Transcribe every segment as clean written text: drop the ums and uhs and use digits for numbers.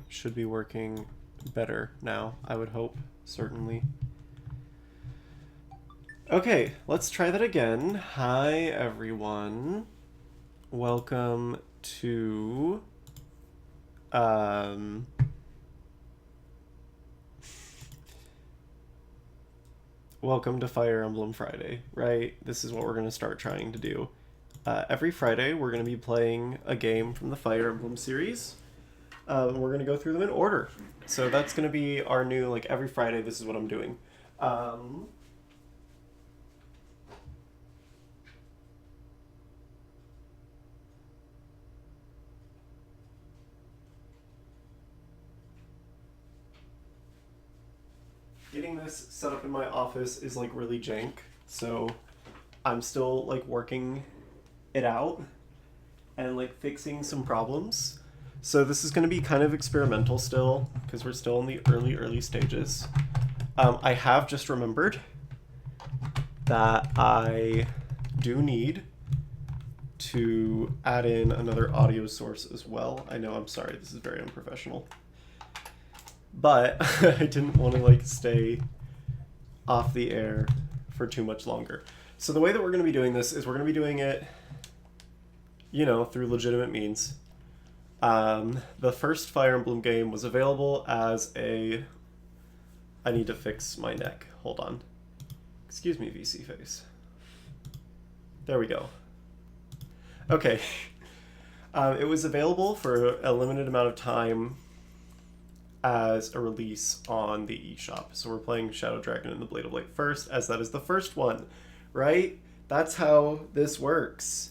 everything should be working better now, I would hope, certainly. Okay, let's try that again. Hi, everyone. Welcome to... Welcome to Fire Emblem Friday, right? This is what we're going to start trying to do. Every Friday, we're going to be playing a game from the Fire Emblem series. We're going to go through them in order. So that's going to be our new, like, every Friday, this is what I'm doing. Getting this set up in my office is, like, really jank. So I'm still, like, working it out and, like, fixing some problems. So this is going to be kind of experimental still, because we're still in the early stages. I have just remembered that I do need to add in another audio source as well. I know, I'm sorry, this is very unprofessional. But I didn't want to, like, stay off the air for too much longer. So the way that we're going to be doing this is we're going to be doing it, you know, through legitimate means. The first Fire Emblem game was available as a... I need to fix my neck. Hold on. Excuse me, VC face. There we go. Okay. It was available for a limited amount of time as a release on the eShop. So we're playing Shadow Dragon and the Blade of Light first, as that is the first one, right? That's how this works.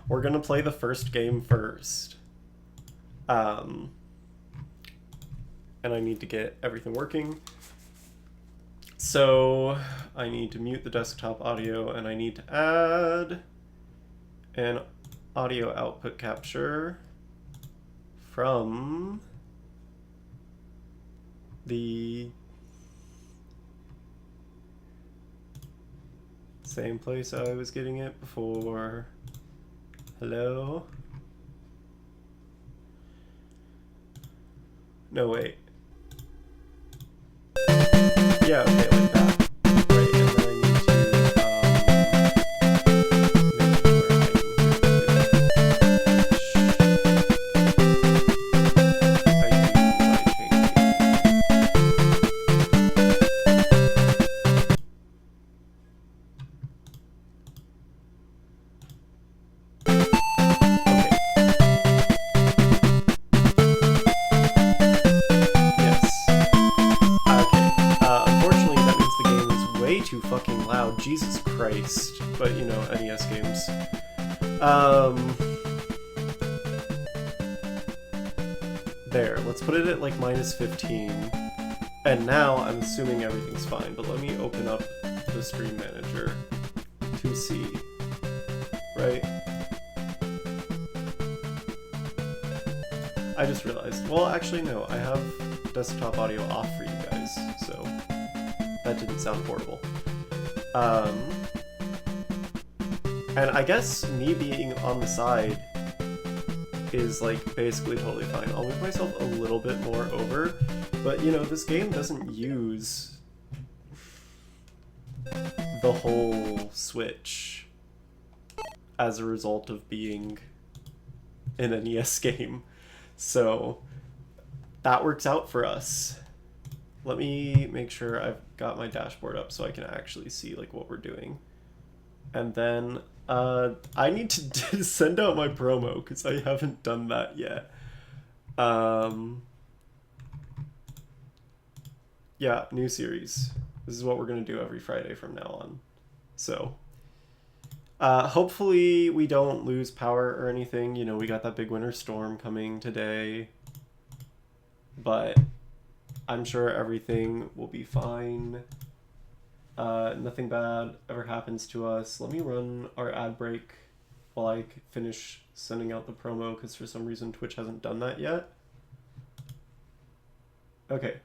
We're gonna play the first game first. And I need to get everything working. So I need to mute the desktop audio, and I need to add an audio output capture from the same place I was getting it before. Hello? No, wait. Yeah, okay, like that. Right, and then I need to, make sure I can Jesus Christ, but you know, NES games. There, let's put it at like -15. And now I'm assuming everything's fine, but let me open up the Stream Manager to see, right? I just realized, well, actually no, I have desktop audio off for you guys, so that didn't sound horrible. And I guess me being on the side is like basically totally fine. I'll move myself a little bit more over, but you know, this game doesn't use the whole Switch as a result of being an NES game. So that works out for us. Let me make sure I've got my dashboard up so I can actually see like what we're doing. And then I need to send out my promo because I haven't done that yet. Yeah, new series. This is what we're going to do every Friday from now on. So hopefully we don't lose power or anything. You know, we got that big winter storm coming today. But I'm sure everything will be fine. Nothing bad ever happens to us. Let me run our ad break while I finish sending out the promo, because for some reason Twitch hasn't done that yet. Okay.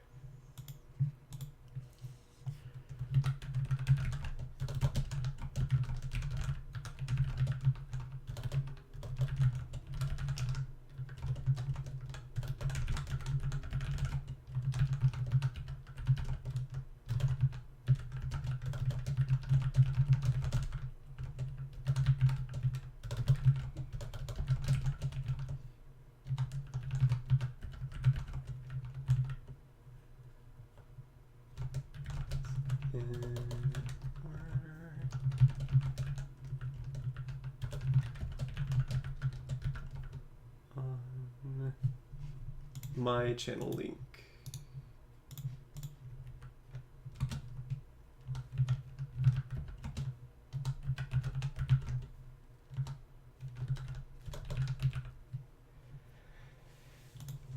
My channel link.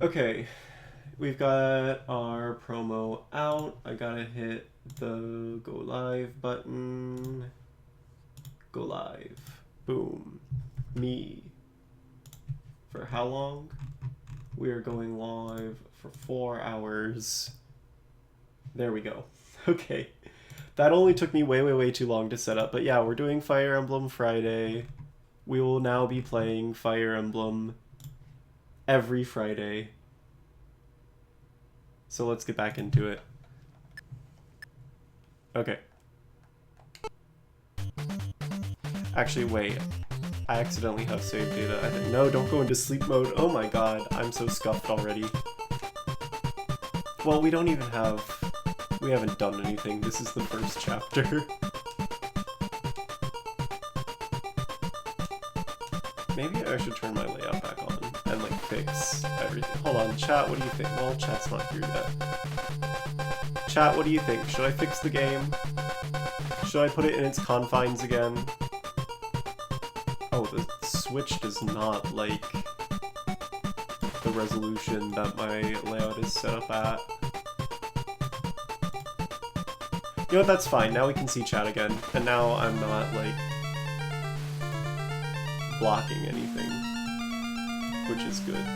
Okay, we've got our promo out. I gotta hit the go live button. Go live. Boom. Me. For how long? We are going live for 4 hours. There we go. Okay. That only took me way too long to set up. But yeah, we're doing Fire Emblem Friday. We will now be playing Fire Emblem every Friday. So let's get back into it. Okay. Actually, wait. I accidentally have saved data. No, don't go into sleep mode. Oh my god, I'm so scuffed already. Well, we don't even have... We haven't done anything. This is the first chapter. Maybe I should turn my layout back on and, like, fix everything. Hold on, chat, what do you think? Well, chat's not here yet. Chat, what do you think? Should I fix the game? Should I put it in its confines again? Oh, the Switch does not like the resolution that my layout is set up at. You know what, that's fine. Now we can see chat again. And now I'm not, like, blocking anything, which is good.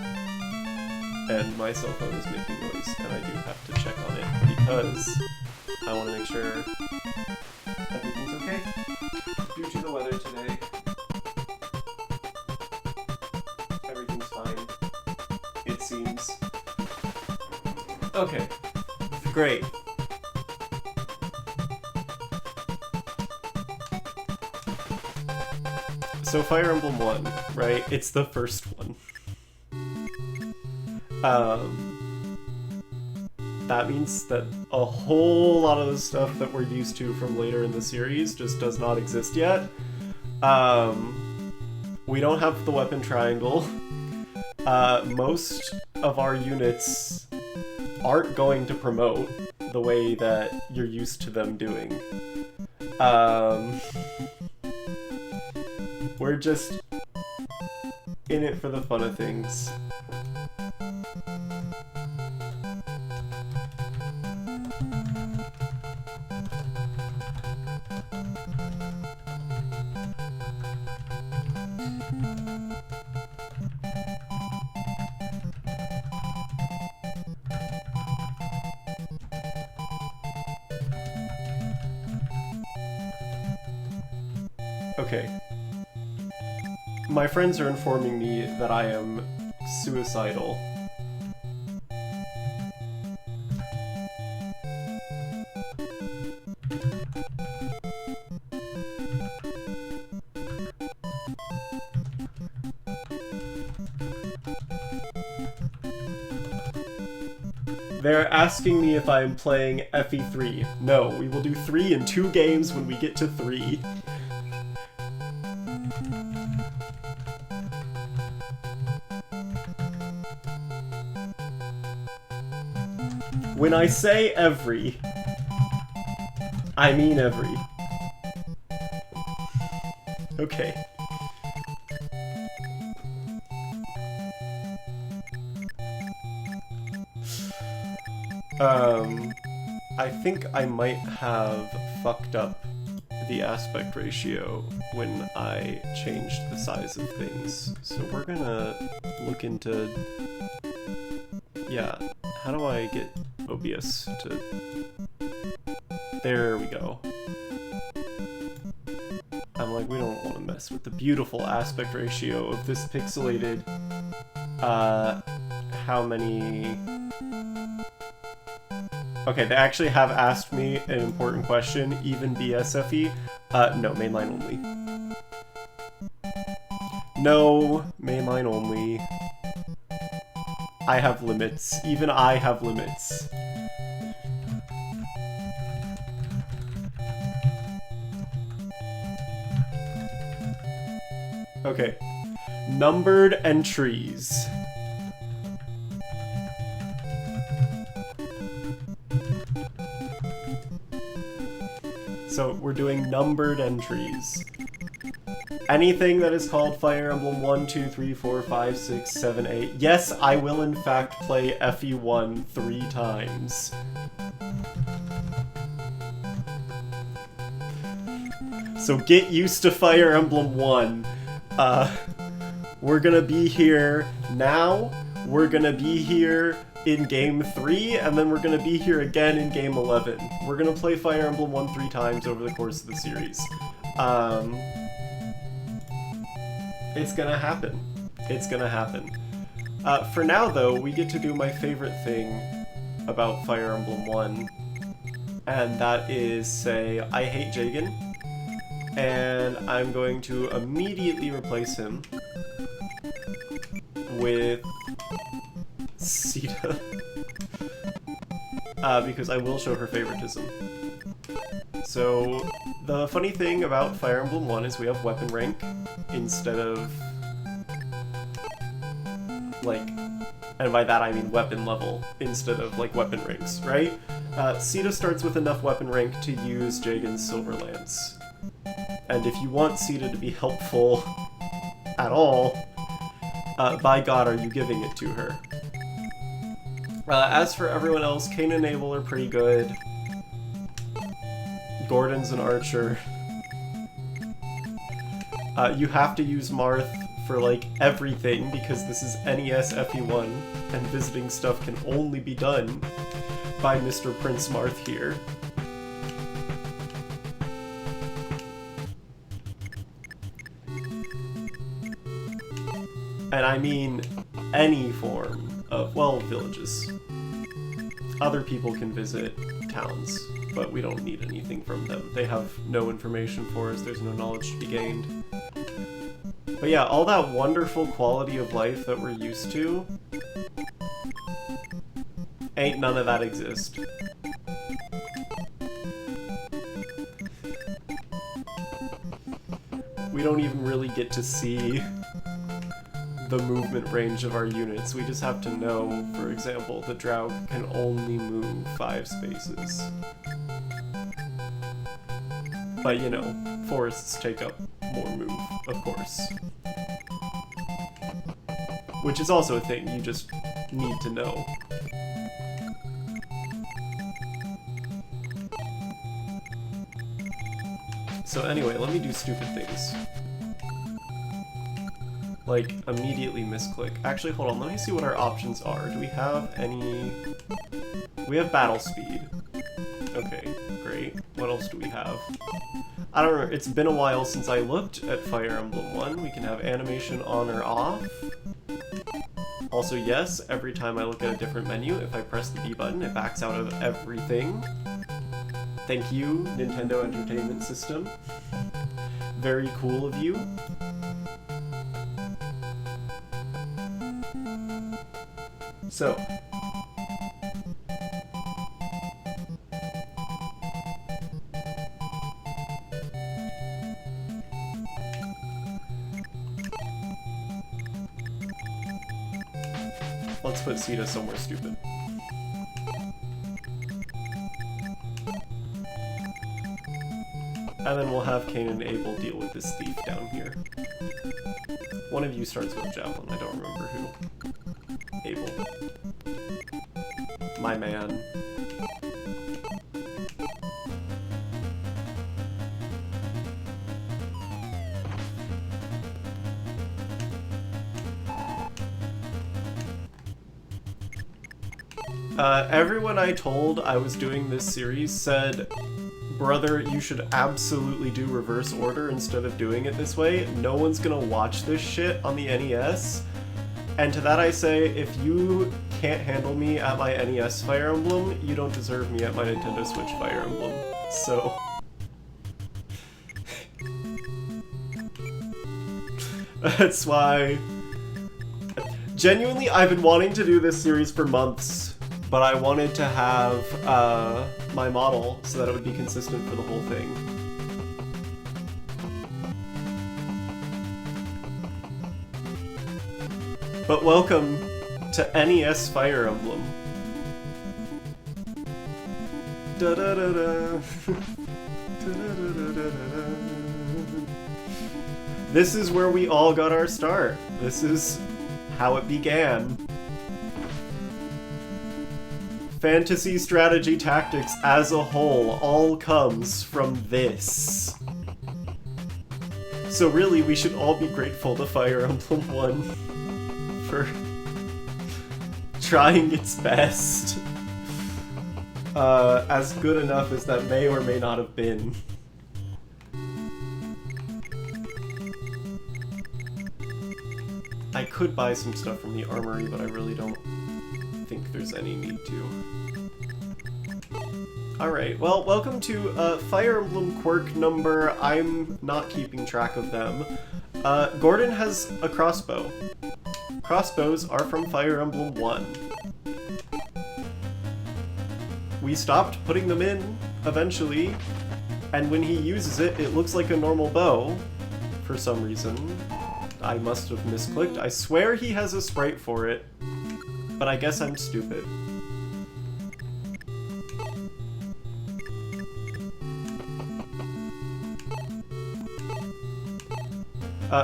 And my cell phone is making noise, and I do have to check on it because I want to make sure everything's okay. Due to the weather today, everything's fine, it seems. Okay, great. So Fire Emblem 1, right? It's the first one. That means that a whole lot of the stuff that we're used to from later in the series just does not exist yet. We don't have the weapon triangle. Most of our units aren't going to promote the way that you're used to them doing. We're just in it for the fun of things. Okay. My friends are informing me that I am suicidal. They're asking me if I'm playing FE3. No, we will do 3 in 2 games when we get to 3. When I say every, I mean every. Okay. I think I might have fucked up the aspect ratio when I changed the size of things. So we're gonna look into... Yeah, how do I get OBS to... There we go. I'm like, we don't want to mess with the beautiful aspect ratio of this pixelated... how many... Okay, they actually have asked me an important question, even BSFE. No, mainline only. No, mainline only. I have limits. Even I have limits. Okay. Numbered entries. So we're doing numbered entries. Anything that is called Fire Emblem 1, 2, 3, 4, 5, 6, 7, 8. Yes, I will in fact play FE1 3 times. So get used to Fire Emblem 1. We're gonna be here now, we're gonna be here in Game 3, and then we're gonna be here again in Game 11. We're gonna play Fire Emblem 1 3 times over the course of the series. It's gonna happen. It's gonna happen. For now, though, we get to do my favorite thing about Fire Emblem 1, and that is say, I hate Jagen, and I'm going to immediately replace him with Sita, because I will show her favoritism. So, the funny thing about Fire Emblem 1 is we have weapon rank instead of, like, and by that I mean weapon level instead of, like, weapon ranks, right? Sita starts with enough weapon rank to use Jagen's Silver Lance. And if you want Sita to be helpful at all, by God are you giving it to her. As for everyone else, Cain and Abel are pretty good. Gordon's an archer. You have to use Marth for, like, everything, because this is NES FE1, and visiting stuff can only be done by Mr. Prince Marth here. And I mean any form of, well, villages. Other people can visit towns, but we don't need anything from them. They have no information for us, there's no knowledge to be gained. But yeah, all that wonderful quality of life that we're used to, ain't none of that exist. We don't even really get to see the movement range of our units. We just have to know, for example, the Drow can only move 5 spaces. But, you know, forests take up more move, of course. Which is also a thing you just need to know. So anyway, let me do stupid things. Like, immediately misclick. Actually, hold on, let me see what our options are. Do we have any... We have battle speed. Okay, great. What else do we have? I don't remember, it's been a while since I looked at Fire Emblem 1. We can have animation on or off. Also, yes, every time I look at a different menu, if I press the B button, it backs out of everything. Thank you, Nintendo Entertainment System. Very cool of you. So, let's put Sita somewhere stupid. And then we'll have Cain and Abel deal with this thief down here. One of you starts with Javelin, I don't remember who. Abel. My man. Everyone I told I was doing this series said, brother, you should absolutely do reverse order instead of doing it this way. No one's gonna watch this shit on the NES. And to that I say, if you can't handle me at my NES Fire Emblem, you don't deserve me at my Nintendo Switch Fire Emblem. So... that's why... Genuinely, I've been wanting to do this series for months, but I wanted to have my model so that it would be consistent for the whole thing. But welcome to NES Fire Emblem. Da da da da. This is where we all got our start. This is how it began. Fantasy strategy tactics as a whole all comes from this. So really, we should all be grateful to Fire Emblem 1 for trying its best. As good enough as that may or may not have been. I could buy some stuff from the armory, but I really don't think there's any need to. Alright, well, welcome to Fire Emblem quirk number... I'm not keeping track of them. Gordon has a crossbow. Crossbows are from Fire Emblem 1. We stopped putting them in, eventually, and when he uses it, it looks like a normal bow, for some reason. I must have misclicked. I swear he has a sprite for it, but I guess I'm stupid.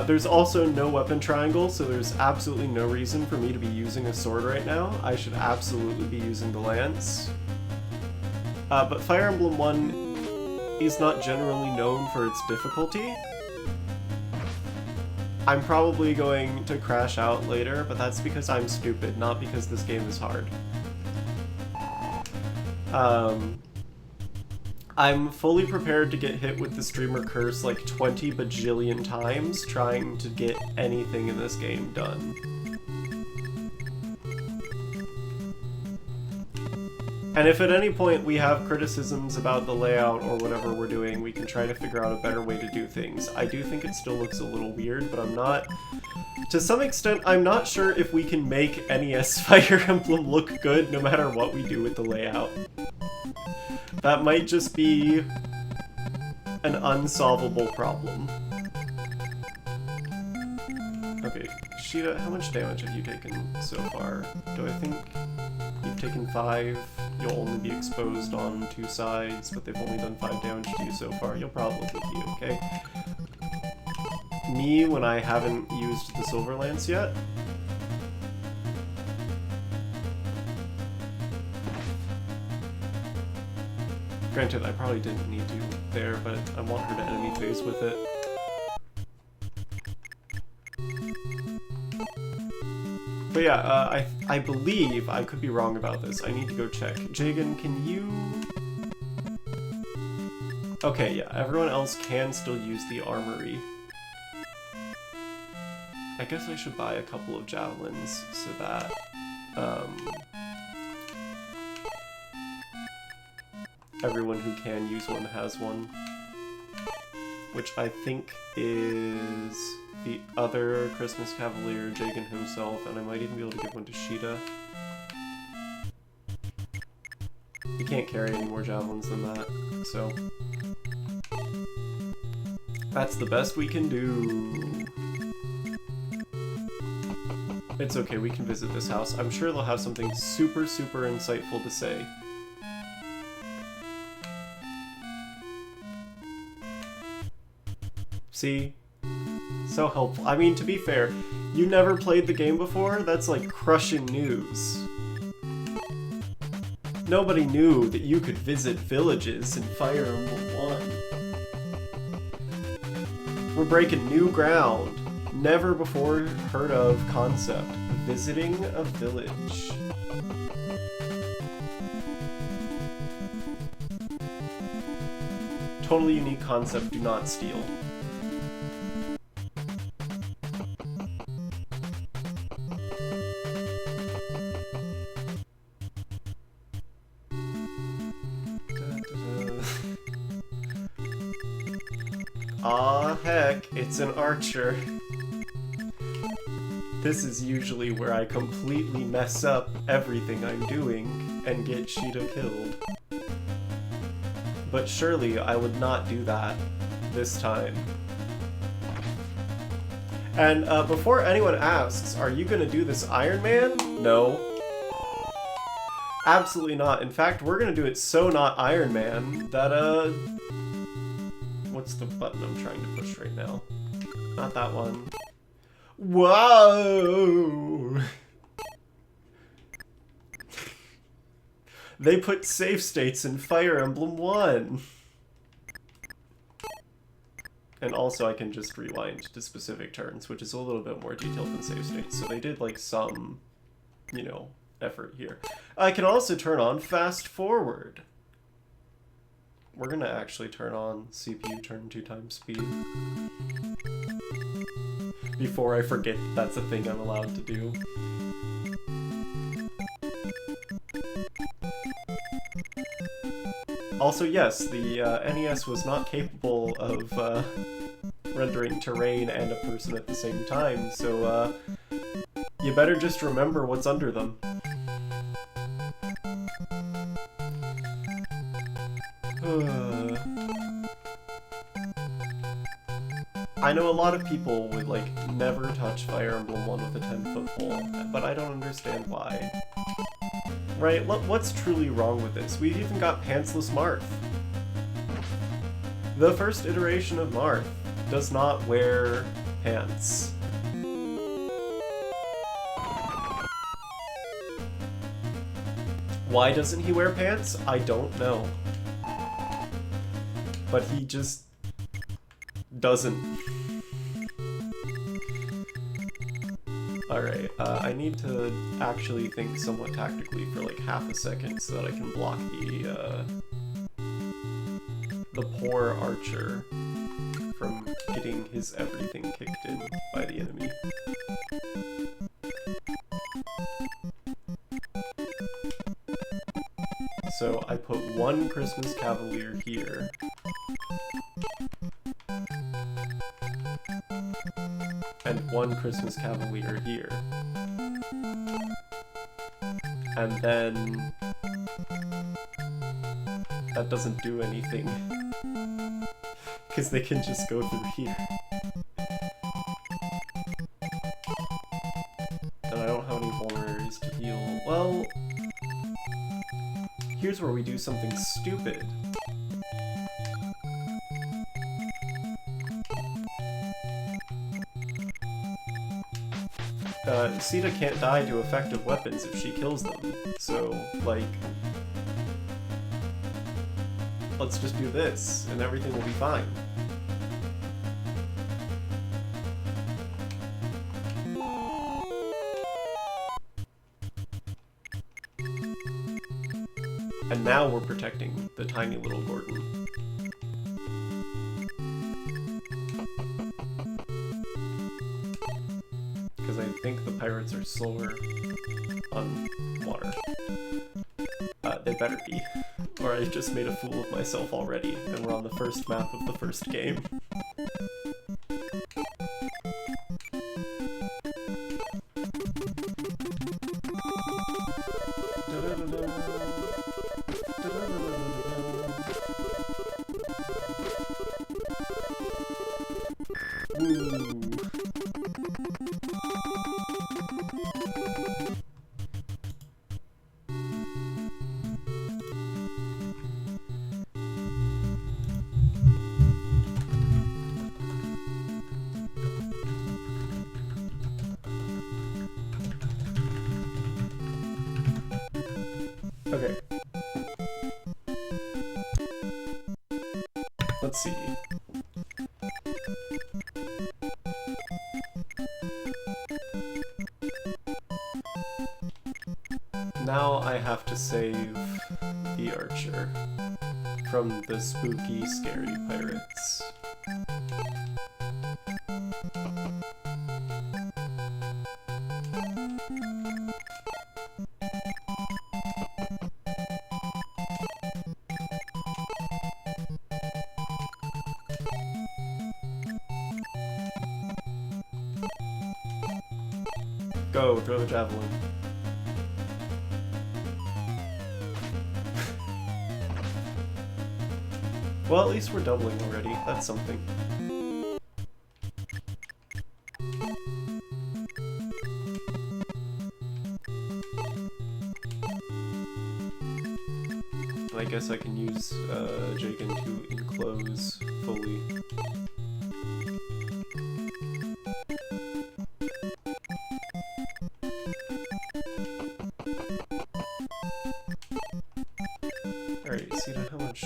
There's also no weapon triangle, so there's absolutely no reason for me to be using a sword right now. I should absolutely be using the lance. But Fire Emblem 1 is not generally known for its difficulty. I'm probably going to crash out later, but that's because I'm stupid, not because this game is hard. I'm fully prepared to get hit with the streamer curse like 20 bajillion times trying to get anything in this game done. And if at any point we have criticisms about the layout or whatever we're doing, we can try to figure out a better way to do things. I do think it still looks a little weird, but I'm not... To some extent, I'm not sure if we can make NES Fire Emblem look good no matter what we do with the layout. That might just be an unsolvable problem. Okay, Sheeta, how much damage have you taken so far? Do I think you've taken 5? You'll only be exposed on 2 sides, but they've only done 5 damage to you so far. You'll probably be okay. Me, when I haven't used the Silver Lance yet. Granted, I probably didn't need to there, but I want her to enemy phase with it. But yeah, I believe, I could be wrong about this, I need to go check. Jagan, can you... Okay, yeah, everyone else can still use the armory. I guess I should buy a couple of javelins so that, everyone who can use one has one. Which I think is the other Christmas Cavalier, Jagan himself, and I might even be able to give one to Sheeta. He can't carry any more javelins than that, so... That's the best we can do. It's okay, we can visit this house. I'm sure they'll have something super, super insightful to say. See? So helpful. I mean, to be fair, you never played the game before? That's like crushing news. Nobody knew that you could visit villages in Fire Emblem 1. We're breaking new ground. Never before heard of concept. Visiting a village. Totally unique concept, do not steal. Aw, heck, it's an archer. This is usually where I completely mess up everything I'm doing and get Sheeta killed. But surely I would not do that this time. And before anyone asks, are you gonna do this Iron Man? No. Absolutely not. In fact, we're gonna do it so not Iron Man that, what's the button I'm trying to push right now? Not that one. Whoa! They put save states in Fire Emblem 1. And also I can just rewind to specific turns, which is a little bit more detailed than save states. So they did like some, you know, effort here. I can also turn on fast forward. We're gonna actually turn on CPU turn 2x speed. Before I forget that's a thing I'm allowed to do. Also, yes, the NES was not capable of rendering terrain and a person at the same time, so you better just remember what's under them. I know a lot of people would, like, never touch Fire Emblem 1 with a 10-foot pole, but I don't understand why. Right, what's truly wrong with this? We've even got Pantsless Marth. The first iteration of Marth does not wear pants. Why doesn't he wear pants? I don't know. But he just doesn't. Alright, I need to actually think somewhat tactically for like half a second so that I can block the poor archer from getting his everything kicked in by the enemy. So I put one Christmas Cavalier here. And one Christmas Cavalier here. And then that doesn't do anything. Because they can just go through here. And I don't have any vulneraries to heal. Well, here's where we do something stupid. Sita can't die to effective weapons if she kills them, so, like, let's just do this, and everything will be fine. And now we're protecting the tiny little Gordon. Because I think the pirates are slower on water. They better be. Or I just made a fool of myself already, and we're on the first map of the first game. Okay. Let's see. Now I have to save the archer from the spooky, scary pirates. Go, throw the javelin. Well, at least we're doubling already. That's something. I guess I can use Jagan to enclose fully. Alright, see how much...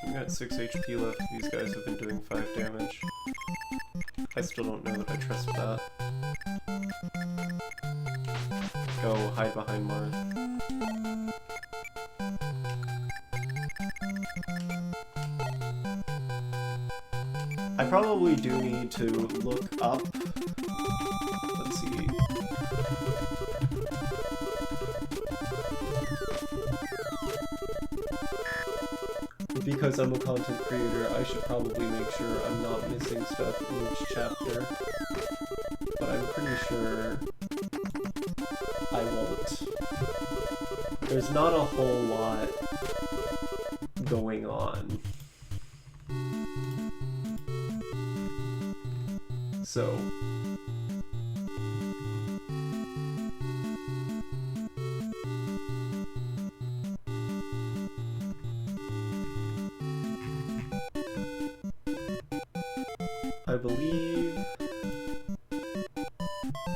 I've got 6 HP left. These guys have been doing 5 damage. I still don't know that I trust that. Go hide behind Marth. I probably do need to look up. Let's see. Because I'm a content creator, I should probably make sure I'm not missing stuff in each chapter. But I'm pretty sure I won't. There's not a whole lot going on. So... I believe...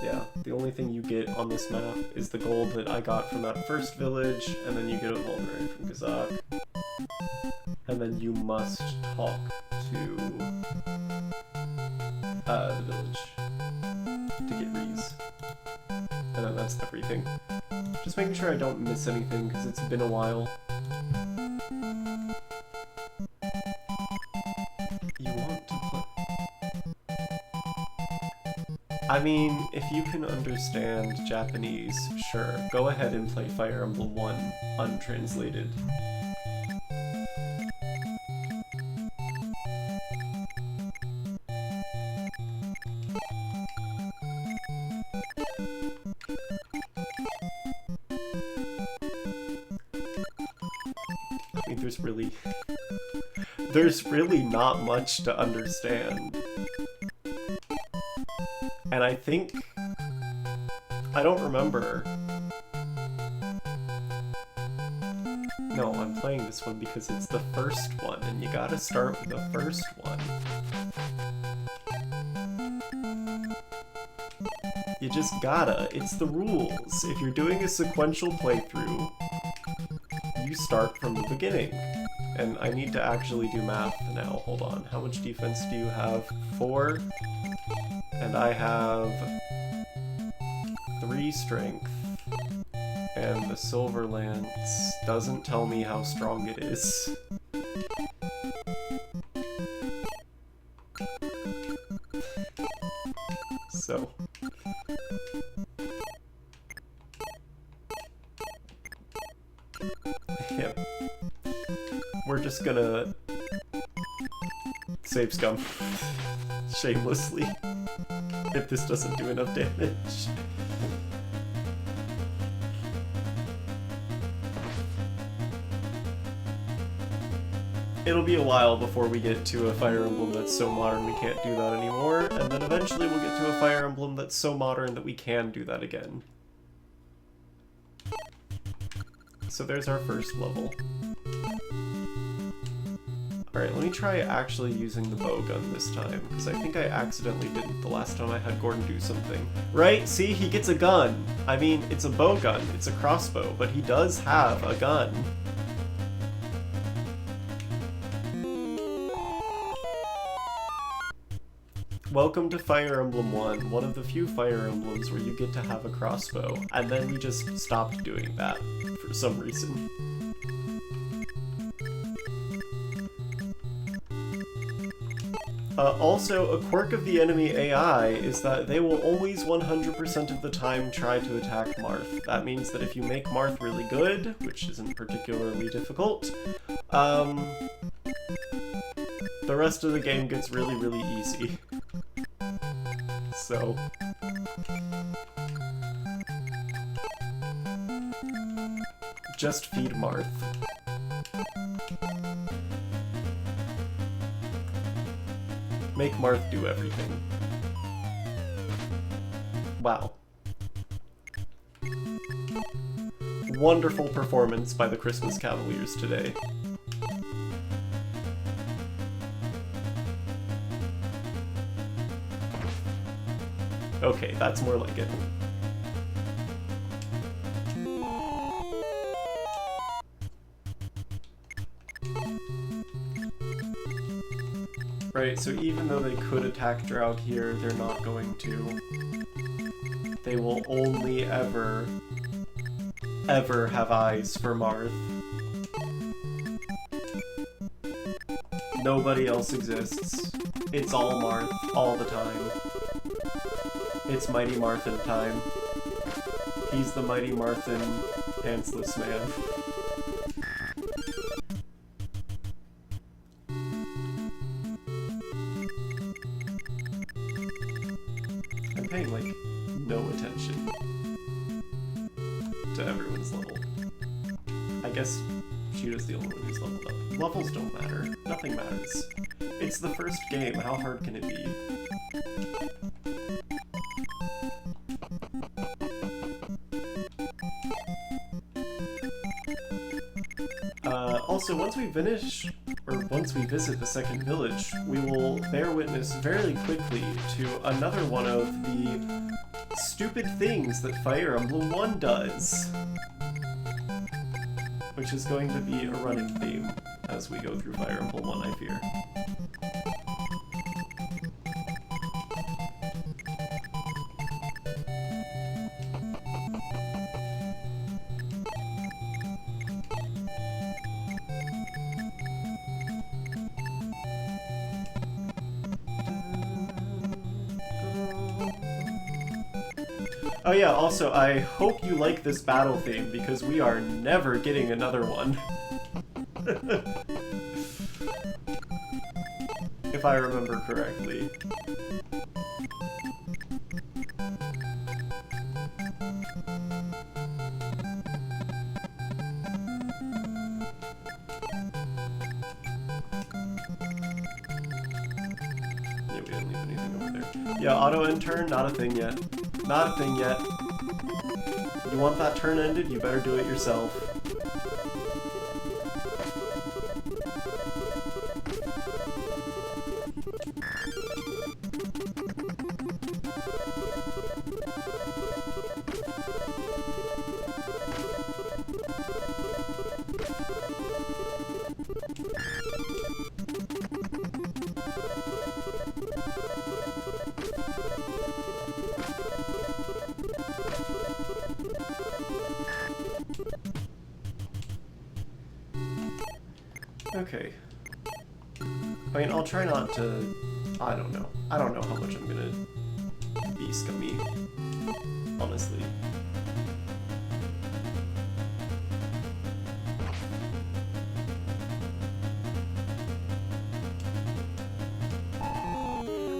Yeah, the only thing you get on this map is the gold that I got from that first village, and then you get a vulnerary from Kazakh. And then you must talk to the village to get Rees. And then that's everything. Just making sure I don't miss anything, because it's been a while. You want to play... I mean, if you can understand Japanese, sure, go ahead and play Fire Emblem 1 untranslated. I mean, there's really not much to understand. And I think... I don't remember. No, I'm playing this one because it's the first one, and you gotta start with the first one. You just gotta. It's the rules. If you're doing a sequential playthrough, you start from the beginning. And I need to actually do math now. Hold on. How much defense do you have? 4. And I have 3 strength. And the Silver Lance doesn't tell me how strong it is. So... Yep. We're just gonna... save scum. Shamelessly. If this doesn't do enough damage. It'll be a while before we get to a Fire Emblem that's so modern we can't do that anymore, and then eventually we'll get to a Fire Emblem that's so modern that we can do that again. So there's our first level. Alright, let me try actually using the bow gun this time, because I think I accidentally didn't the last time I had Gordon do something. Right? See, he gets a gun! I mean, it's a bow gun, it's a crossbow, but he does have a gun. Welcome to Fire Emblem 1, one of the few Fire Emblems where you get to have a crossbow, and then we just stopped doing that for some reason. Also, a quirk of the enemy AI is that they will always 100% of the time try to attack Marth. That means that if you make Marth really good, which isn't particularly difficult, the rest of the game gets really, really easy. So... just feed Marth. Make Marth do everything. Wow. Wonderful performance by the Christmas Cavaliers today. Okay, that's more like it. Right, so even though they could attack Draug here, they're not going to. They will only ever have eyes for Marth. Nobody else exists. It's all Marth, all the time. It's Mighty Marthin time. He's the Mighty Marthin pantsless man. I'm paying, like, no attention to everyone's level. I guess Shoota's the only one who's leveled up. Levels don't matter. Nothing matters. It's the first game. How hard can it be? Also, once we finish, or once we visit the second village, we will bear witness very quickly to another one of the stupid things that Fire Emblem 1 does. Which is going to be a running theme as we go through Fire Emblem 1, I fear. Oh yeah, also, I hope you like this battle theme, because we are never getting another one. If I remember correctly. Yeah, we didn't leave anything over there. Yeah, auto-end turn, not a thing yet. Not a thing yet. You want that turn ended, you better do it yourself. Okay. I mean, I'll try not to... I don't know. I don't know how much I'm gonna be scummy, honestly.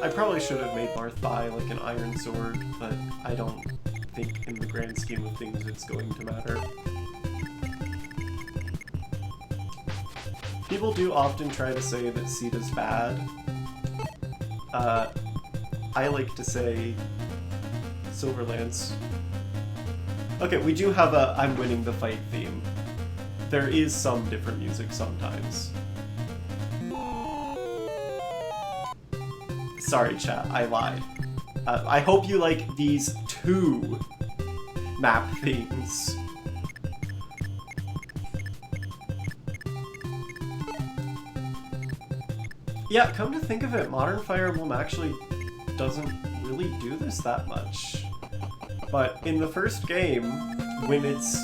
I probably should have made Marth buy, like, an iron sword, but I don't think in the grand scheme of things it's going to matter. People do often try to say that Sita's bad. I like to say Silverlance. Okay, we do have a I'm winning the fight theme. There is some different music sometimes. Sorry, chat, I lied. I hope you like these two map themes. Yeah, come to think of it, Modern Fire Emblem actually doesn't really do this that much. But in the first game, when it's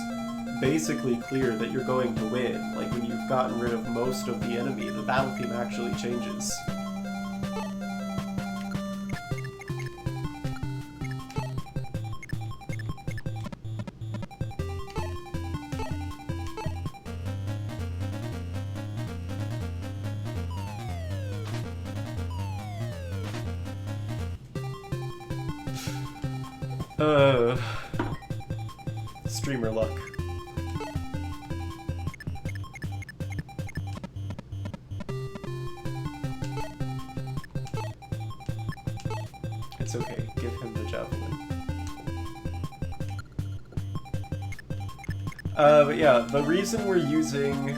basically clear that you're going to win, like when you've gotten rid of most of the enemy, the battle theme actually changes. Streamer luck. It's okay, give him the javelin. But yeah, the reason we're using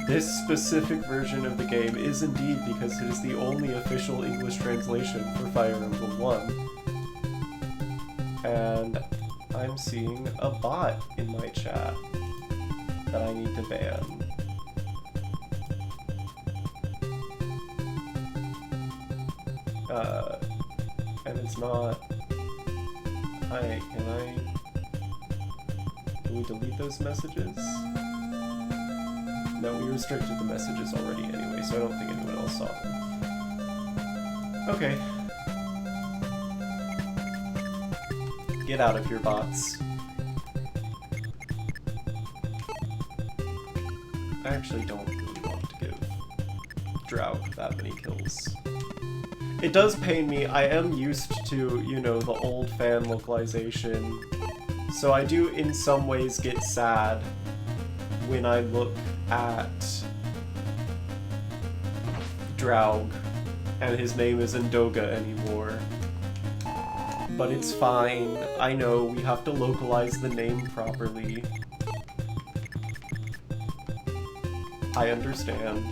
this specific version of the game is indeed because it is the only official English translation for Fire Emblem 1. And I'm seeing a bot in my chat that I need to ban. And it's not... Hi, can we delete those messages? No, we restricted the messages already anyway, so I don't think anyone else saw them. Okay. Get out of here, bots. I actually don't really want to give Draug that many kills. It does pain me. I am used to, you know, the old fan localization, so I do in some ways get sad when I look at Draug and his name isn't Doga anymore. But it's fine. I know we have to localize the name properly. I understand.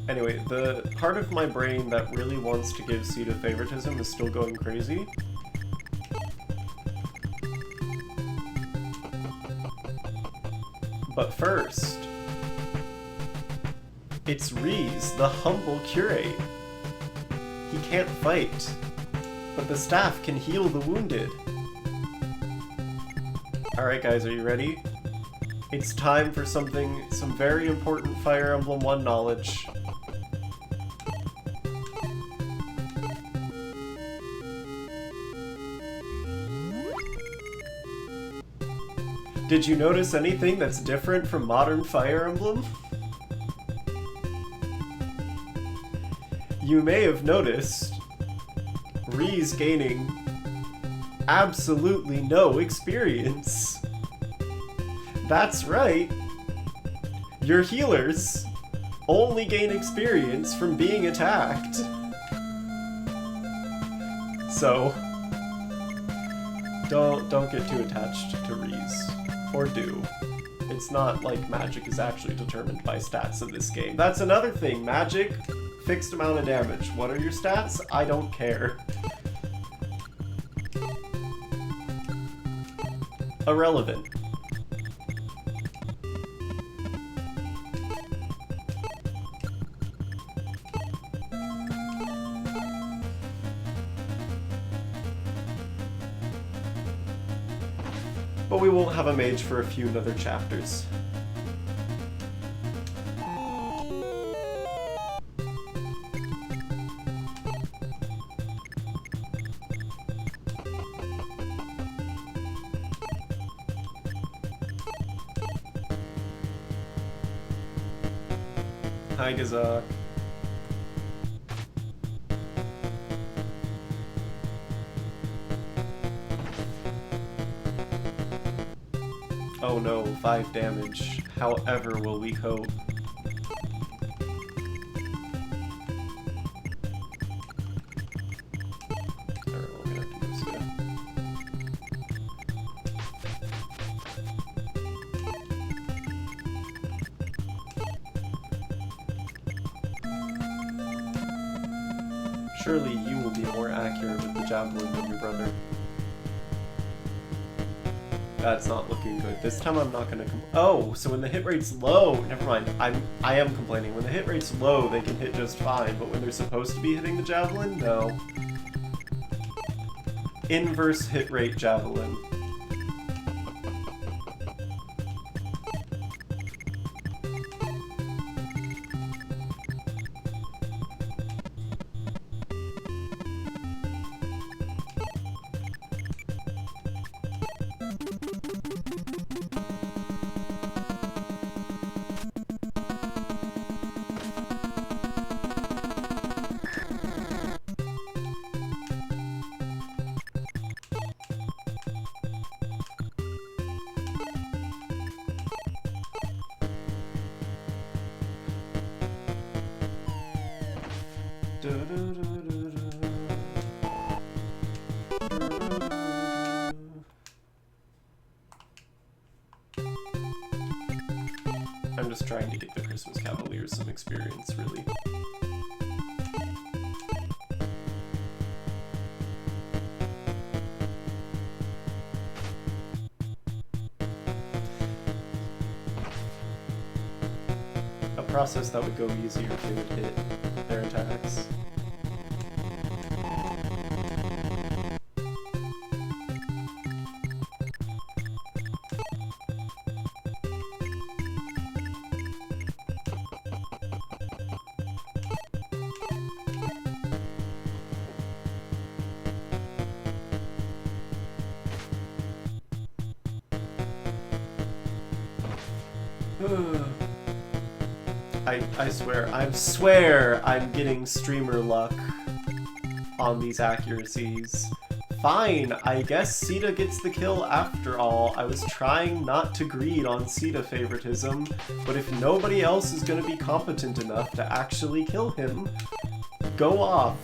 Anyway, the part of my brain that really wants to give Sita favoritism is still going crazy. But first, it's Reese, the humble curate. He can't fight, but the staff can heal the wounded. Alright guys, are you ready? It's time for some very important Fire Emblem 1 knowledge. Did you notice anything that's different from modern Fire Emblem? You may have noticed Reese gaining absolutely no experience. That's right. Your healers only gain experience from being attacked. So, don't get too attached to Reese. Or do. It's not like magic is actually determined by stats in this game. That's another thing. Magic, fixed amount of damage. What are your stats? I don't care. Irrelevant. But we won't have a mage for a few other chapters. Hi, Gazak. Oh no, 5 damage. However will we cope? Surely you will be more accurate with the javelin than your brother. That's not looking good. This time I'm not gonna oh, so when the hit rate's low, never mind. I am complaining. When the hit rate's low, they can hit just fine, but when they're supposed to be hitting the javelin, no. Inverse hit rate javelin. I'm just trying to get the Christmas Cavaliers some experience, really. A process that would go easier if they would hit their attacks. I swear I'm getting streamer luck on these accuracies. Fine, I guess Sita gets the kill after all. I was trying not to greed on Sita favoritism, but if nobody else is gonna be competent enough to actually kill him, go off.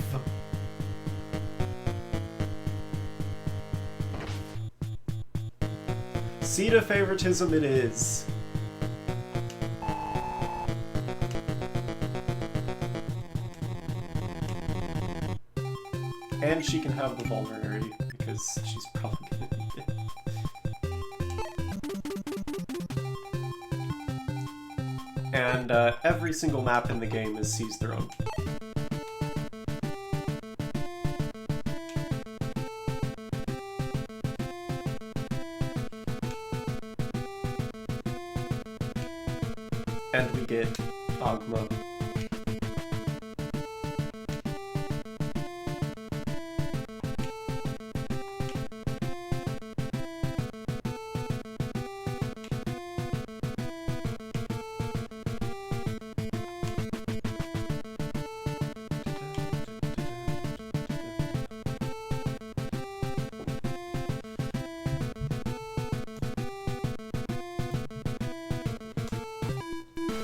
Sita favoritism it is. And she can have the vulnerary, because she's probably gonna need it. And every single map in the game is Seize Their Own. And we get Agma.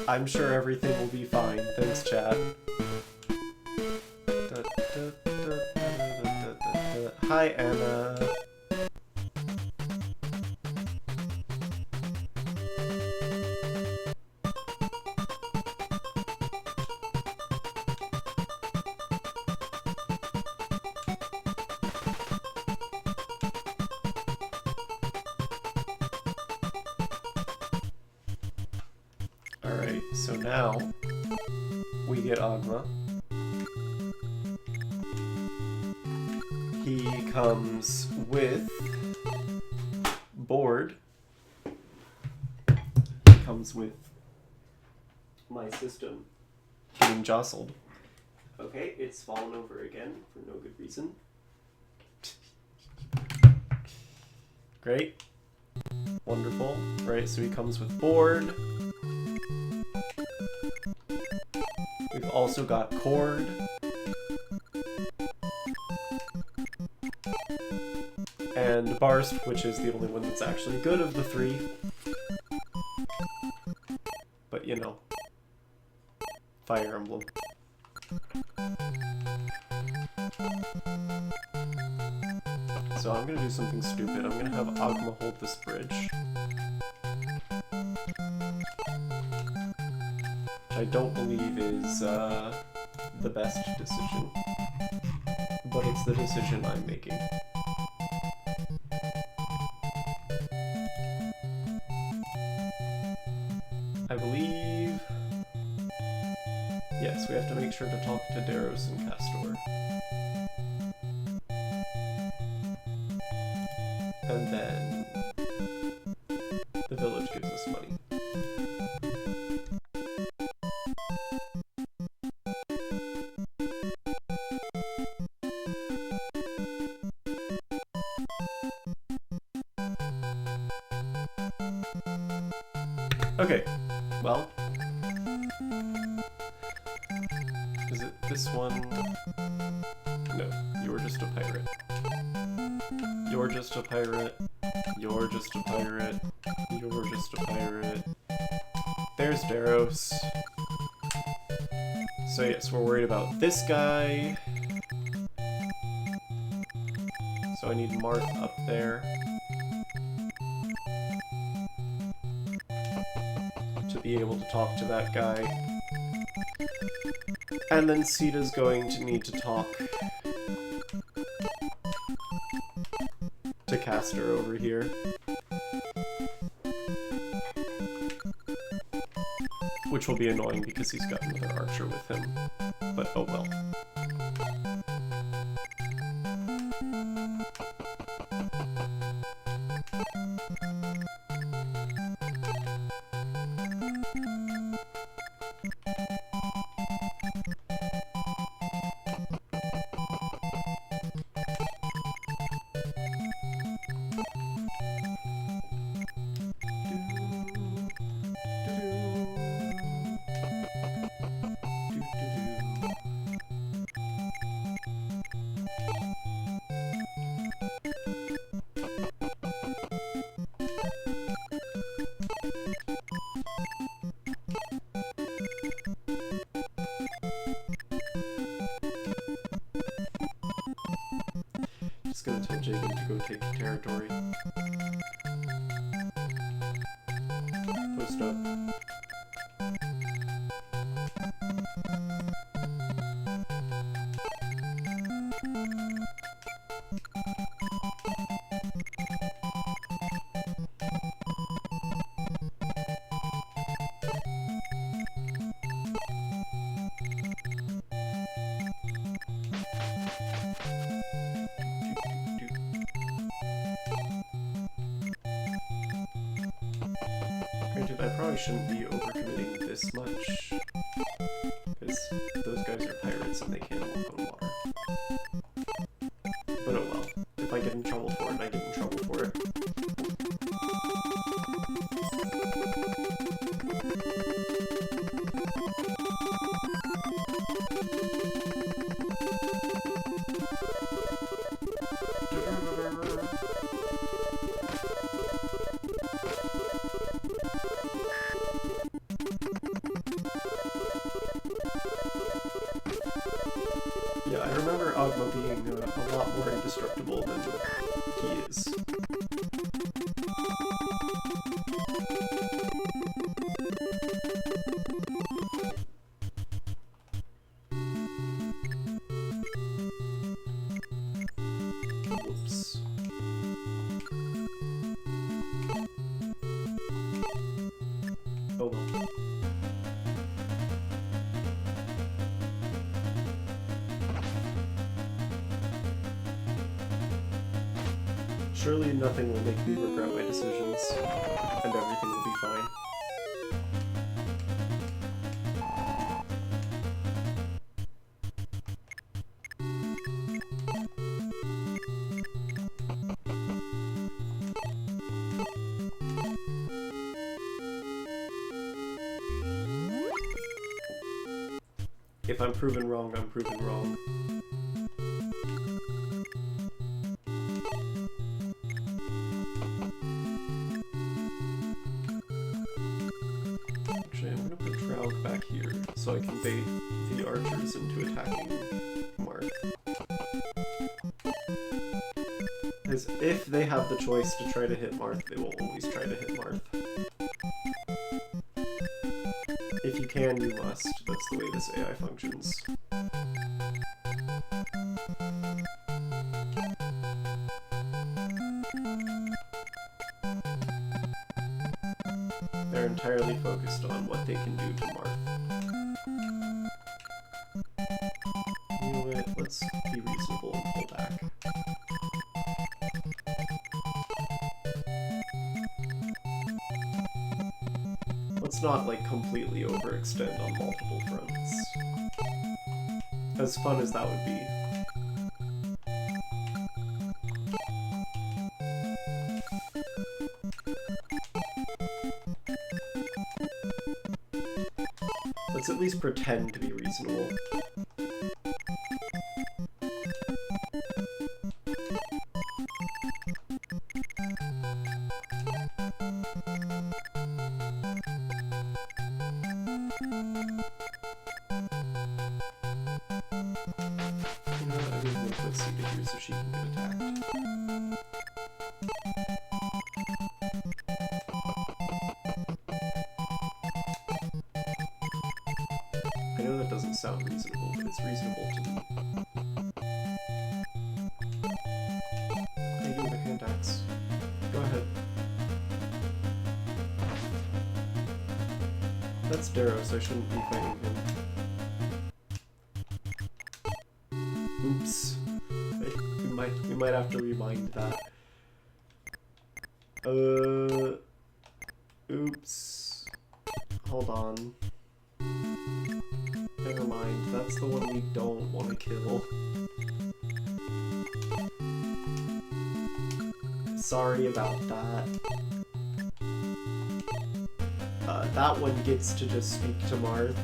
I'm sure everything will be fine. Thanks, chat. Hi, Anna. Alright, so now we get Agma. He comes with board. He comes with my system getting jostled. Okay, it's fallen over again for no good reason. Great. Wonderful. Right, so he comes with board. We've also got cord. And Barst, which is the only one that's actually good of the three. But you know, Fire Emblem. So I'm gonna do something stupid. I'm gonna have Agma hold this bridge. Which I don't believe is the best decision. But it's the decision I'm making. I believe... Yes, we have to make sure to talk to Daros and Castor. And then the village gives us money. Okay, well, is it this one? No, you're just a pirate. You're just a pirate. You're just a pirate. You're just a pirate. There's Daros. So yes, we're worried about this guy. So I need Marth up there to be able to talk to that guy. And then Sita's going to need to talk to Castor over here. Which will be annoying because he's got another archer with him. But oh well. Just gonna tell Jacob to go take territory. Post up. Granted, I probably shouldn't be overcommitting this much, because those guys are pirates and they can't walk on water. But oh well. If I get in trouble for it, I get in trouble for it. Yeah, I remember Agma being a lot more indestructible than he is. Whoops. Oh well. Surely nothing will make me regret my decisions, and everything will be fine. If I'm proven wrong, I'm proven wrong. Actually, I'm gonna put Draug back here so I can bait the archers into attacking Marth. Because if they have the choice to try to hit Marth, they will always try to hit Marth. If you can, you must. That's the way this AI functions. They're entirely focused on what they can do to Marth. You know what? Let's be reasonable and pull back. Let's not, like, completely overextend on multiple fronts. As fun as that would be. Let's at least pretend to be reasonable. That's Daros, I shouldn't be fighting him. Oops. We might have to remind that. Oops. Hold on. Never mind, that's the one we don't want to kill. Sorry about that. That one gets to just speak to Marth.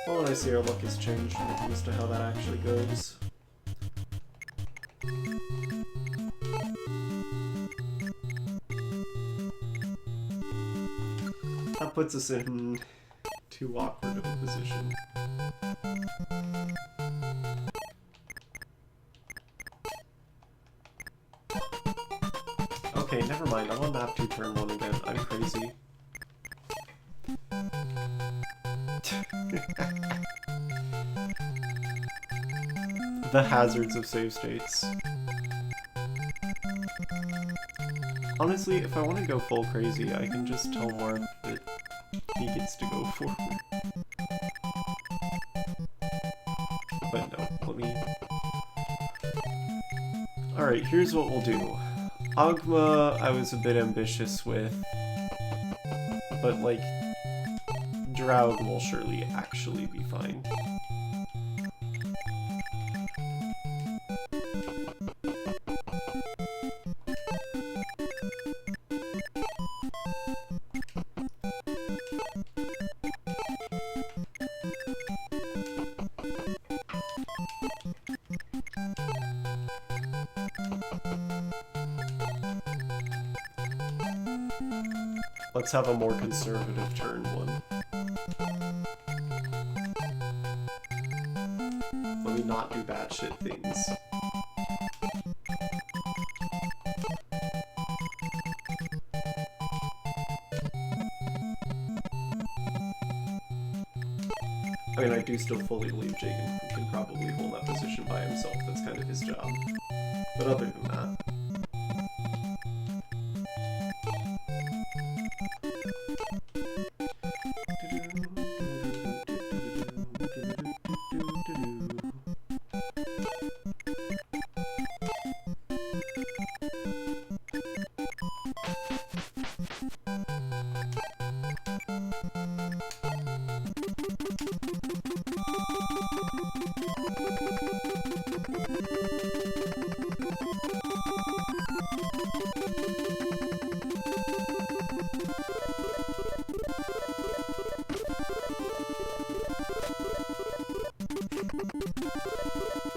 Well, when I see our luck has changed when it comes to how that actually goes. That puts us in too awkward of a position. Okay, never mind. I'm on map 2 turn 1 again. I'm crazy. The hazards of save states. Honestly, if I want to go full crazy, I can just tell Marth that he gets to go forward. But no, let me... Alright, here's what we'll do. Agma, I was a bit ambitious with, but like, Draug will surely actually be fine. Let's have a more conservative turn 1. Let me not do batshit things. I mean, I do still fully believe Jagan can probably hold that position by himself. That's kind of his job. But other than that...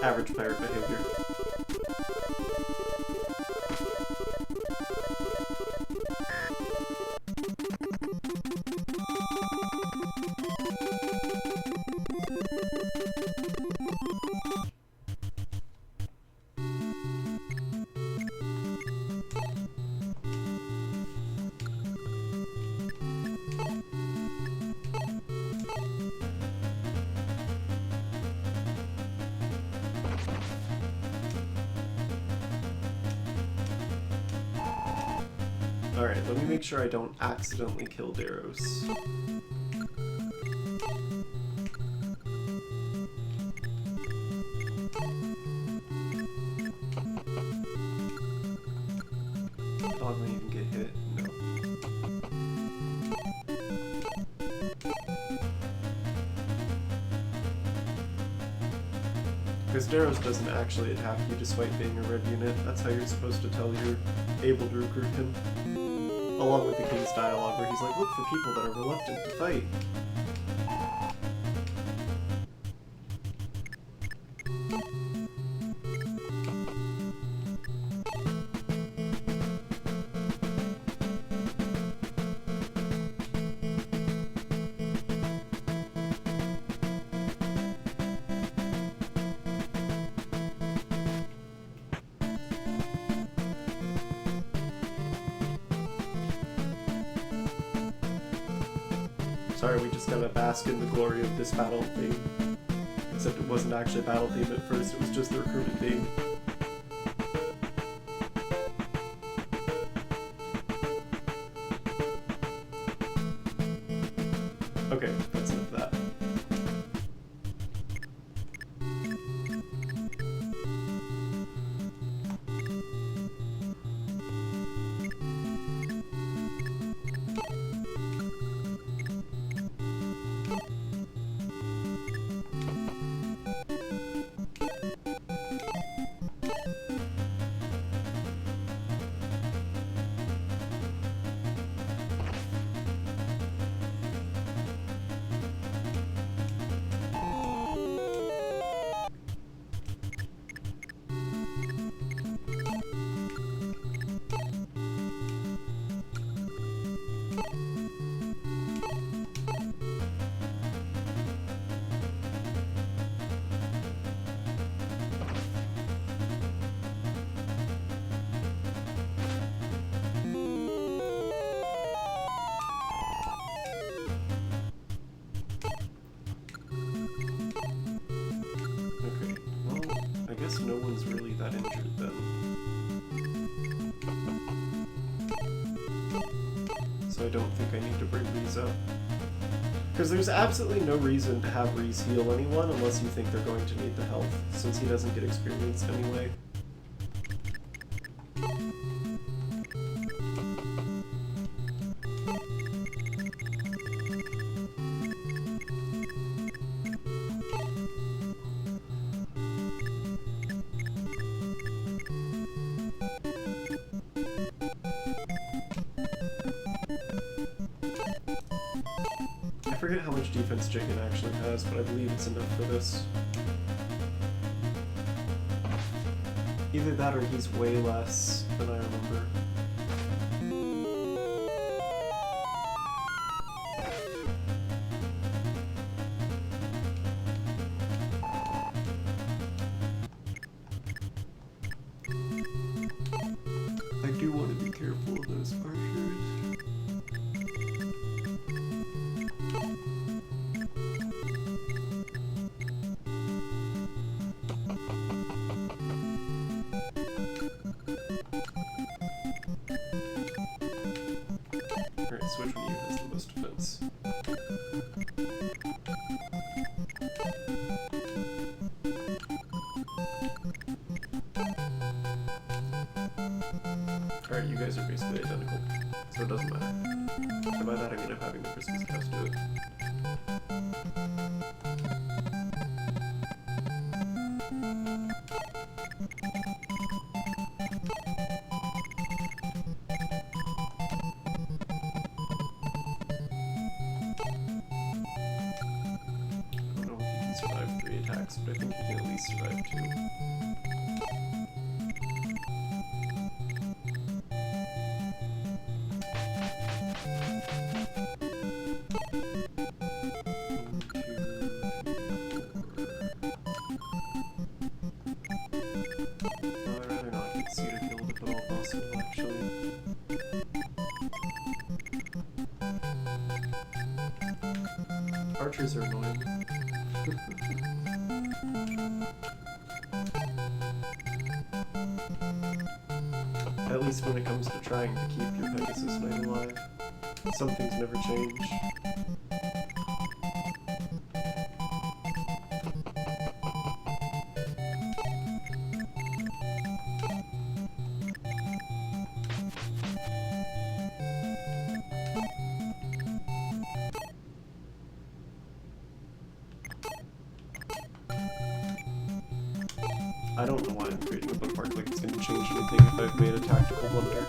Average pirate behavior. Alright, let me make sure I don't accidentally kill Daros. Dog may even get hit. No. Because Daros doesn't actually attack you despite being a red unit. That's how you're supposed to tell you're able to recruit him. Along with the King's dialogue where he's like, look for people that are reluctant to fight. Sorry, we just gotta bask in the glory of this battle thing. Because except it wasn't actually a battle theme at first, it was just the recruited theme. Okay, that's enough of that. No one's really that injured then. So I don't think I need to bring Reese up. Because there's absolutely no reason to have Reese heal anyone unless you think they're going to need the health, since he doesn't get experience anyway. I forget how much defense Jigen actually has, but I believe it's enough for this. Either that or he's way less than I remember. I do want to be careful of those archers. Alright, switch when you has the most defense. Alright, you guys are basically identical, so it doesn't matter. And by that I mean I'm having the Christmas cast do it. Survive 3 attacks, but I think you can at least survive 2. I'd rather not get Cedar killed if at all possible, actually. Archers are annoying. At least when it comes to trying to keep your Pegasus Knight alive, some things never change. I don't know why I'm creating a bookmark like it's going to change anything if I've made a tactical blunder.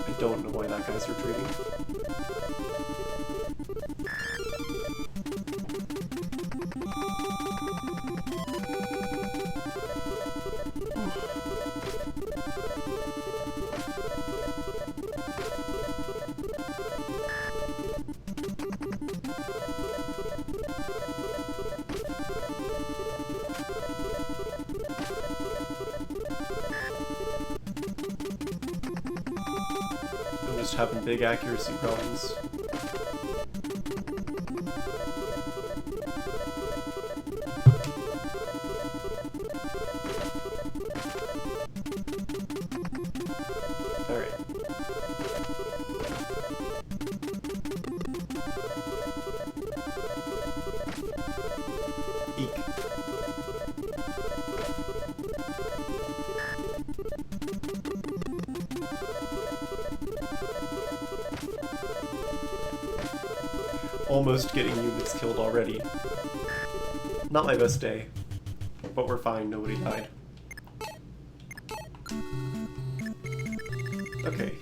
I don't know why that guy's retreating. just having big accuracy problems. Alright. Eek. Almost getting units killed already. Not my best day, but we're fine, nobody died. Okay.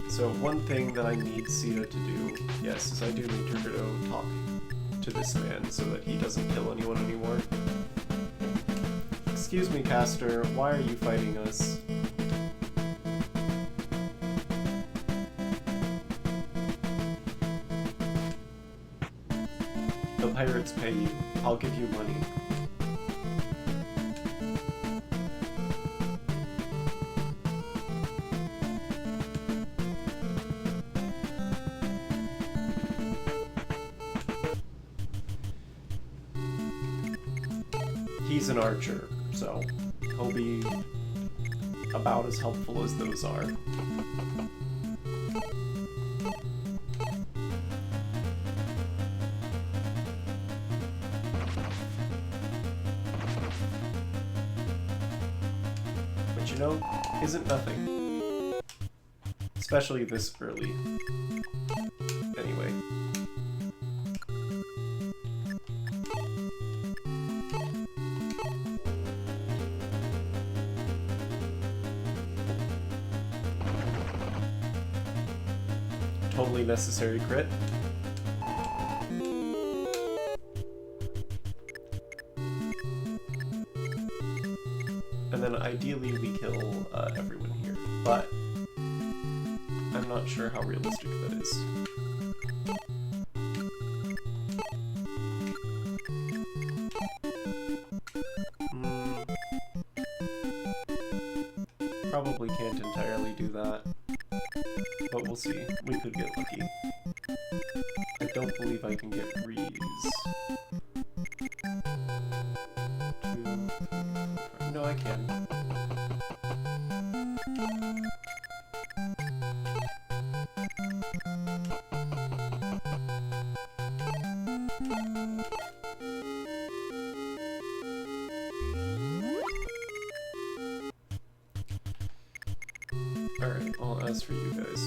So one thing that I need Sita to do, yes, is I do need her to go talk to this man so that he doesn't kill anyone anymore. Excuse me, Caster, why are you fighting us? The pirates pay you. I'll give you money. He's an archer, so he'll be about as helpful as those are. Which, you know, isn't nothing. Especially this early. Anyway. Totally necessary crit. And then ideally we kill everyone here, but I'm not sure how realistic that is. Probably can't entirely do that. But we'll see. We could get lucky. I don't believe I can get Rees. 2, 3, 4. No, I can. Alright, I'll ask for you guys.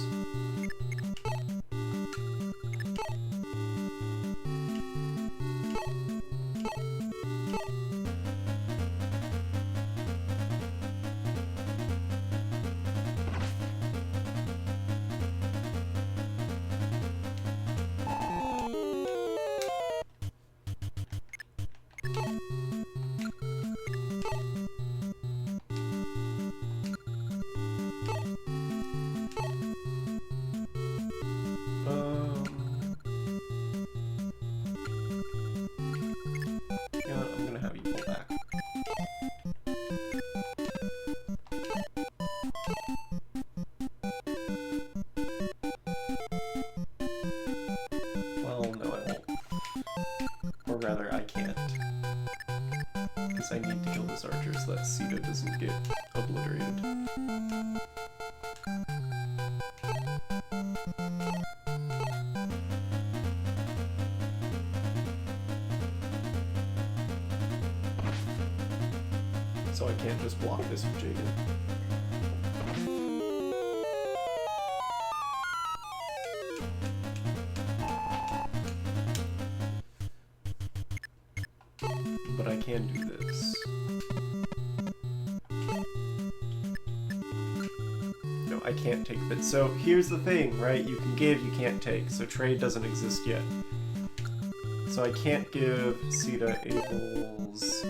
Rather, I can't. Because I need to kill this archer so that Sita doesn't get obliterated. So I can't just block this with Jaden. But I can do this. No, I can't take that. So here's the thing, right? You can give, you can't take. So trade doesn't exist yet. So I can't give Sita Abel's,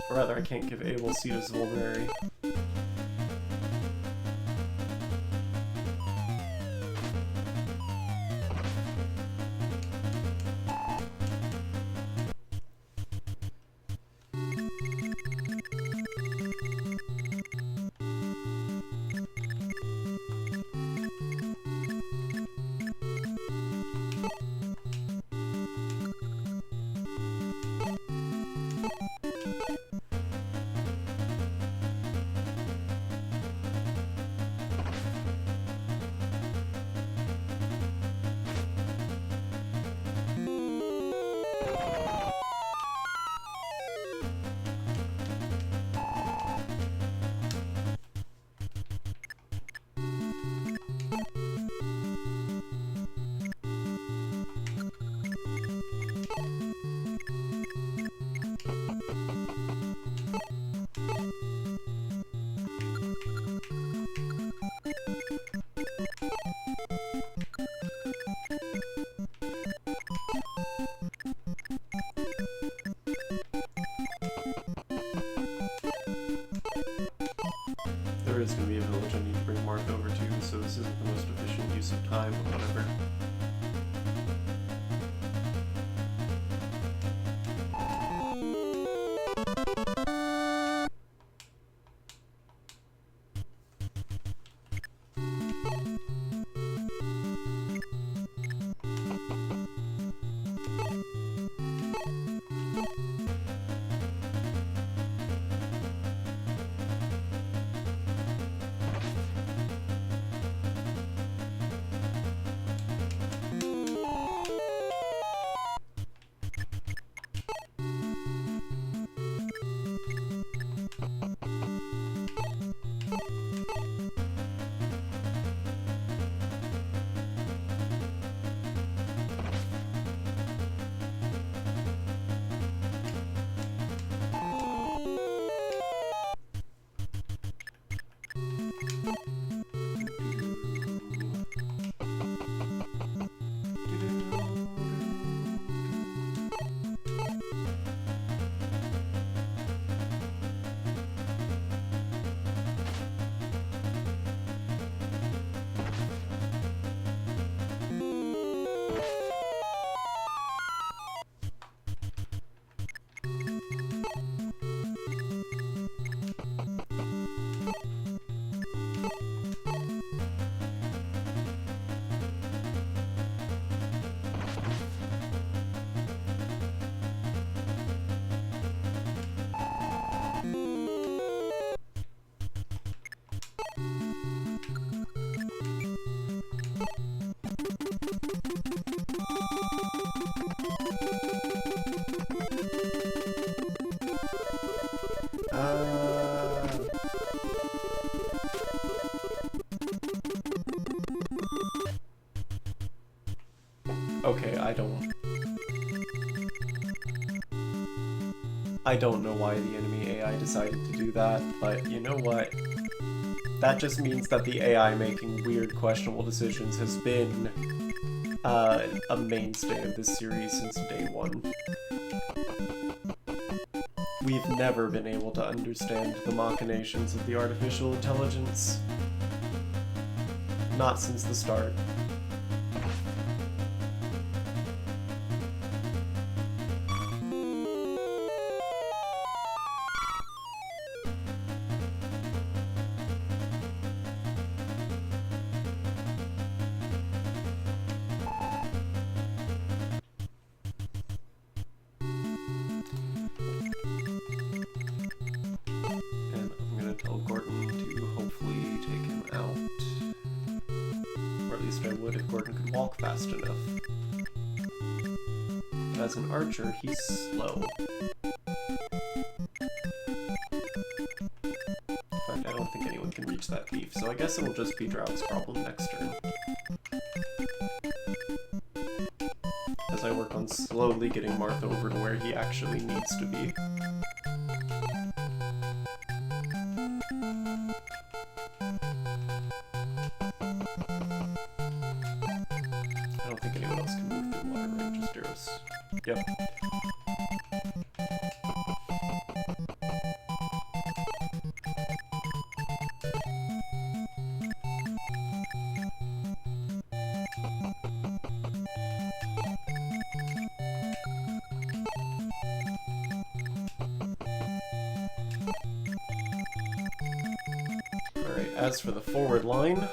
or rather, I can't give Abel Sita's Vulnerary. is going to be a village I need to bring Marth over to, so this isn't the most efficient use of time, but whatever. Okay, I don't know why the enemy AI decided to do that, but you know what? That just means that the AI making weird, questionable decisions has been a mainstay of this series since day one. We've never been able to understand the machinations of the artificial intelligence. Not since the start. As an archer, he's slow. In fact, I don't think anyone can reach that thief, so I guess it will just be Droug's problem next turn. As I work on slowly getting Marth over to where he actually needs to be. I don't think anyone else can move through water, right? Just arrows. Yep. Alright, as for the forward line,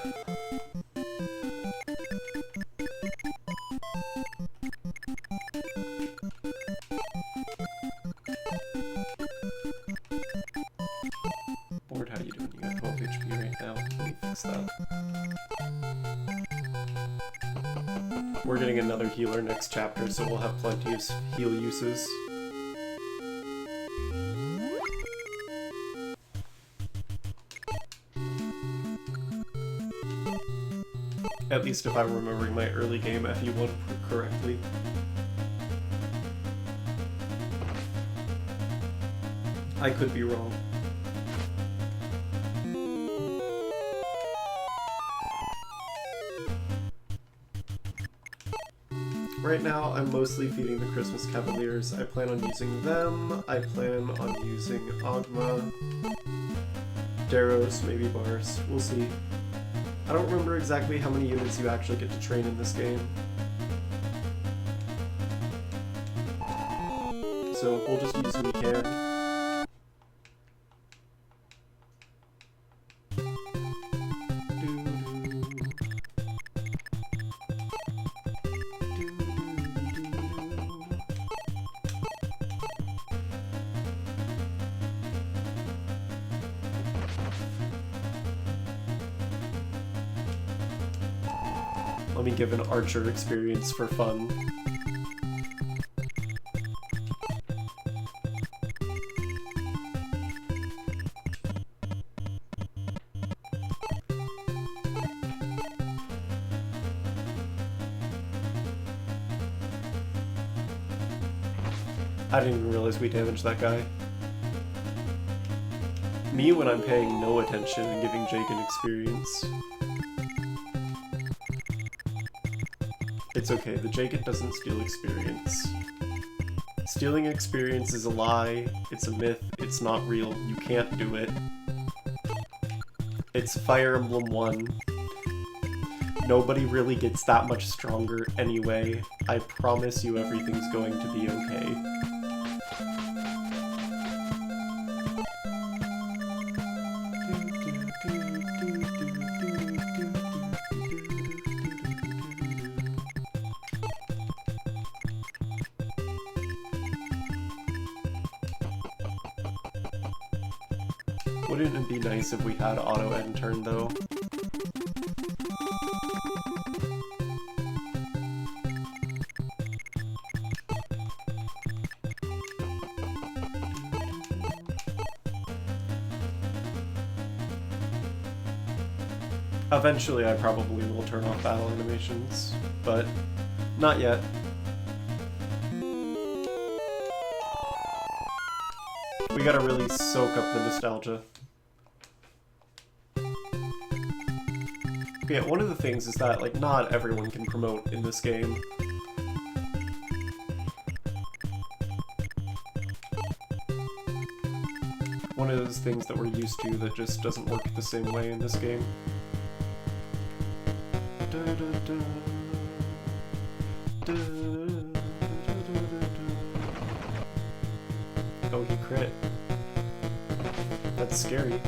we're getting another healer next chapter, so we'll have plenty of heal uses. At least if I'm remembering my early game FE1 correctly. I could be wrong. Right now, I'm mostly feeding the Christmas Cavaliers. I plan on using them. I plan on using Ogma. Daros, maybe Bars. We'll see. I don't remember exactly how many units you actually get to train in this game. So we'll just use who we can. Let me give an archer experience for fun. I didn't even realize we damaged that guy. Me when I'm paying no attention and giving Jake an experience. It's okay, the Jacob doesn't steal experience. Stealing experience is a lie, it's a myth, it's not real, you can't do it. It's Fire Emblem 1. Nobody really gets that much stronger anyway. I promise you everything's going to be okay. Wouldn't it be nice if we had auto end turn though? Eventually I probably will turn off battle animations, but not yet. We gotta really soak up the nostalgia. Yeah, one of the things is that, like, not everyone can promote in this game. One of those things that we're used to that just doesn't work the same way in this game. Oh, he crit. That's scary.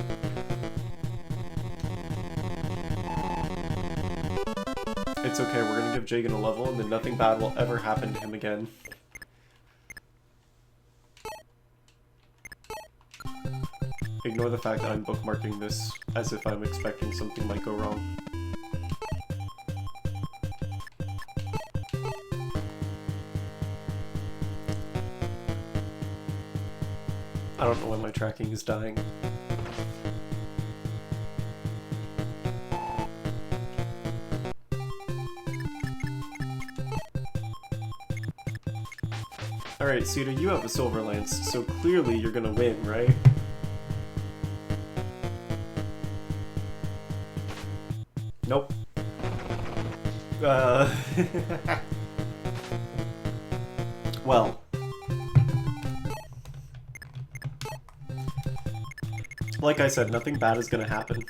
It's okay, we're gonna give Jagan a level and then nothing bad will ever happen to him again. Ignore the fact that I'm bookmarking this as if I'm expecting something might go wrong. I don't know when my tracking is dying. Alright, Cedar, you have a Silver Lance, so clearly you're gonna win, right? Nope. Well. Like I said, nothing bad is gonna happen.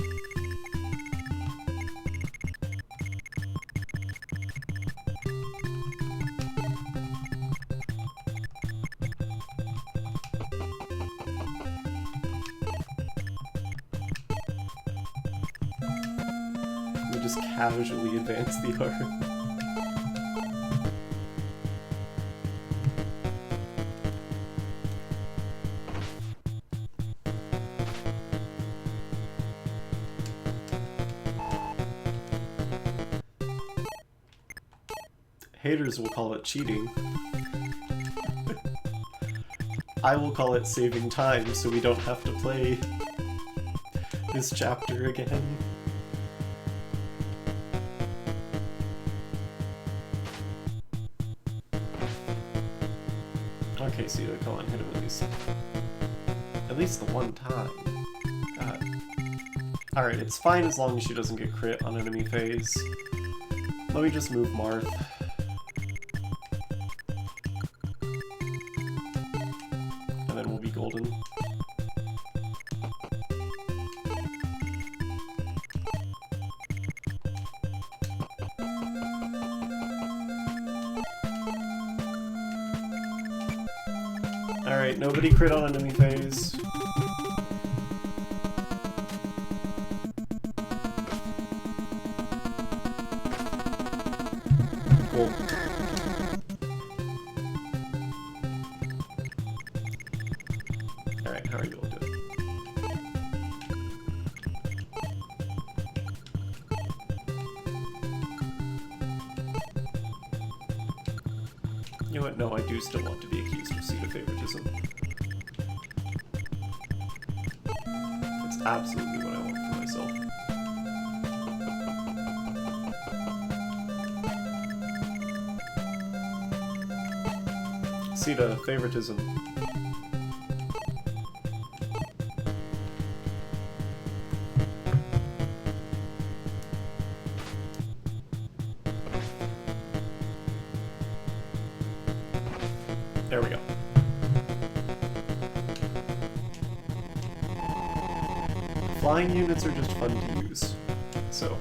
We just casually advance the arc. Haters will call it cheating. I will call it saving time so we don't have to play this chapter again. Okay, Cedar, come on, hit him at least the one time. God. Alright, it's fine as long as she doesn't get crit on enemy phase. Let me just move Marth. And then we'll be golden. Alright, nobody crit on enemy phase. Cool. Alright, how are you all doing? You know what? No, I do still want to be accused of pseudo-favoritism. It's absolutely what I want for myself. Pseudo-favoritism. There we go. Flying units are just fun to use, so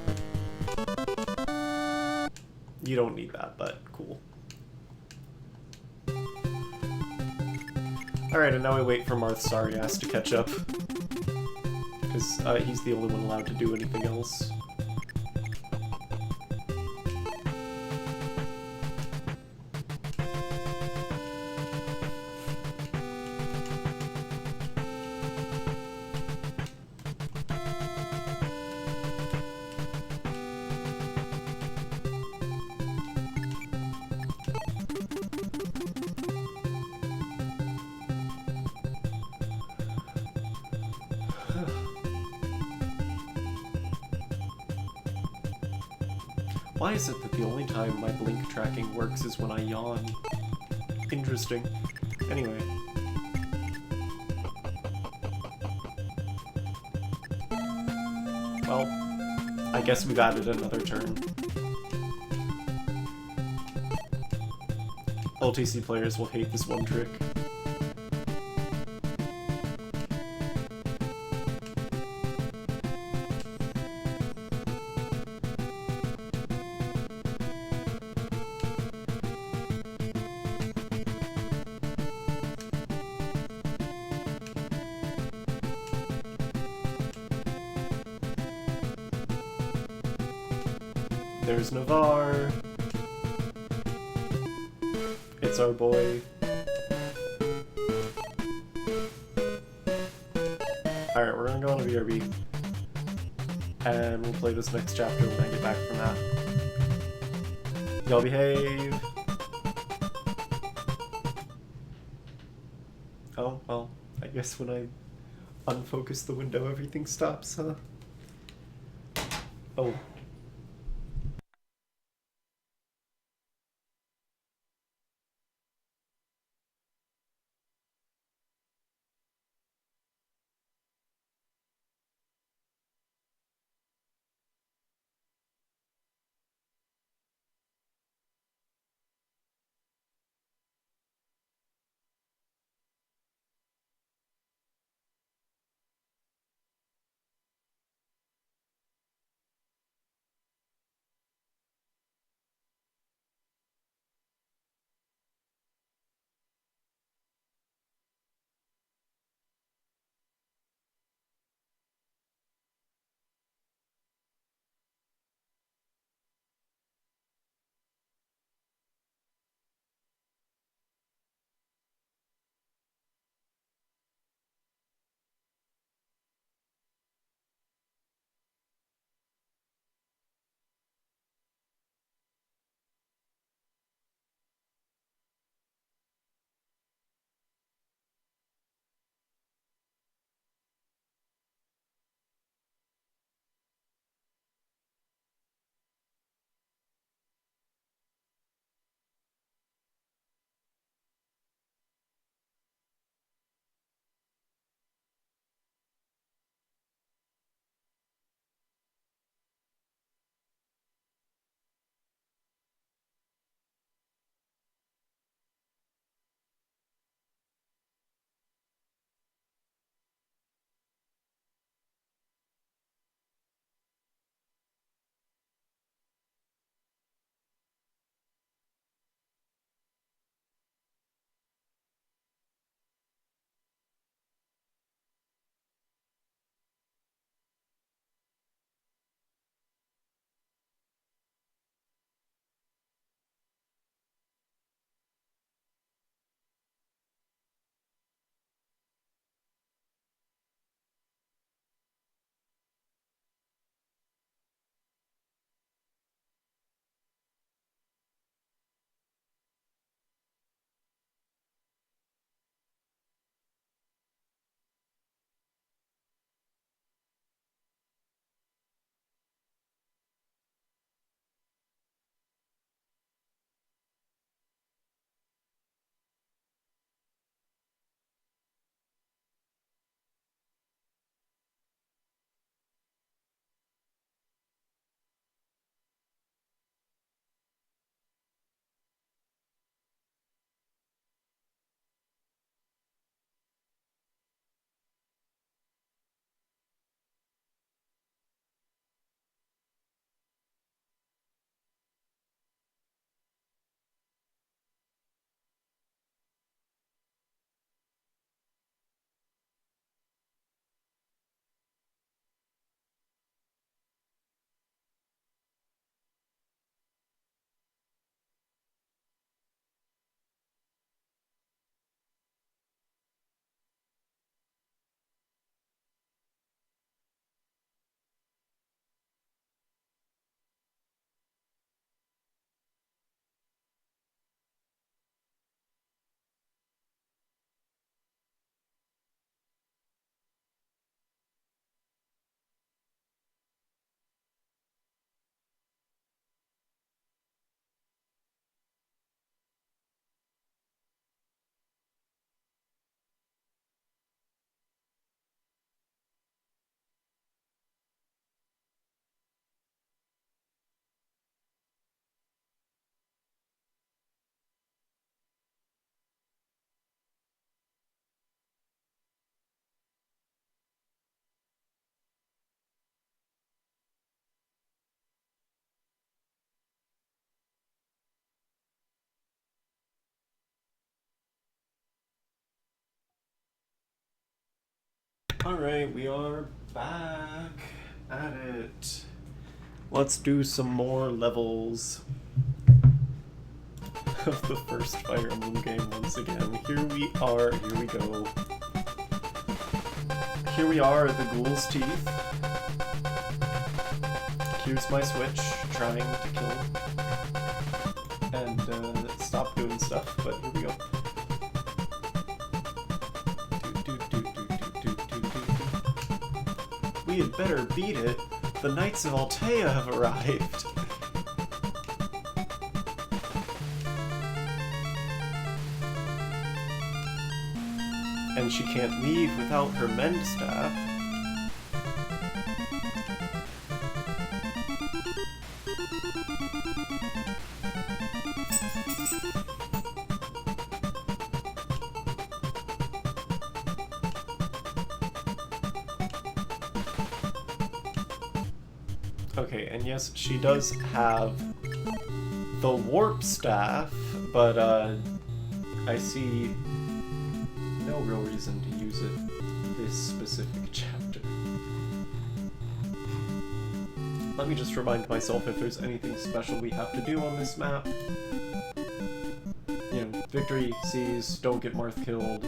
you don't need that, but cool. Alright, and now I wait for Marth's sorry ass to catch up, because he's the only one allowed to do anything else. Why is it that the only time my blink tracking works is when I yawn? Interesting. Anyway. Well, I guess we've added another turn. LTC players will hate this one trick. There's Navarre. It's our boy. Alright, we're gonna go on a BRB. And we'll play this next chapter when I get back from that. Y'all behave! Oh, well, I guess when I unfocus the window everything stops, huh? Oh. Alright, we are back at it. Let's do some more levels of the first Fire Emblem game once again. Here we are, here we go. Here we are at the Ghoul's Teeth. Here's my switch, trying to kill and stop doing stuff, but here we go. We had better beat it. The Knights of Altea have arrived. And she can't leave without her mend staff. Okay, and yes, she does have the warp staff, but I see no real reason to use it this specific chapter. Let me just remind myself if there's anything special we have to do on this map. You know, victory, seize, don't get Marth killed,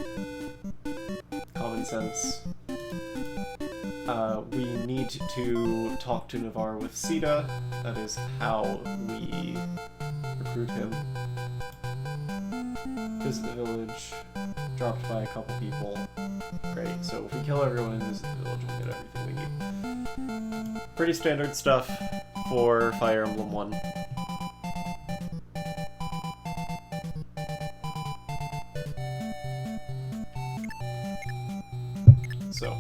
common sense. We need to talk to Navarre with Sita. That is how we recruit him. Visit the village. Dropped by a couple people. Great, so if we kill everyone and visit the village, we'll get everything we need. Pretty standard stuff for Fire Emblem 1. So,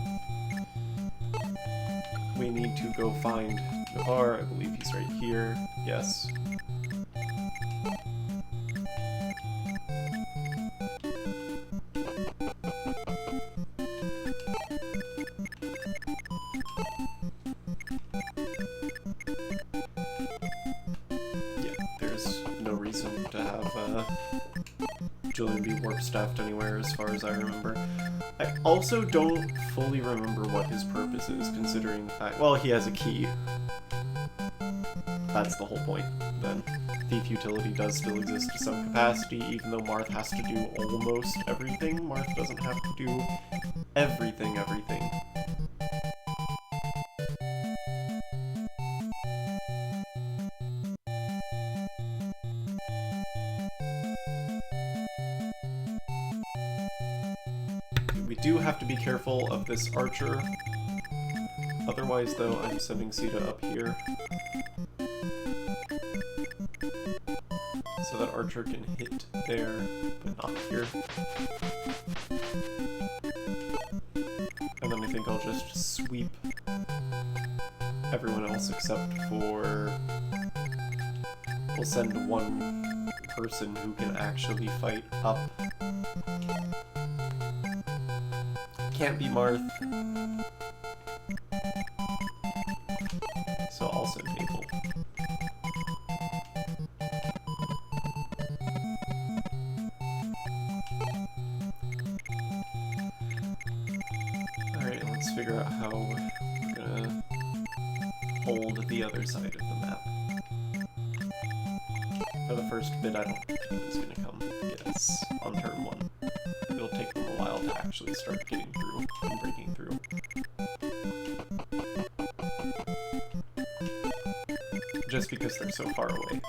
we need to go find Navarre. I believe he's right here. Yes. Julian be warp-staffed anywhere, as far as I remember. I also don't fully remember what his purpose is, considering the fact... Well, he has a key. That's the whole point, then. Thief utility does still exist to some capacity, even though Marth has to do almost everything. Marth doesn't have to do everything. We do have to be careful of this archer. Otherwise, though, I'm sending Sita up here. So that archer can hit there, but not here. And then I think I'll just sweep everyone else except for... We'll send one person who can actually fight up. Can't be Marth. So I'll send Abel. Alright, let's figure out how we're gonna hold the other side of the map. For the first bit, I don't think anyone's gonna come get us on turn 1. It'll take them a while to actually start getting through and breaking through. Just because they're so far away.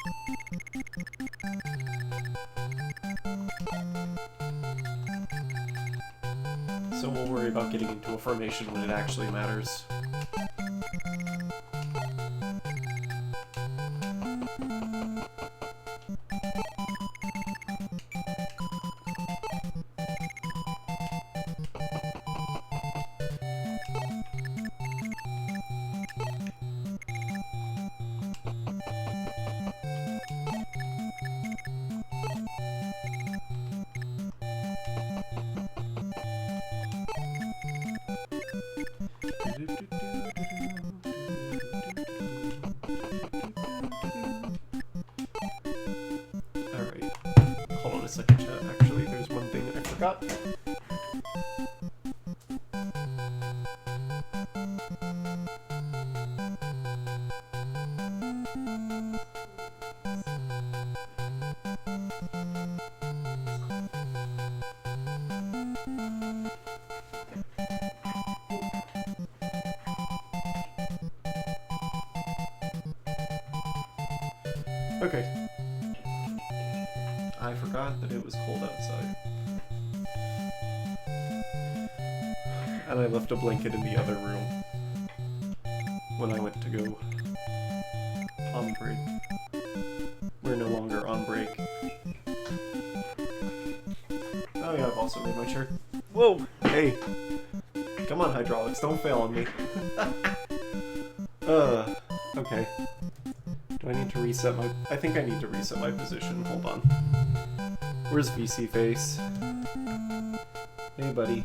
So we'll worry about getting into a formation when it actually matters. Second chat, actually, there's one thing I forgot. Okay. I forgot that it was cold outside. And I left a blanket in the other room when I went to go on break. We're no longer on break. Oh yeah, I've also made my chair. Whoa! Hey! Come on, hydraulics, don't fail on me. Okay. Do I need to reset my... I think I need to reset my position. Hold on. Where's VC Face? Hey, buddy.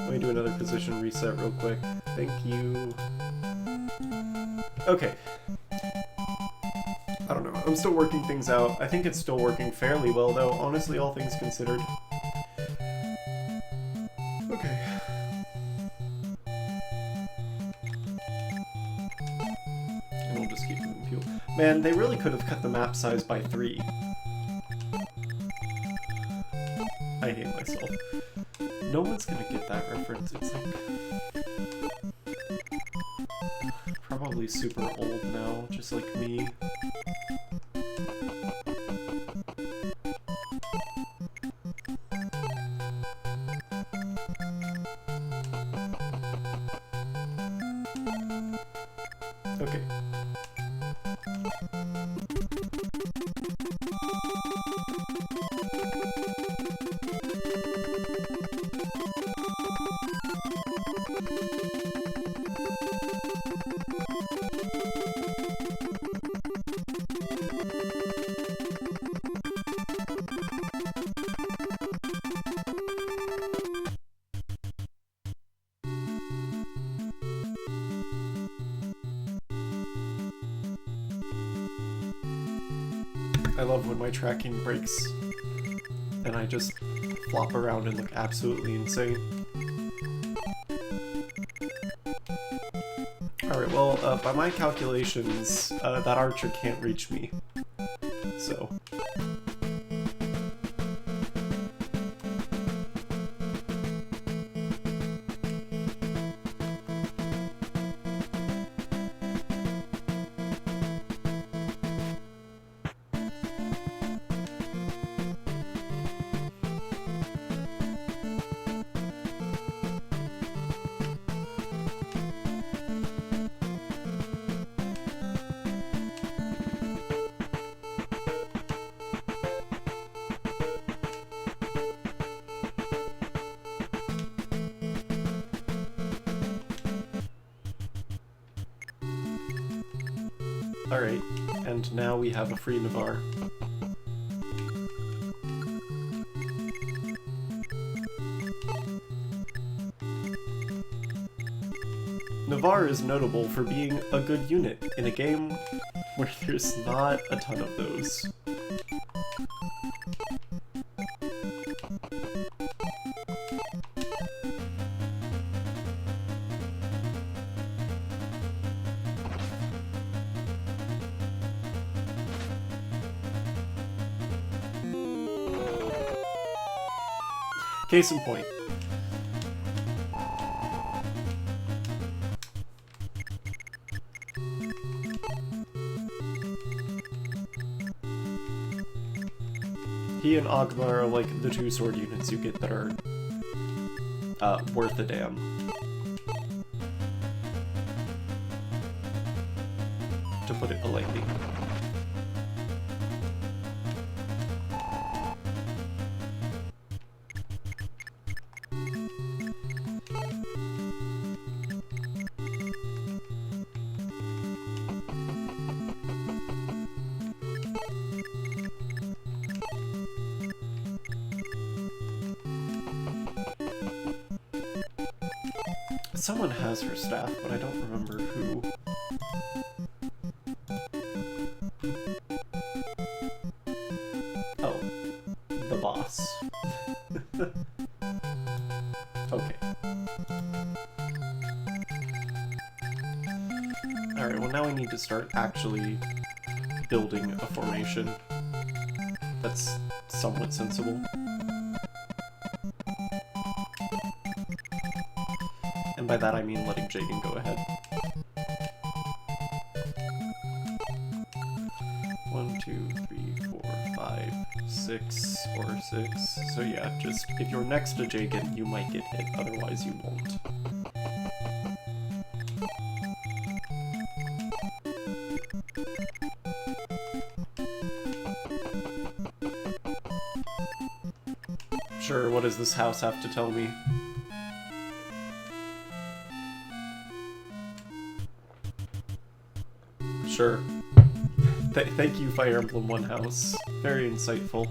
Let me do another position reset real quick. Thank you. Okay. I don't know. I'm still working things out. I think it's still working fairly well, though, honestly, all things considered. Okay. And we'll just keep moving fuel. Man, they really could have cut the map size by 3. I hate myself. No one's gonna get that reference. It's like... probably super old now, just like me. Okay. I love when my tracking breaks and I just flop around and look absolutely insane. Alright, well, by my calculations, that archer can't reach me. So... Alright, and now we have a free Navarre. Navarre is notable for being a good unit in a game where there's not a ton of those. Case in point. He and Ogma are like the 2 sword units you get that are worth a damn. To put it politely. Someone has her staff, but I don't remember who. Oh, the boss. Okay. Alright, well now we need to start actually building a formation that's somewhat sensible. And by that I mean letting Jagan go ahead. 6 or 6. So yeah, just if you're next to Jagan, you might get hit, otherwise you won't. Sure, what does this house have to tell me? Sure. Thank you, Fire Emblem One House. Very insightful.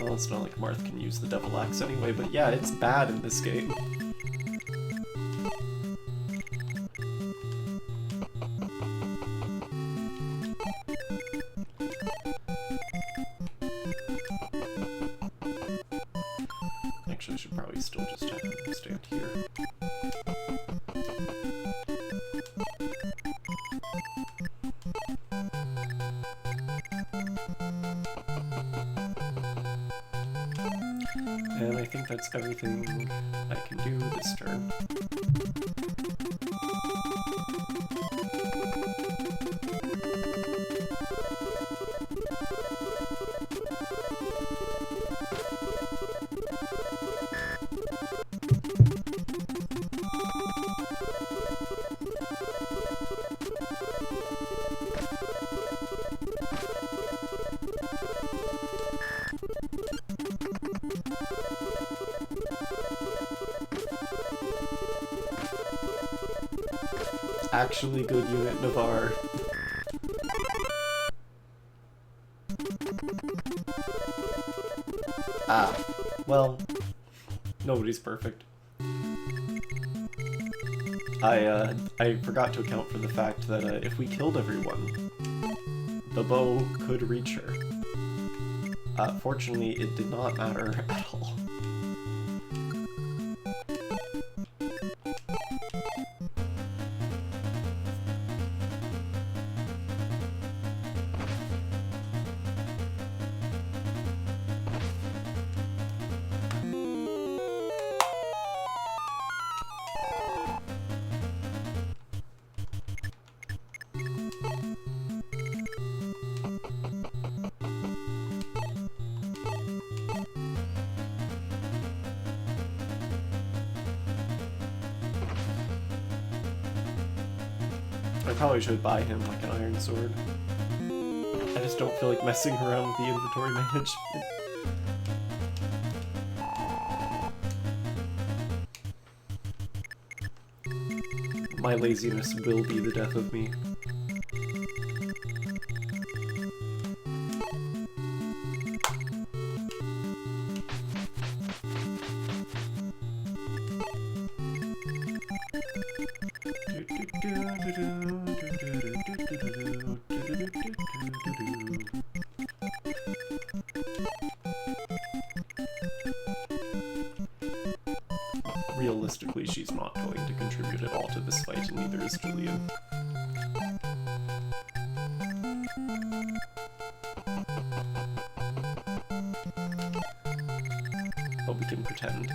Well, it's not like Marth can use the Devil Axe anyway, but yeah, it's bad in this game. Actually, I should probably still just have him stand here. And I think that's everything I can do this turn. Actually good unit, Navarre. Ah, well, nobody's perfect. I forgot to account for the fact that if we killed everyone, the bow could reach her. Fortunately, it did not matter at all. I probably should buy him like an iron sword. I just don't feel like messing around with the inventory management. My laziness will be the death of me. Realistically, she's not going to contribute at all to this fight, and neither is Julian. But we can pretend.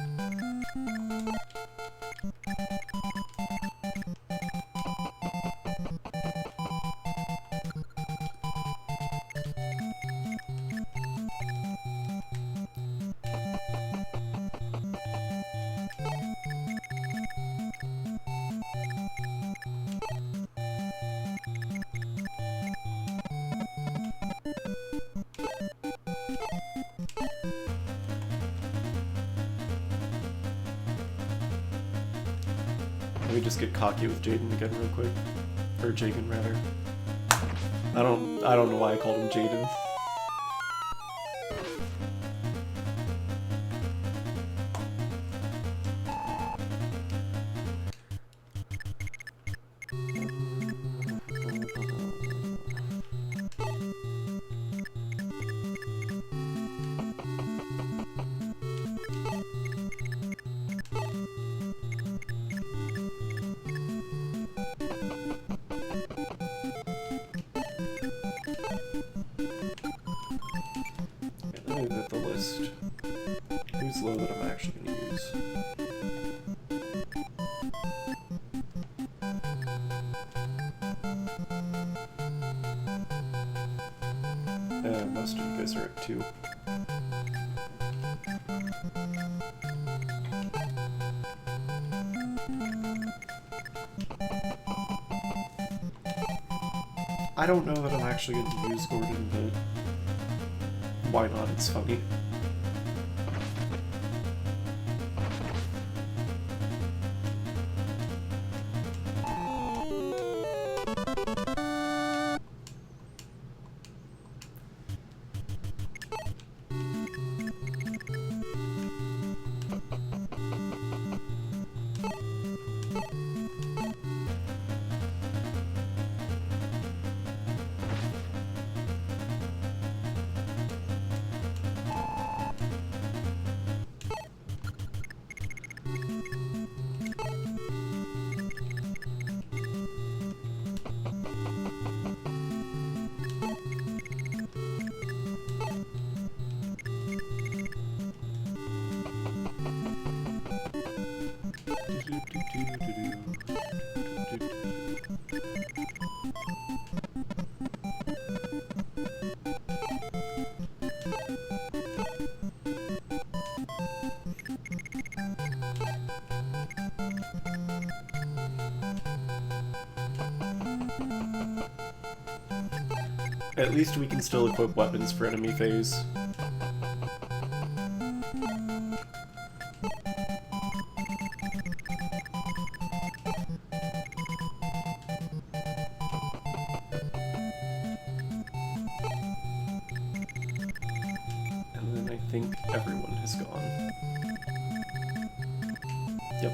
Let me just get cocky with Jaden again real quick. Or Jagan, rather. I don't know why I called him Jaden. Let me get the list. Who's low that I'm actually going to use? Most of you guys are at 2. I don't know that I'm actually going to use Gordon, but why not? It's funny. At least we can still equip weapons for enemy phase. And then I think everyone has gone. Yep.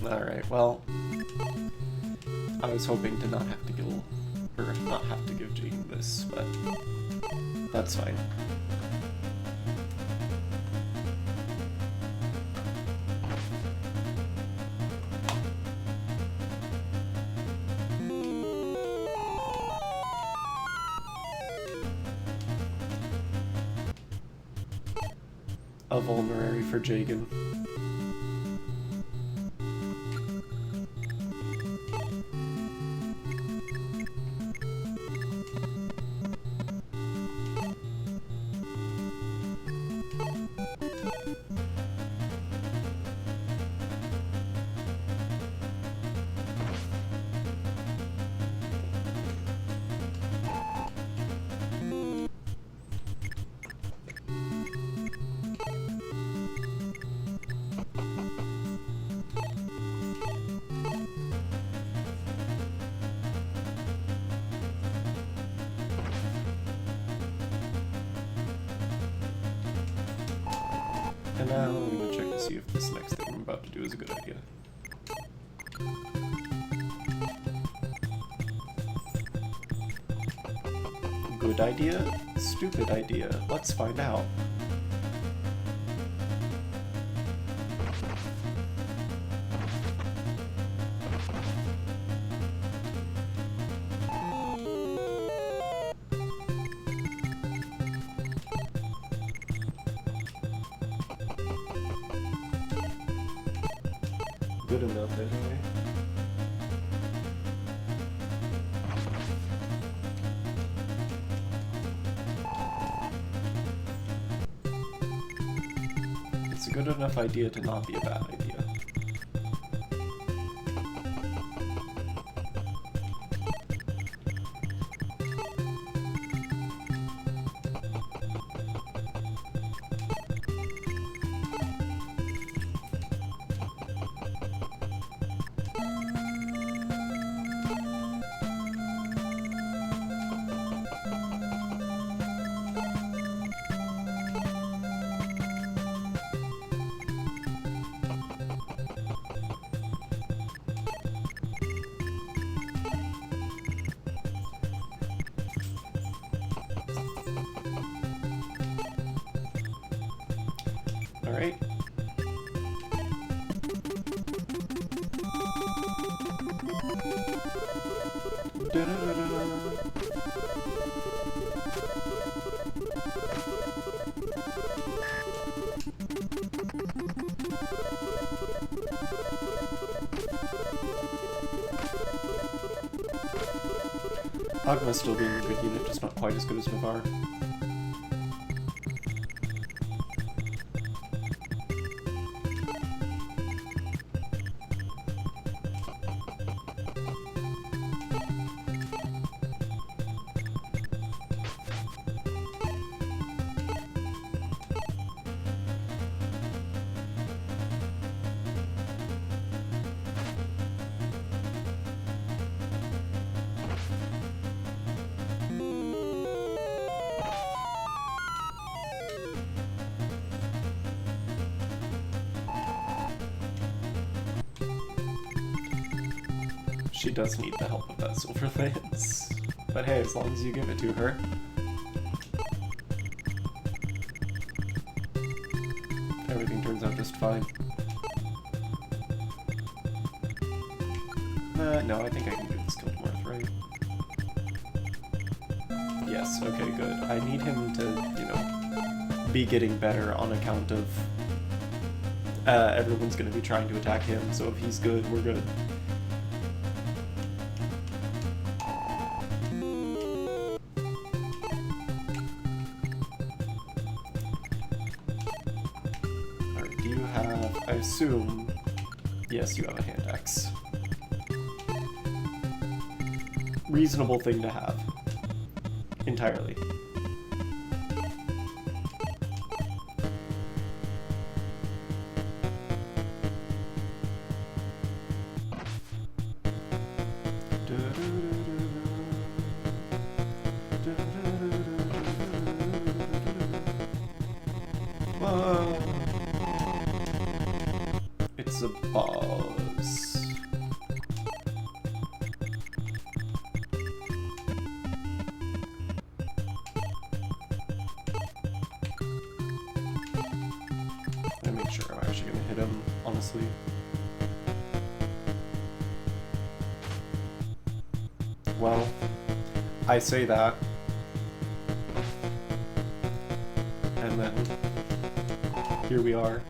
Alright, well, I was hoping to not have to give Jaden this, but that's fine. A vulnerary for Jagan. And now I'm gonna check to see if this next thing I'm about to do is a good idea. Good idea? Stupid idea. Let's find out. Good enough anyway. It's a good enough idea to not be a bad idea. Alright. Agma's still being a good unit, just not quite as good as Mavar. She does need the help of that silver lance. But hey, as long as you give it to her. Everything turns out just fine. No, I think I can do this guild worth, right? Yes, okay, good. I need him to, you know, be getting better on account of everyone's gonna be trying to attack him, so if he's good, we're good. I assume, yes, you have a hand axe. Reasonable thing to have. Entirely. Whoa. It's a boss. I make sure I'm actually gonna hit him, honestly. Well, I say that. And then here we are.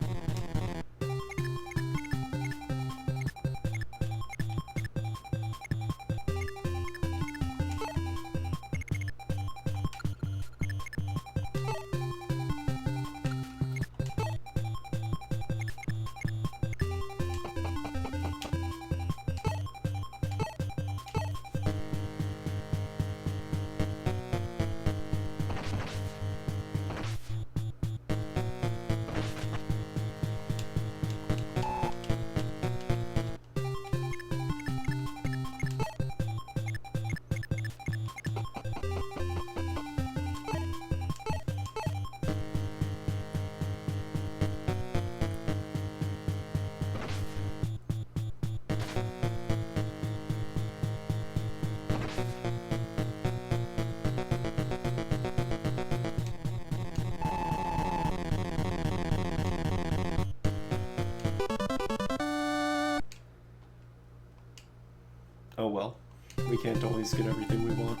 We can't always get everything we want.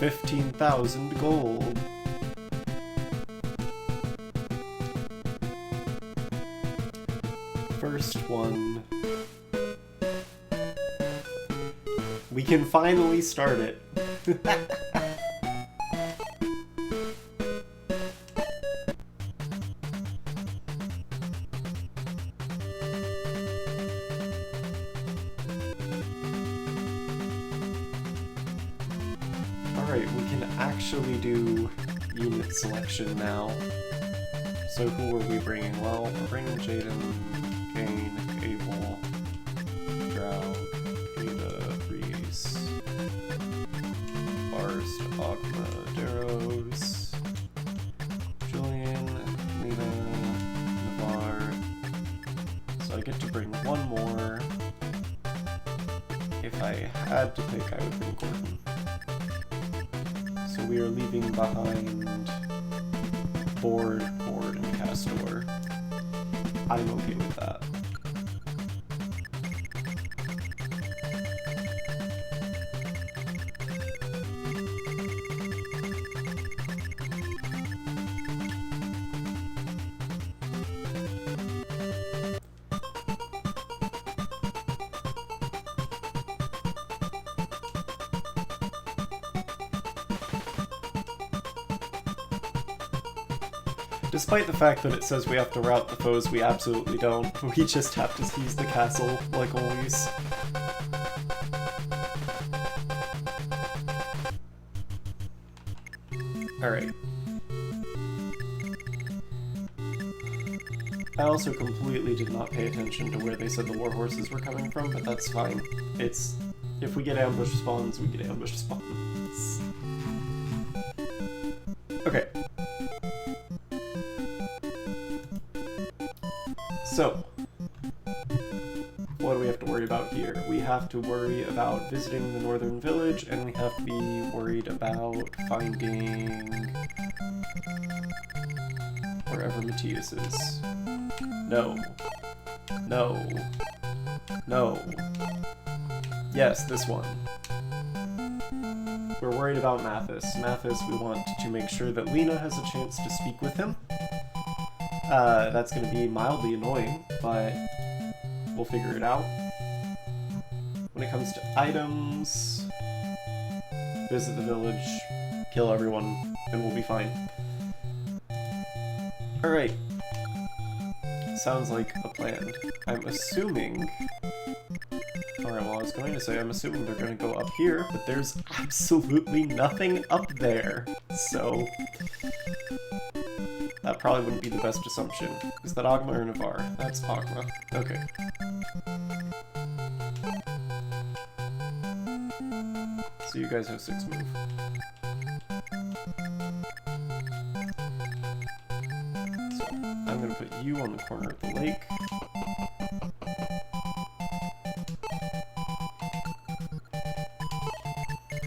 $15,000 gold. First one. We can finally start it. Alright, we can actually do unit selection now. So who are we bringing? Well, we're bringing Jaden, Kane, Abel, Drow, Ada, Reese, Barst, Ogma, Daros, Julian, Lena, Navarre. So I get to bring one more. If I had to pick, I would bring Gordon. So we are leaving behind Board, and Castor. I'm okay with that. Despite the fact that it says we have to rout the foes, we absolutely don't. We just have to seize the castle, like always. Alright. I also completely did not pay attention to where they said the war horses were coming from, but that's fine. It's... if we get ambush spawns, we get ambush spawns. Okay. So, what do we have to worry about here? We have to worry about visiting the northern village, and we have to be worried about finding wherever Matthias is. No. No. No. Yes, this one. We're worried about Mathis. Mathis, we want to make sure that Lena has a chance to speak with him. That's going to be mildly annoying, but we'll figure it out. When it comes to items, visit the village, kill everyone, and we'll be fine. Alright. Sounds like a plan. I'm assuming... Alright, well I was going to say I'm assuming they're going to go up here, but there's absolutely nothing up there, so... that probably wouldn't be the best assumption. Is that Ogma or Navarre? That's Ogma. Okay. So you guys have 6 move. So I'm gonna put you on the corner of the lake.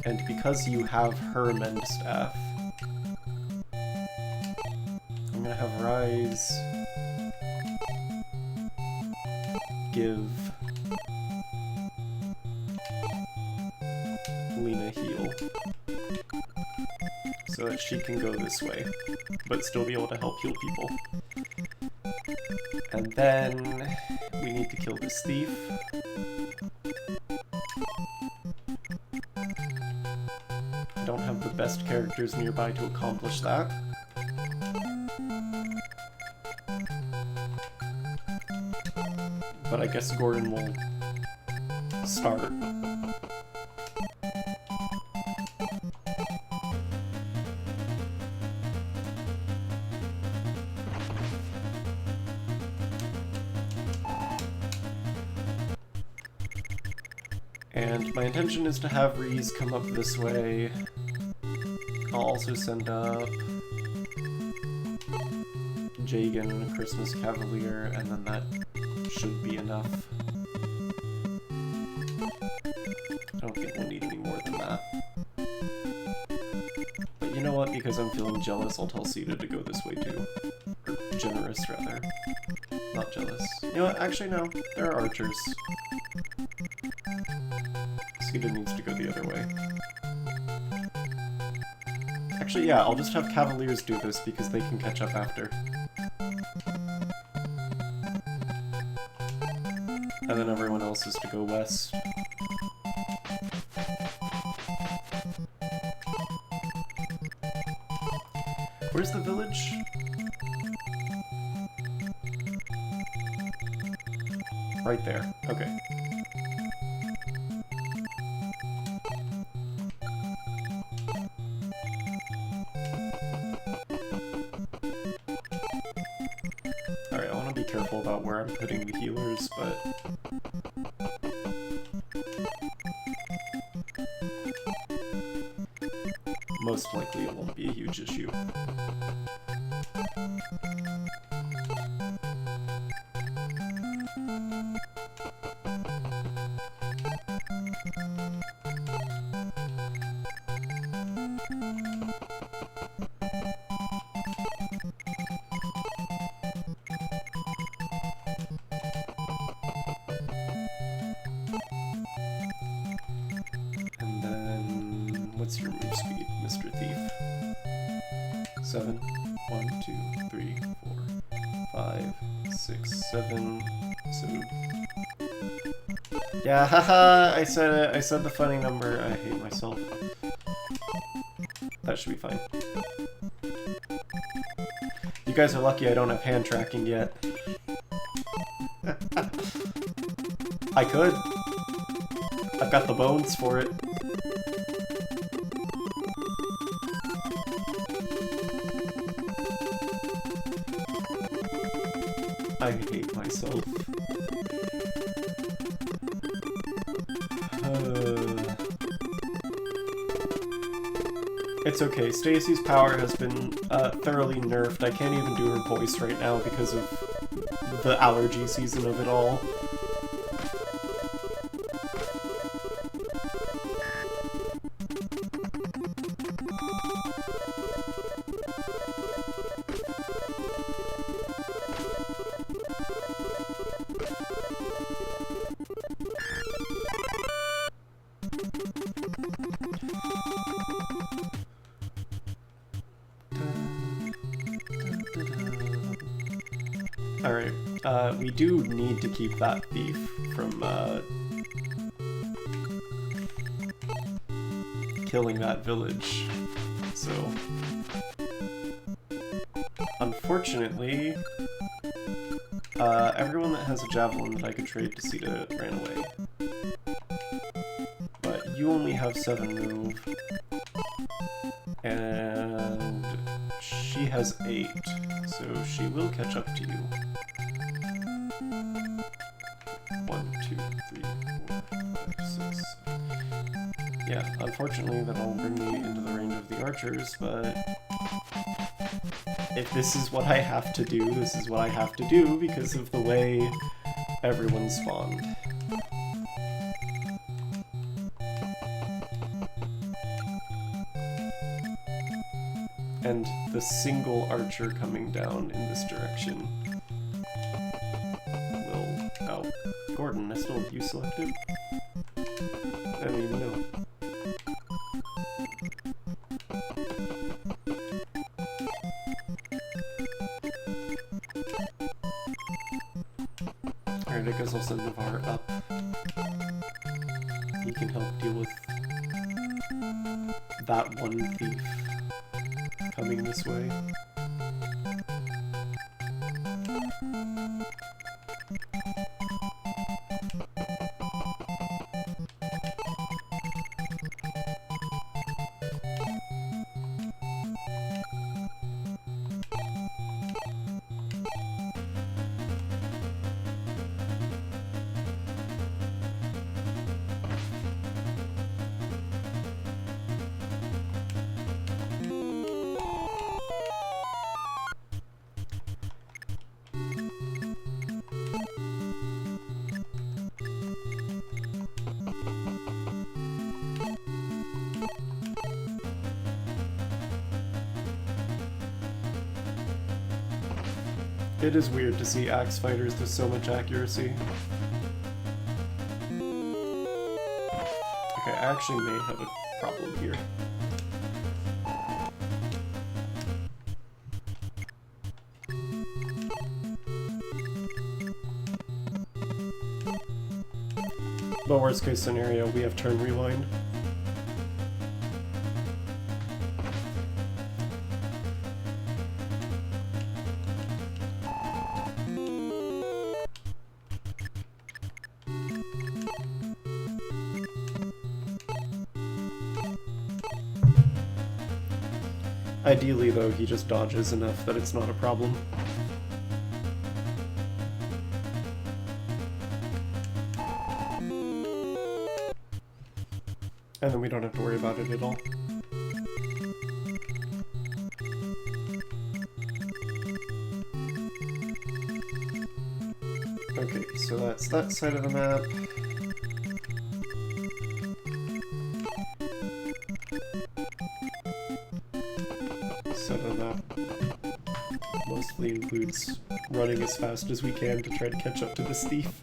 And because you have her mend staff, I'm gonna have Rise give Lena heal so that she can go this way, but still be able to help heal people. And then we need to kill this thief. I don't have the best characters nearby to accomplish that. But I guess Gordon will start. And my intention is to have Reese come up this way. I'll also send up Jagan and a Christmas Cavalier, and then that should be enough. I don't think we'll need any more than that. But you know what? Because I'm feeling jealous, I'll tell Sita to go this way too. Or generous, rather. Not jealous. You know what? Actually, no. There are archers. Sita needs to go the other way. Actually, yeah, I'll just have Cavaliers do this because they can catch up after. And then everyone else is to go west. Where's the village? Right there. Okay. Alright, I want to be careful about where I'm putting the healers, but... most likely it won't be a huge issue. And then, what's your move speed, Mr. Thief? 7. 1, 2, 3, 4, 5, 6, 7. So... yeah, haha! I said it. I said the funny number. I hate myself. That should be fine. You guys are lucky I don't have hand tracking yet. I could. I've got the bones for it. I hate myself. It's okay. Stacy's power has been thoroughly nerfed. I can't even do her voice right now because of the allergy season of it all. Alright, we do need to keep that thief from, killing that village, so... unfortunately, everyone that has a javelin that I could trade to Sita ran away. But you only have 7 move, and she has 8, so she will catch up to you. 1, 2, 3, 4, 5, 6. Yeah, unfortunately that'll bring me into the range of the archers, but if this is what I have to do, this is what I have to do because of the way everyone spawned. And the single archer coming down in this direction will... oh, Gordon, I still have you selected? I don't even know. Alright, I guess I'll send Navarre up. He can help deal with that one thief coming this way. It is weird to see axe fighters with so much accuracy. Okay, I actually may have a problem here. But worst case scenario, we have turn rewind. Ideally, though, he just dodges enough that it's not a problem. And then we don't have to worry about it at all. Okay, so that's that side of the map. Side of the map mostly includes running as fast as we can to try to catch up to this thief.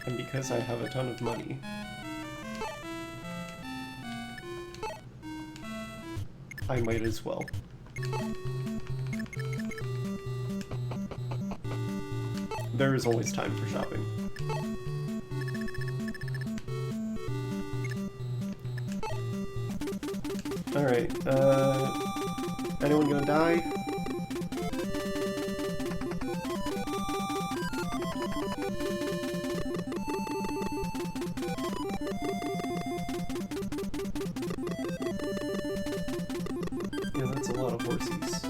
And because I have a ton of money, I might as well. There is always time for shopping. Alright, anyone gonna die? Yeah, that's a lot of horses.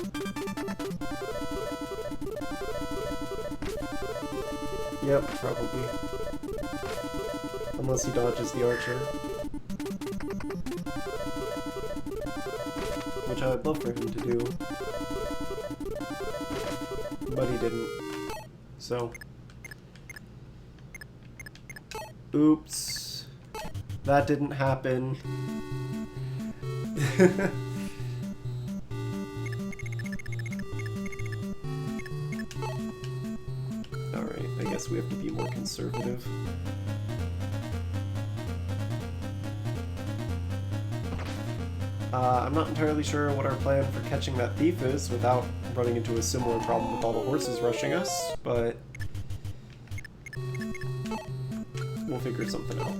Yep, probably. Unless he dodges the archer. Which I would love for him to do. But he didn't. So. Oops. That didn't happen. Alright, I guess we have to be more conservative. I'm not entirely sure what our plan for catching that thief is without running into a similar problem with all the horses rushing us, but we'll figure something out.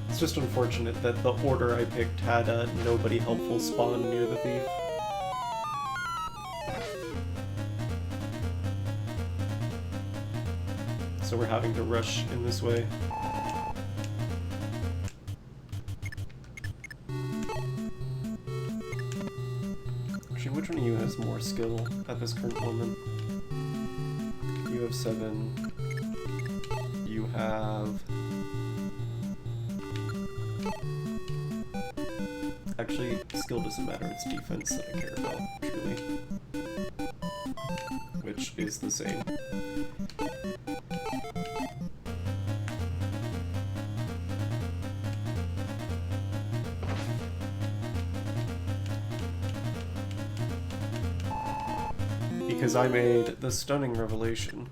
It's just unfortunate that the order I picked had a nobody helpful spawn near the thief. So we're having to rush in this way. Actually, which one of you has more skill at this current moment? You have 7. You have... Actually, skill doesn't matter, it's defense that I care about, truly. Which is the same. Because I made the stunning revelation.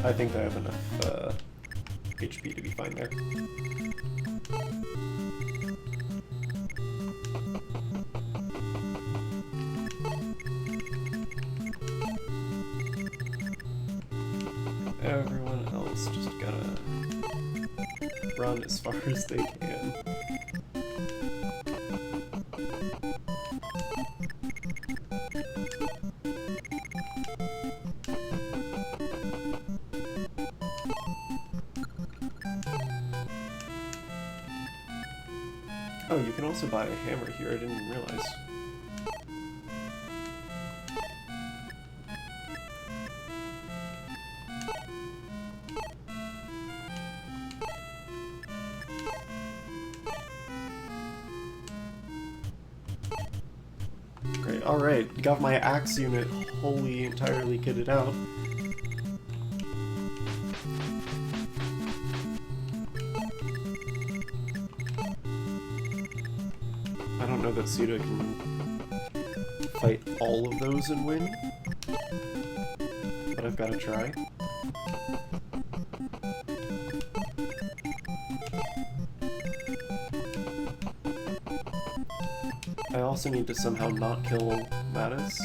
I think I have enough HP to be fine there. run as far as they can. Oh, you can also buy a hammer here, I didn't even realize. Great, alright, got my axe unit wholly entirely kitted out. I don't know that Suda can fight all of those and win, but I've got to try. I also need to somehow not kill Mattis.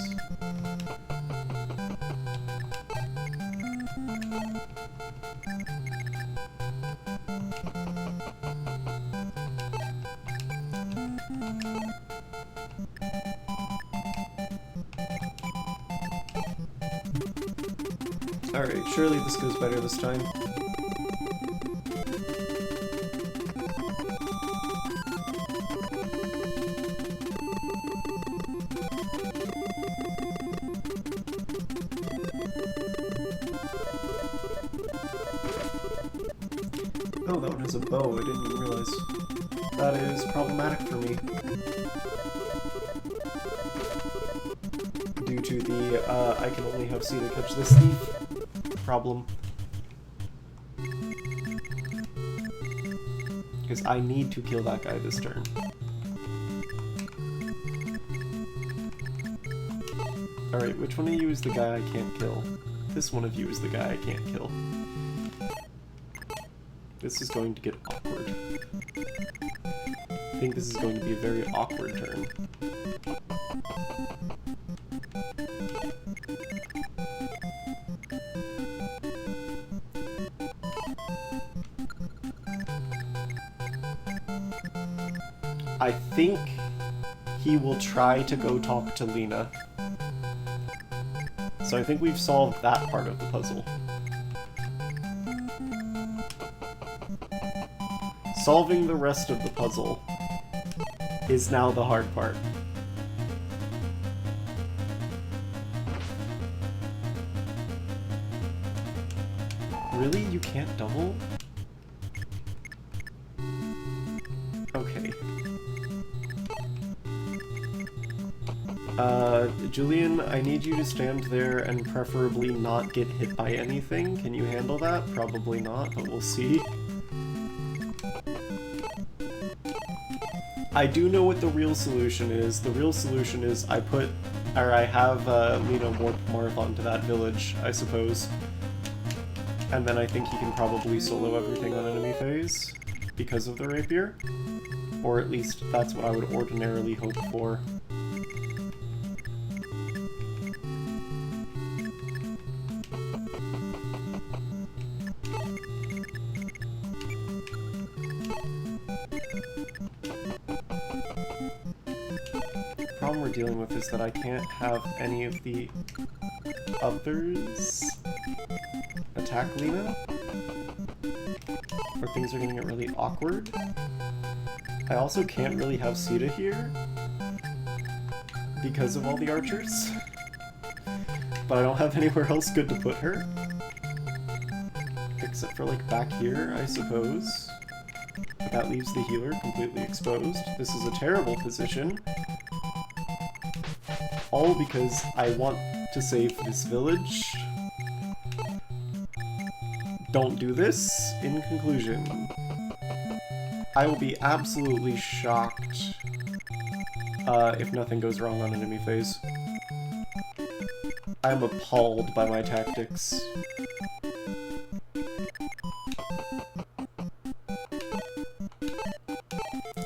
Alright, surely this goes better this time. Oh, that one has a bow, I didn't even realize. That is problematic for me. Due to the, I can only have C to catch this thief problem. Because I need to kill that guy this turn. Alright, which one of you is the guy I can't kill? This one of you is the guy I can't kill. This is going to get awkward. I think this is going to be a very awkward turn. I think he will try to go talk to Lena. So I think we've solved that part of the puzzle. Solving the rest of the puzzle is now the hard part. Really? You can't double? Okay. Julian, I need you to stand there and preferably not get hit by anything. Can you handle that? Probably not, but we'll see. I do know what the real solution is. The real solution is I have Lena warp Marth onto that village, I suppose. And then I think he can probably solo everything on enemy phase because of the rapier. Or at least that's what I would ordinarily hope for. The problem we're dealing with is that I can't have any of the others attack Lena, or things are going to get really awkward. I also can't really have Sita here because of all the archers, but I don't have anywhere else good to put her, except for like back here, I suppose. But that leaves the healer completely exposed. This is a terrible position. All because I want to save this village. Don't do this. In conclusion, I will be absolutely shocked if nothing goes wrong on enemy phase. I am appalled by my tactics.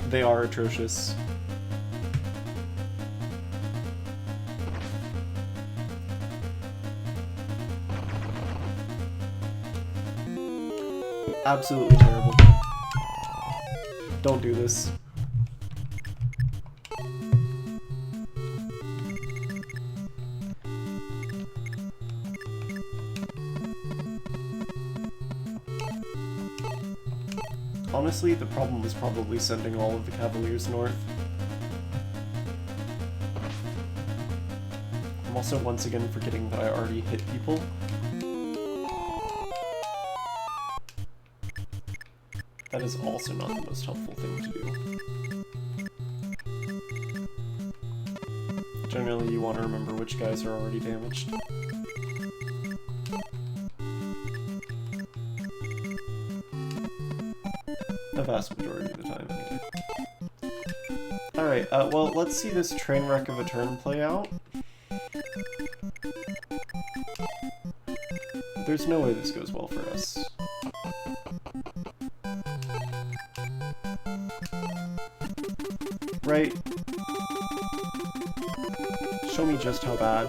They are atrocious. Absolutely terrible. Don't do this. Honestly, the problem was probably sending all of the Cavaliers north. I'm also once again forgetting that I already hit people. That is also not the most helpful thing to do. Generally, you want to remember which guys are already damaged. The vast majority of the time, anyway. Alright, well, let's see this train wreck of a turn play out. There's no way this goes well for us. Right? Show me just how bad.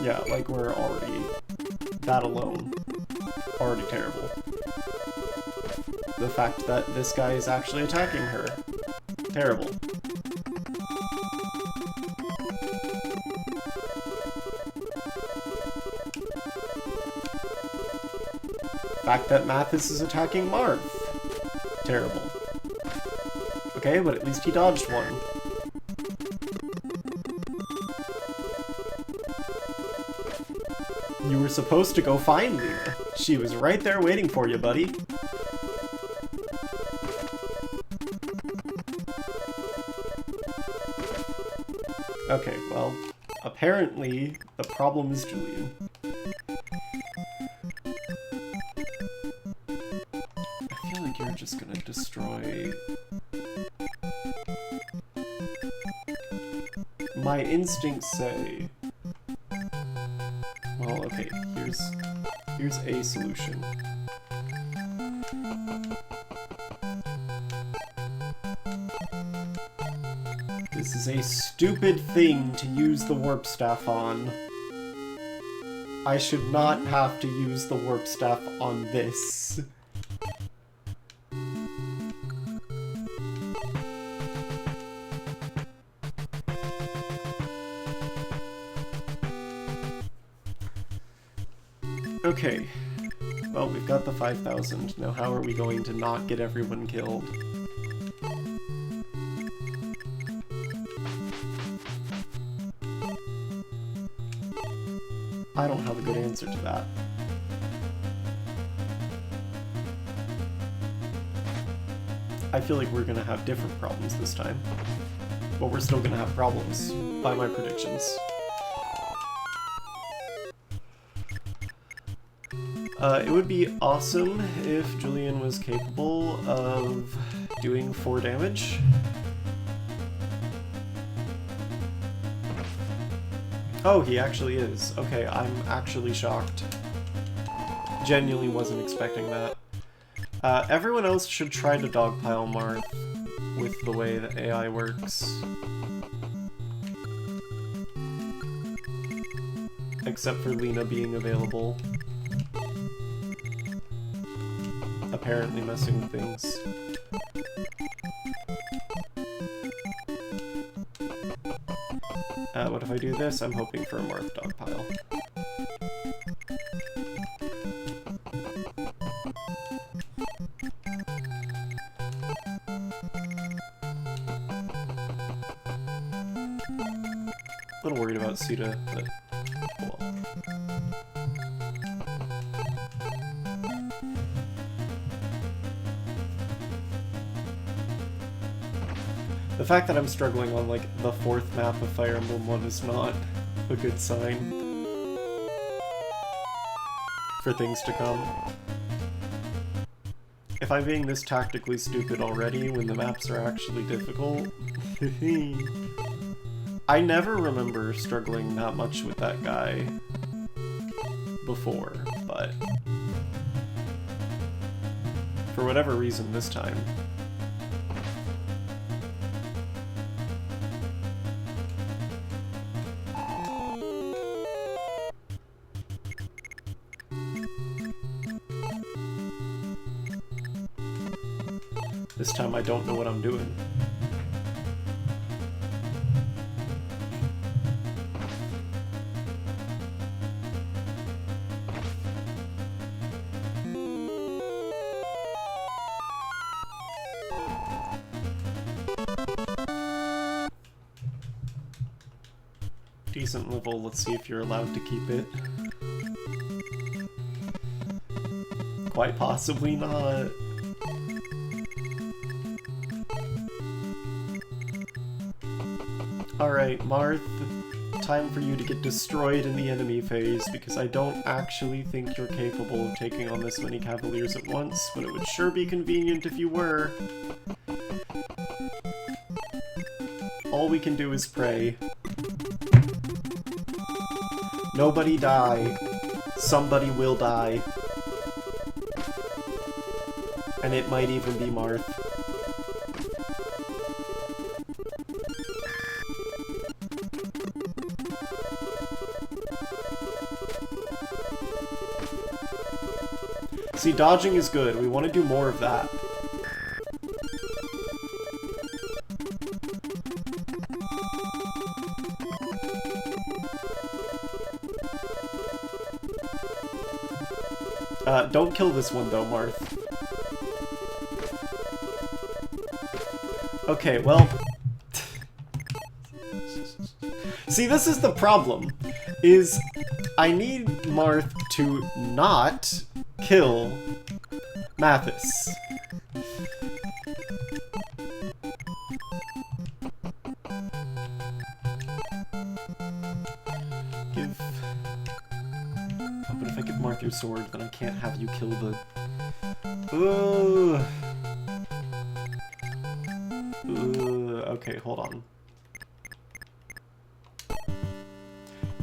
Yeah, like we're already... that alone. Already terrible. The fact that this guy is actually attacking her. Terrible. Fact that Mathis is attacking Marth. Terrible. Okay, but at least he dodged one. You were supposed to go find Lena. She was right there waiting for you, buddy. Okay, well, apparently the problem is Julian. I feel like you're just gonna destroy... My instincts say... Well, okay, here's a solution. This is a stupid thing to use the warp staff on. I should not have to use the warp staff on this. Okay, well, we've got the 5,000. Now how are we going to not get everyone killed? I don't have a good answer to that. I feel like we're gonna have different problems this time. But we're still gonna have problems, by my predictions. It would be awesome if Julian was capable of doing 4 damage. Oh, he actually is. Okay, I'm actually shocked. Genuinely wasn't expecting that. Everyone else should try to dogpile Marth with the way that AI works. Except for Lena being available. Apparently messing with things. What if I do this? I'm hoping for a Marth dogpile. A little worried about Sita, but oh well. The fact that I'm struggling on, like, the 4th map of Fire Emblem 1 is not a good sign for things to come. If I'm being this tactically stupid already when the maps are actually difficult... I never remember struggling that much with that guy before, but... for whatever reason this time... This time I don't know what I'm doing. Decent level, let's see if you're allowed to keep it. Quite possibly not. Alright, Marth, time for you to get destroyed in the enemy phase, because I don't actually think you're capable of taking on this many Cavaliers at once, but it would sure be convenient if you were. All we can do is pray. Nobody die. Somebody will die. And it might even be Marth. See, dodging is good. We want to do more of that. Don't kill this one though, Marth. Okay, well... See, this is the problem, is I need Marth to not kill Mathis. But if I give Marth your sword, then I can't have you kill the... Okay, hold on.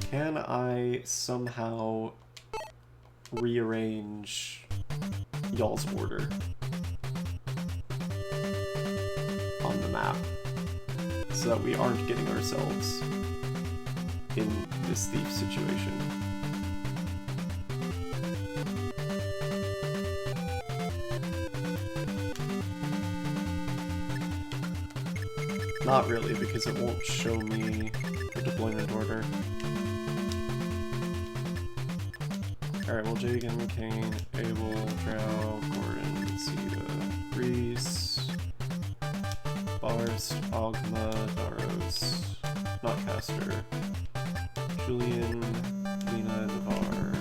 Can I somehow rearrange y'all's order on the map so that we aren't getting ourselves in this thief situation? Not really, because it won't show me the deployment order. Alright, well, Jagan, Kane, Abel, Drow, Gordon, Sita, Reese, Barst, Ogma, Daros, not Caster, Julian, Lena, Navar.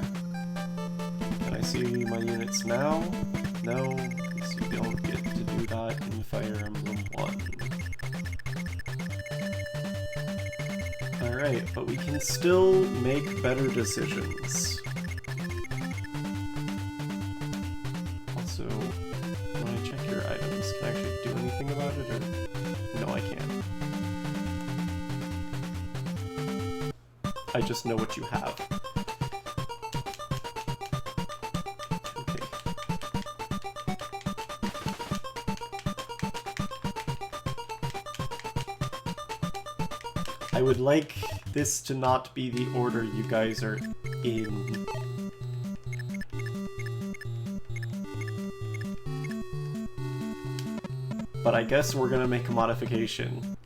Can I see my units now? No, because you don't get to do that in Fire Emblem 1. Alright, but we can still make better decisions. Also, when I check your items, can I actually do anything about it, or... No, I can't. I just know what you have. Okay. I would like this to not be the order you guys are in. But I guess we're gonna make a modification.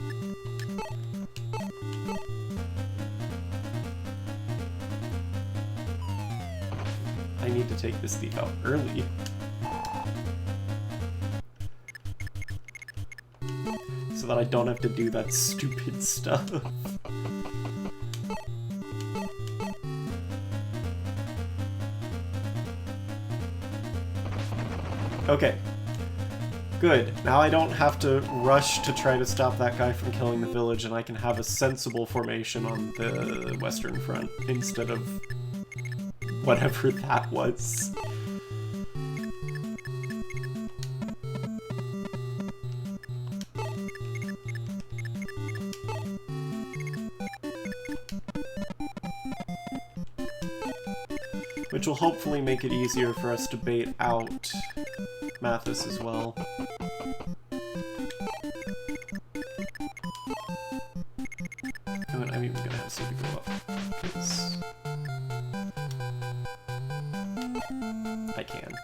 I need to take this thief out early. So that I don't have to do that stupid stuff. Okay. Good. Now I don't have to rush to try to stop that guy from killing the village, and I can have a sensible formation on the western front instead of whatever that was. Which will hopefully make it easier for us to bait out Mathis as well. Oh, and I'm even gonna have to see if we go up, because I can.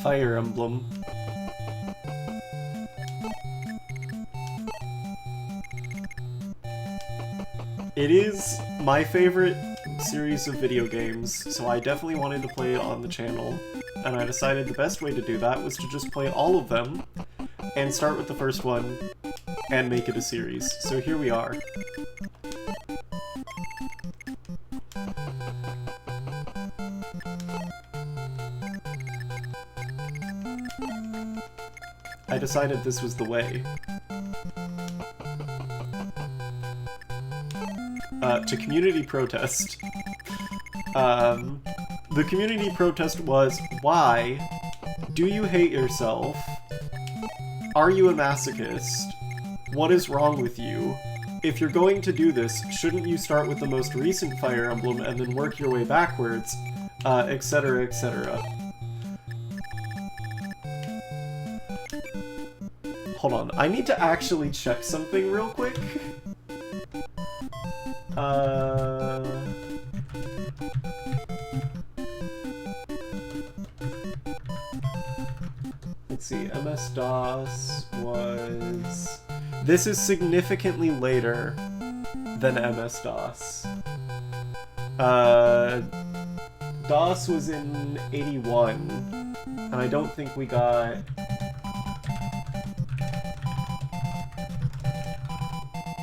Fire Emblem. It is my favorite series of video games, so I definitely wanted to play it on the channel, and I decided the best way to do that was to just play all of them, and start with the first one, and make it a series. So here we are. I decided this was the way. To community protest. The community protest was, why do you hate yourself? Are you a masochist? What is wrong with you? If you're going to do this, shouldn't you start with the most recent Fire Emblem and then work your way backwards, etc., etc. Hold on, I need to actually check something real quick. Let's see, MS-DOS was... This is significantly later than MS-DOS. DOS was in 81, and I don't think we got...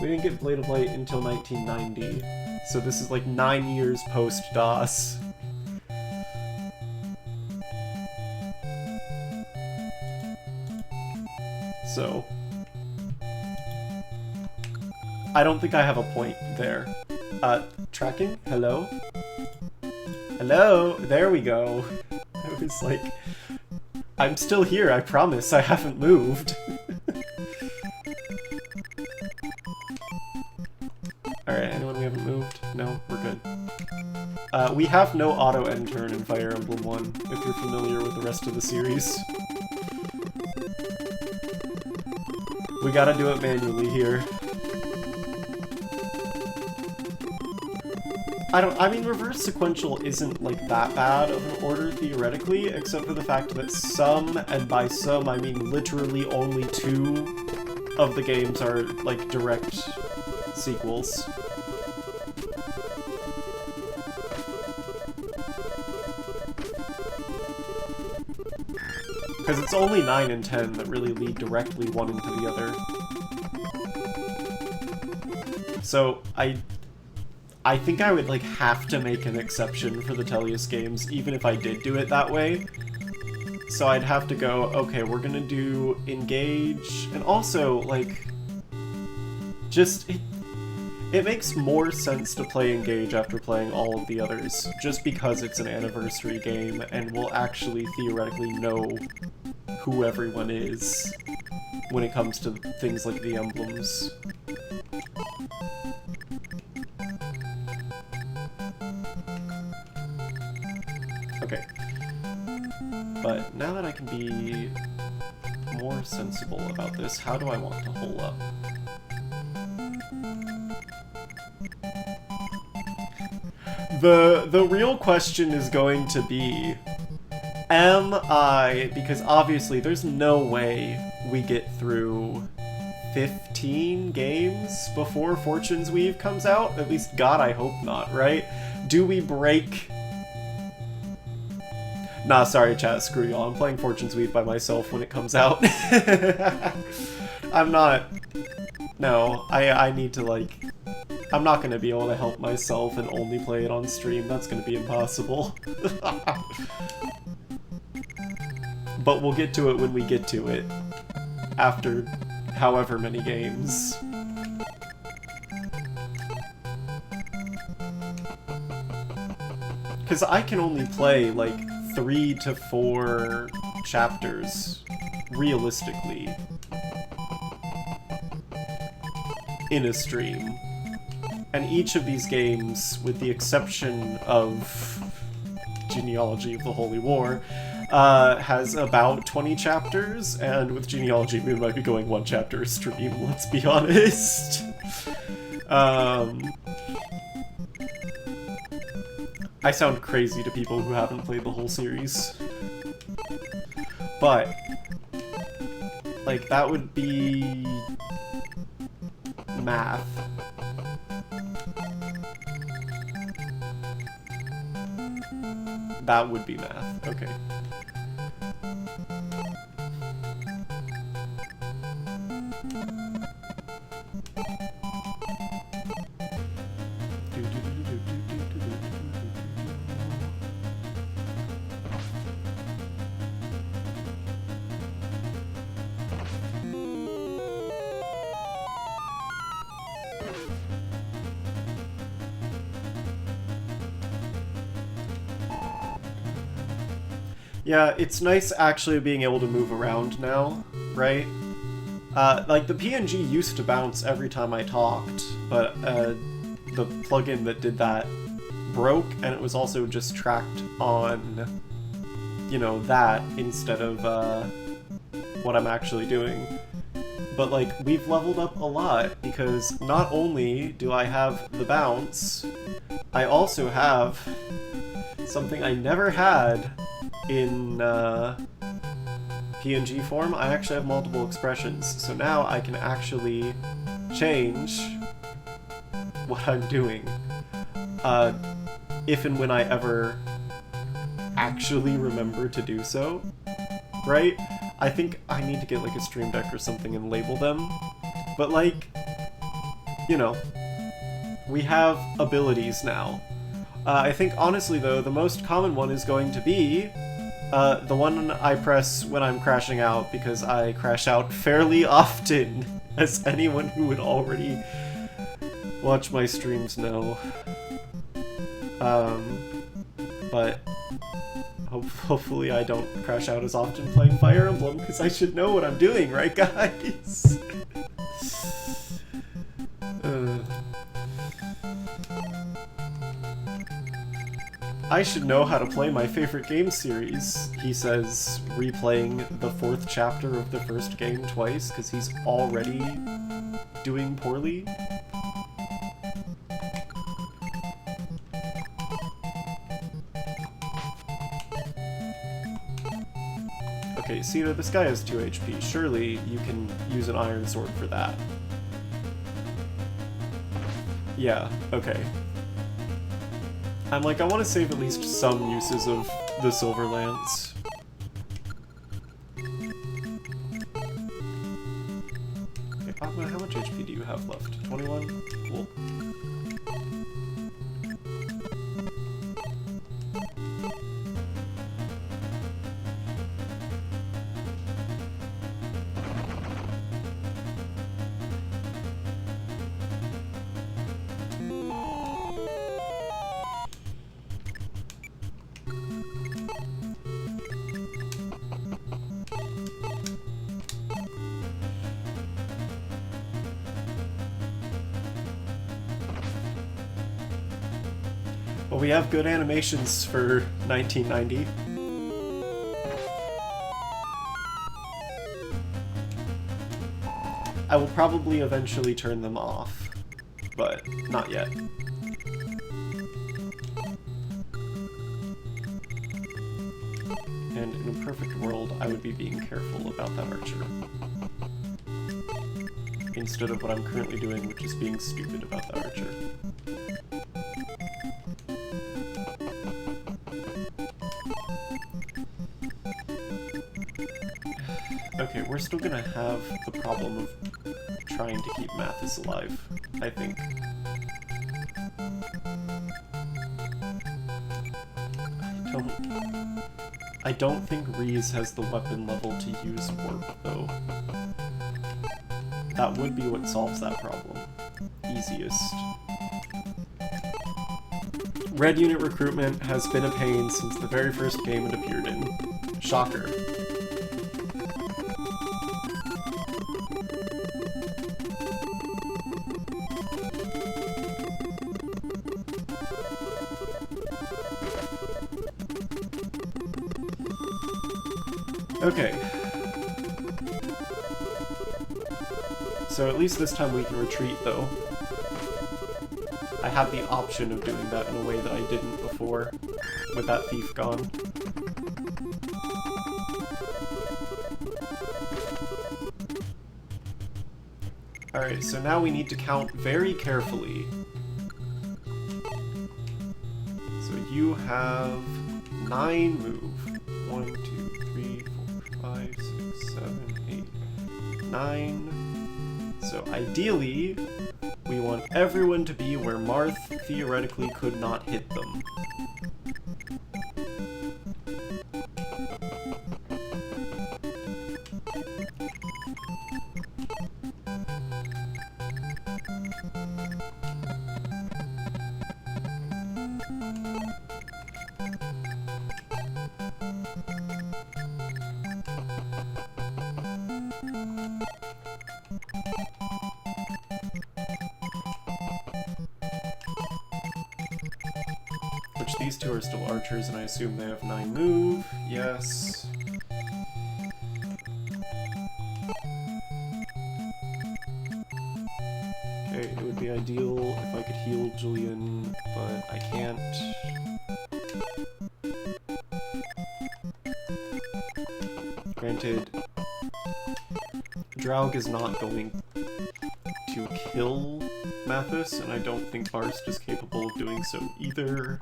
We didn't get Blade of Light until 1990, so this is like 9 years post-DOS. So... I don't think I have a point there. Tracking? Hello? Hello? There we go. I was like... I'm still here, I promise, I haven't moved. Alright, anyone we haven't moved? No, we're good. We have no auto-end turn in Fire Emblem 1, if you're familiar with the rest of the series. We gotta do it manually here. I mean, reverse sequential isn't, like, that bad of an order, theoretically, except for the fact that some, and by some I mean literally only 2 of the games are, like, direct sequels. Because it's only 9 and 10 that really lead directly one into the other. So, I think I would, like, have to make an exception for the Tellius games, even if I did do it that way. So I'd have to go, okay, we're gonna do Engage, and also, like, just, it makes more sense to play Engage after playing all of the others, just because it's an anniversary game, and we'll actually theoretically know who everyone is when it comes to things like the emblems. Okay. But now that I can be more sensible about this, how do I want to hole up? The real question is going to be, am I, because obviously there's no way we get through 15 games before Fortune's Weave comes out? At least, God, I hope not, right? Do we break... Nah, sorry chat, screw y'all. I'm playing Fortune's Weave by myself when it comes out. I'm not... No, I need to, like... I'm not gonna be able to help myself and only play it on stream. That's gonna be impossible. But we'll get to it when we get to it. After however many games. Because I can only play, like, 3 to 4 chapters, realistically, in a stream. And each of these games, with the exception of Genealogy of the Holy War, has about 20 chapters, and with Genealogy we might be going 1 chapter a stream, let's be honest. I sound crazy to people who haven't played the whole series. but like that would be math. That would be math. Okay. Yeah, it's nice actually being able to move around now, right? Like, the PNG used to bounce every time I talked, but the plugin that did that broke, and it was also just tracked on, you know, that instead of what I'm actually doing. But, like, we've leveled up a lot, because not only do I have the bounce, I also have something I never had in PNG form. I actually have multiple expressions, so now I can actually change what I'm doing if and when I ever actually remember to do so, right? I think I need to get like a stream deck or something and label them, but like, you know, we have abilities now. I think honestly though, the most common one is going to be the one I press when I'm crashing out, because I crash out fairly often, as anyone who would already watch my streams know. But hopefully I don't crash out as often playing Fire Emblem, because I should know what I'm doing, right guys? I should know how to play my favorite game series, he says, replaying the 4th chapter of the first game twice, because he's already doing poorly. Okay, Cedar, this guy has 2 HP. Surely you can use an iron sword for that. Yeah, okay. I'm like, I want to save at least some uses of the Silver Lance. Okay, Aqua, how much HP do you have left? 21? Cool. Well, we have good animations for 1990. I will probably eventually turn them off, but not yet. And in a perfect world, I would be being careful about that archer. Instead of what I'm currently doing, which is being stupid about the archer. Okay, we're still gonna have the problem of trying to keep Mathis alive, I think. I don't think Reese has the weapon level to use Warp, though. That would be what solves that problem. Easiest. Red unit recruitment has been a pain since the very first game it appeared in. Shocker. Okay. So at least this time we can retreat, though. I have the option of doing that in a way that I didn't before, with that thief gone. Alright, so now we need to count very carefully. So you have 9 move. 1, 2, 3, 4, 5, 6, 7, 8, 9. So ideally, we want everyone to be where Marth theoretically could not hit them. Which these two are still archers, and I assume they have 9 move. Yes. Okay, it would be ideal if I could heal Julian, but I can't. Granted, Draug is not going to kill Mathis, and I don't think Barst is capable of doing so either.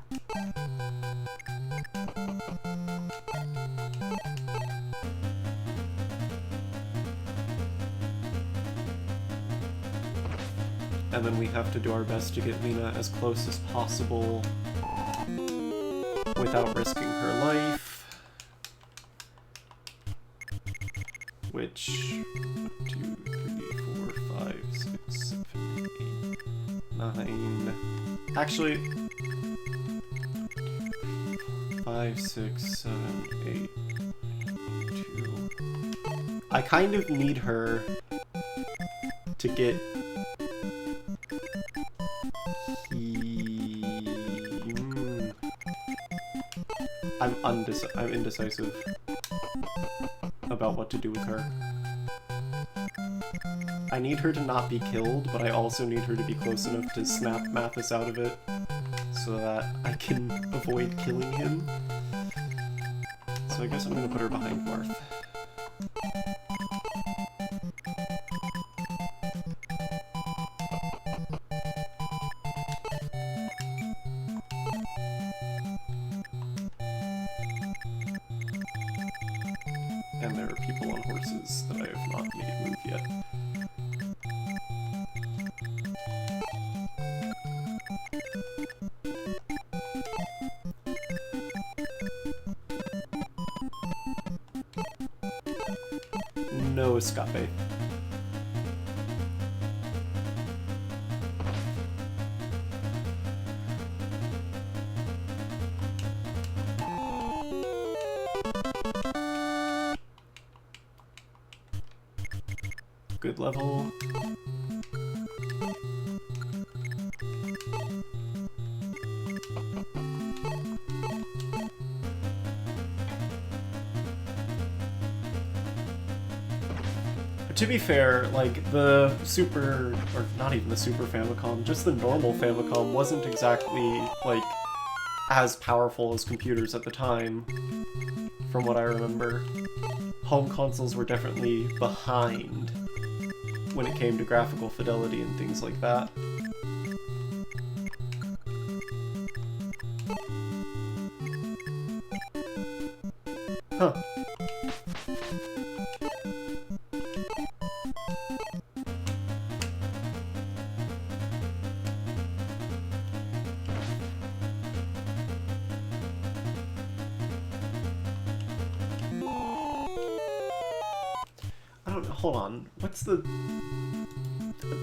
And then we have to do our best to get Lena as close as possible without risking her life. Which, 1, 2, 3, 4, 5, 6, 7, 8, 9. Actually, 5, 6, 7, 8, 2. I kind of need her to get I'm indecisive about what to do with her. I need her to not be killed, but I also need her to be close enough to snap Mathis out of it so that I can avoid killing him. So I guess I'm gonna put her behind Marth. And there are people on horses that I have not made move yet. No escape. Good level. To be fair, like, the Super, or not even the Super Famicom, just the normal Famicom wasn't exactly, like, as powerful as computers at the time, from what I remember. Home consoles were definitely behind when it came to graphical fidelity and things like that. Huh. Hold on, what's the...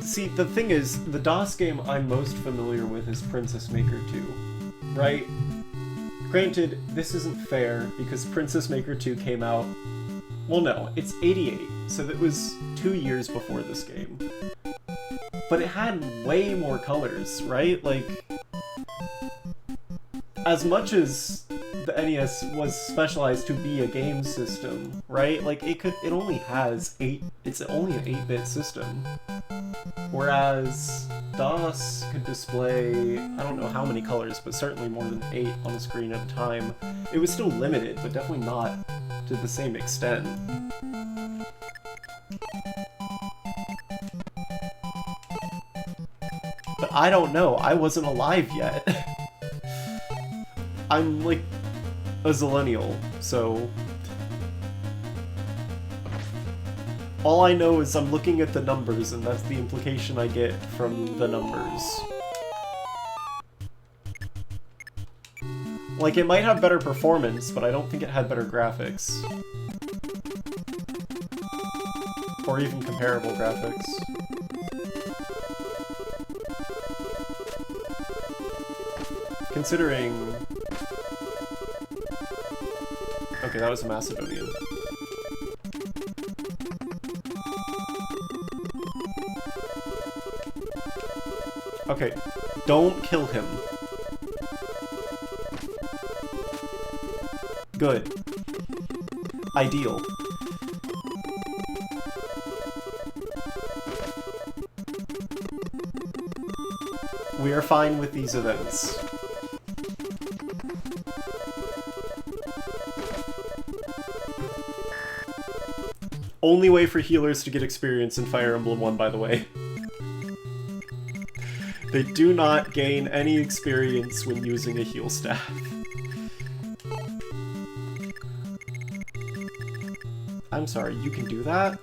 See, the thing is, the DOS game I'm most familiar with is Princess Maker 2, right? Granted, this isn't fair, because Princess Maker 2 came out... Well, no, it's 88, so that was 2 years before this game. But it had way more colors, right? Like, as much as the NES was specialized to be a game system, right? Like, it only has it's only an 8-bit system. Whereas DOS could display, I don't know how many colors, but certainly more than 8 on the screen at a time. It was still limited, but definitely not to the same extent. But I don't know. I wasn't alive yet. I'm like a zillennial, so all I know is I'm looking at the numbers, and that's the implication I get from the numbers. Like, it might have better performance, but I don't think it had better graphics. Or even comparable graphics. Considering... Okay, that was a Macedonian. Okay, don't kill him. Good. Ideal. We are fine with these events. Only way for healers to get experience in Fire Emblem 1, by the way. They do not gain any experience when using a heal staff. I'm sorry, you can do that?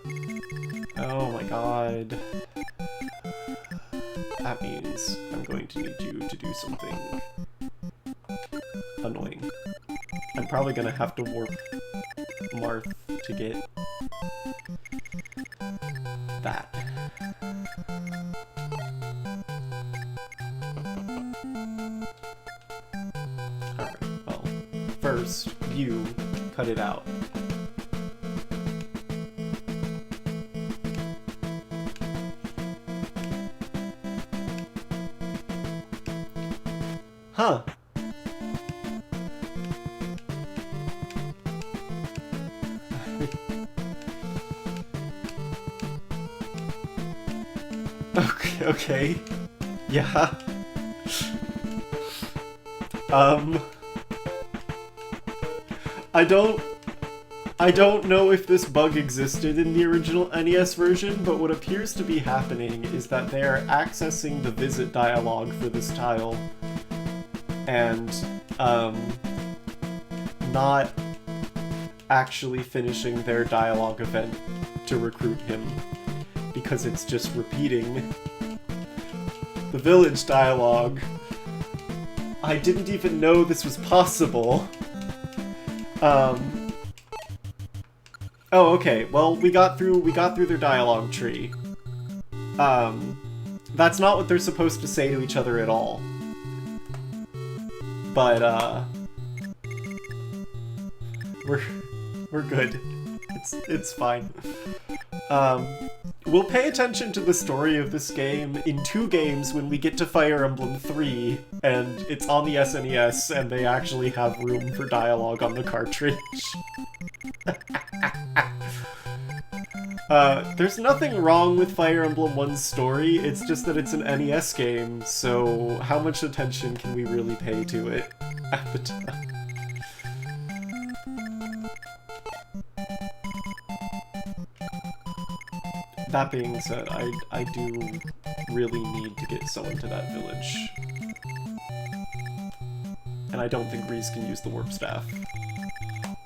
Oh my god. That means I'm going to need you to do something annoying. I'm probably gonna have to warp Marth to get that. Alright, well, first, you cut it out. Huh. Okay. Yeah. I don't know if this bug existed in the original NES version, but what appears to be happening is that they are accessing the visit dialogue for this tile and not actually finishing their dialogue event to recruit him, because it's just repeating the village dialogue. I didn't even know this was possible. Oh, okay. Well, we got through their dialogue tree. That's not what they're supposed to say to each other at all. But we're good. It's fine. We'll pay attention to the story of this game in 2 games when we get to Fire Emblem 3, and it's on the SNES, and they actually have room for dialogue on the cartridge. There's nothing wrong with Fire Emblem 1's story, it's just that it's an NES game, so how much attention can we really pay to it at the time? That being said, I do really need to get someone to that village. And I don't think Reese can use the warp staff.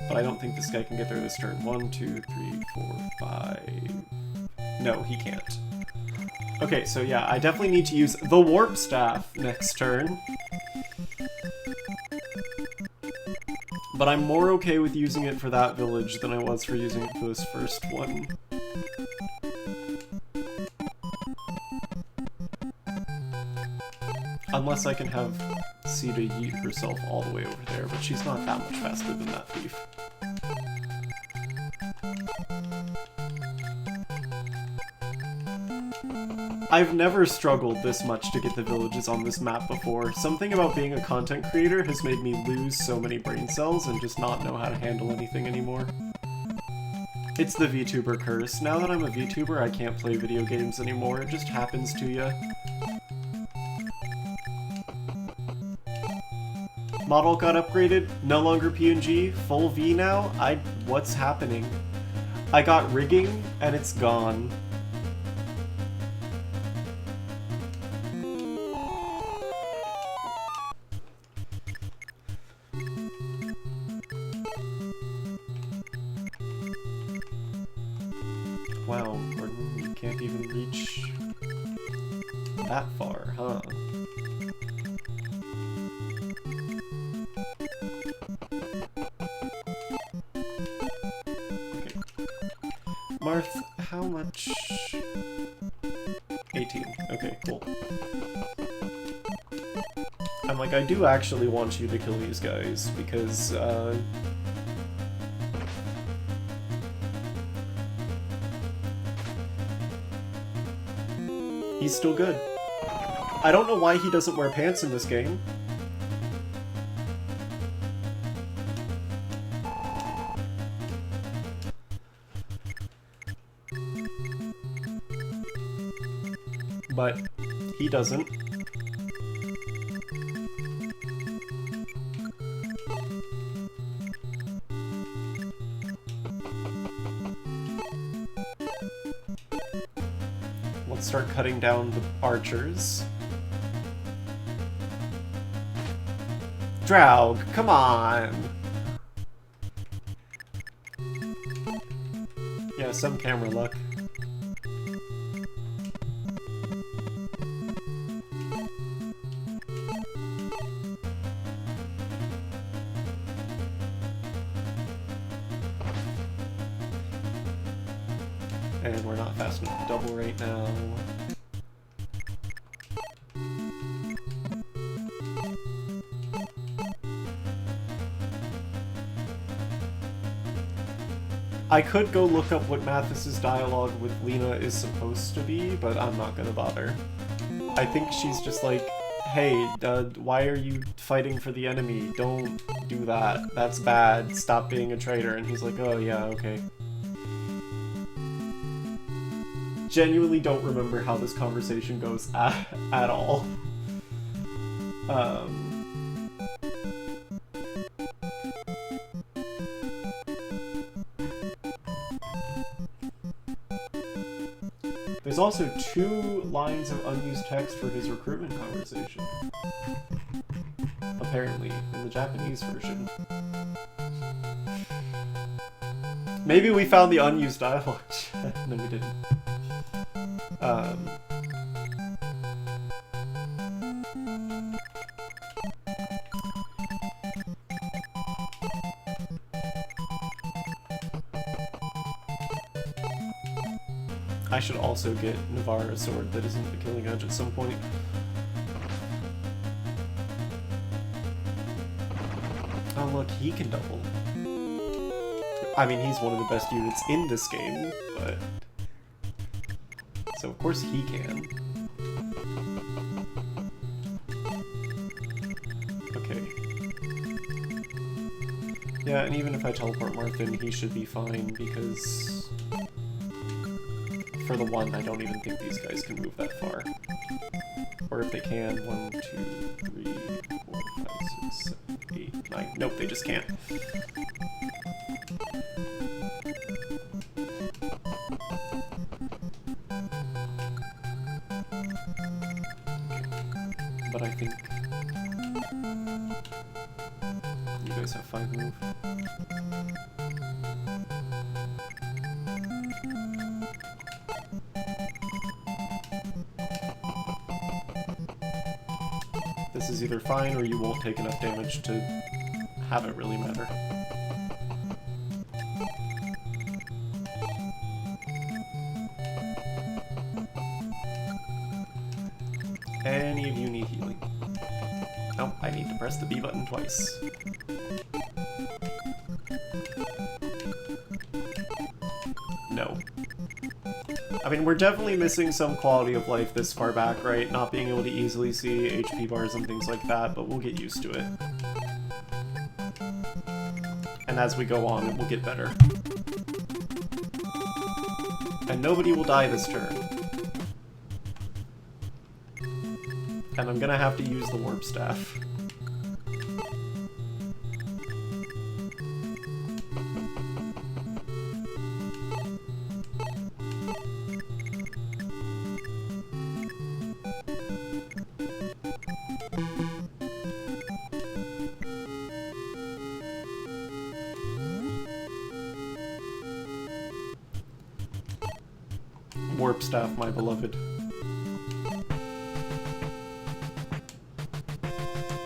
But I don't think this guy can get there this turn. 1, 2, 3, 4, 5... No, he can't. Okay, so yeah, I definitely need to use the warp staff next turn. But I'm more okay with using it for that village than I was for using it for this first one. Unless I can have Sita yeet herself all the way over there, but she's not that much faster than that thief. I've never struggled this much to get the villages on this map before. Something about being a content creator has made me lose so many brain cells and just not know how to handle anything anymore. It's the VTuber curse. Now that I'm a VTuber, I can't play video games anymore. It just happens to ya. Model got upgraded, no longer PNG, full V now? What's happening? I got rigging, and it's gone. Wow, Gordon, you can't even reach that far, huh? Okay. Marth, how much? 18. Okay, cool. I'm like, I do actually want you to kill these guys, because, he's still good. I don't know why he doesn't wear pants in this game. But he doesn't. Let's start cutting down the archers. Draug, come on! Yeah, some camera luck. And we're not fast enough to double right now. I could go look up what Mathis's dialogue with Lena is supposed to be, but I'm not gonna bother. I think she's just like, hey, why are you fighting for the enemy? Don't do that. That's bad. Stop being a traitor. And he's like, oh yeah, okay. Genuinely don't remember how this conversation goes at all. There's also 2 lines of unused text for his recruitment conversation. Apparently, in the Japanese version. Maybe we found the unused dialogue. No, we didn't. I should also get Navarre a sword that isn't the Killing Edge at some point. Oh look, he can double. I mean, he's one of the best units in this game, but... So of course he can. Okay. Yeah, and even if I teleport Marthin, he should be fine, because... For the one, I don't even think these guys can move that far. Or if they can, 1, 2, 3, 4, 5, 6, 7, 8, 9. Nope, they just can't. But I think you guys have 5 move. This is either fine or you won't take enough damage to have it really matter. Any of you need healing? Nope, I need to press the B button twice. No. I mean, we're definitely missing some quality of life this far back, right? Not being able to easily see HP bars and things like that, but we'll get used to it. And as we go on, it will get better. And nobody will die this turn. And I'm gonna have to use the warp staff. warp staff, my beloved.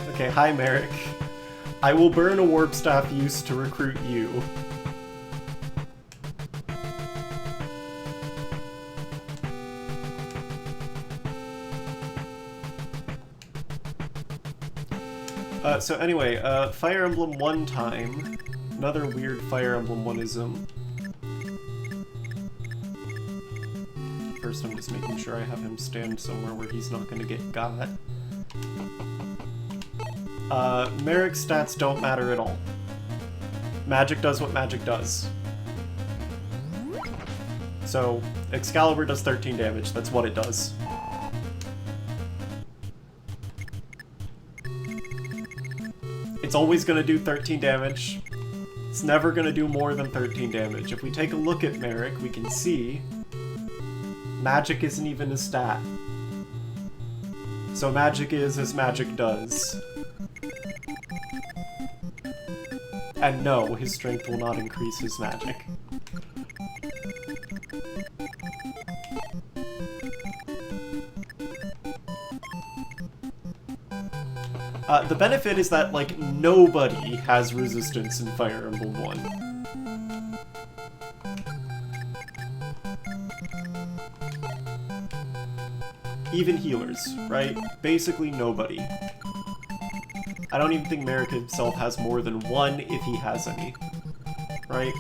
Okay, hi Merrick. I will burn a warp staff used to recruit you. So anyway, Fire Emblem one time. Another weird Fire Emblem one-ism. First I'm just making sure I have him stand somewhere where he's not gonna get got. Merrick's stats don't matter at all. Magic does what magic does. So, Excalibur does 13 damage, that's what it does. It's always gonna do 13 damage. It's never gonna do more than 13 damage. If we take a look at Merrick, we can see magic isn't even a stat. So magic is as magic does. And no, his strength will not increase his magic. The benefit is that, like, nobody has resistance in Fire Emblem 1. Even healers, right? Basically nobody. I don't even think Merrick himself has more than one if he has any. Right?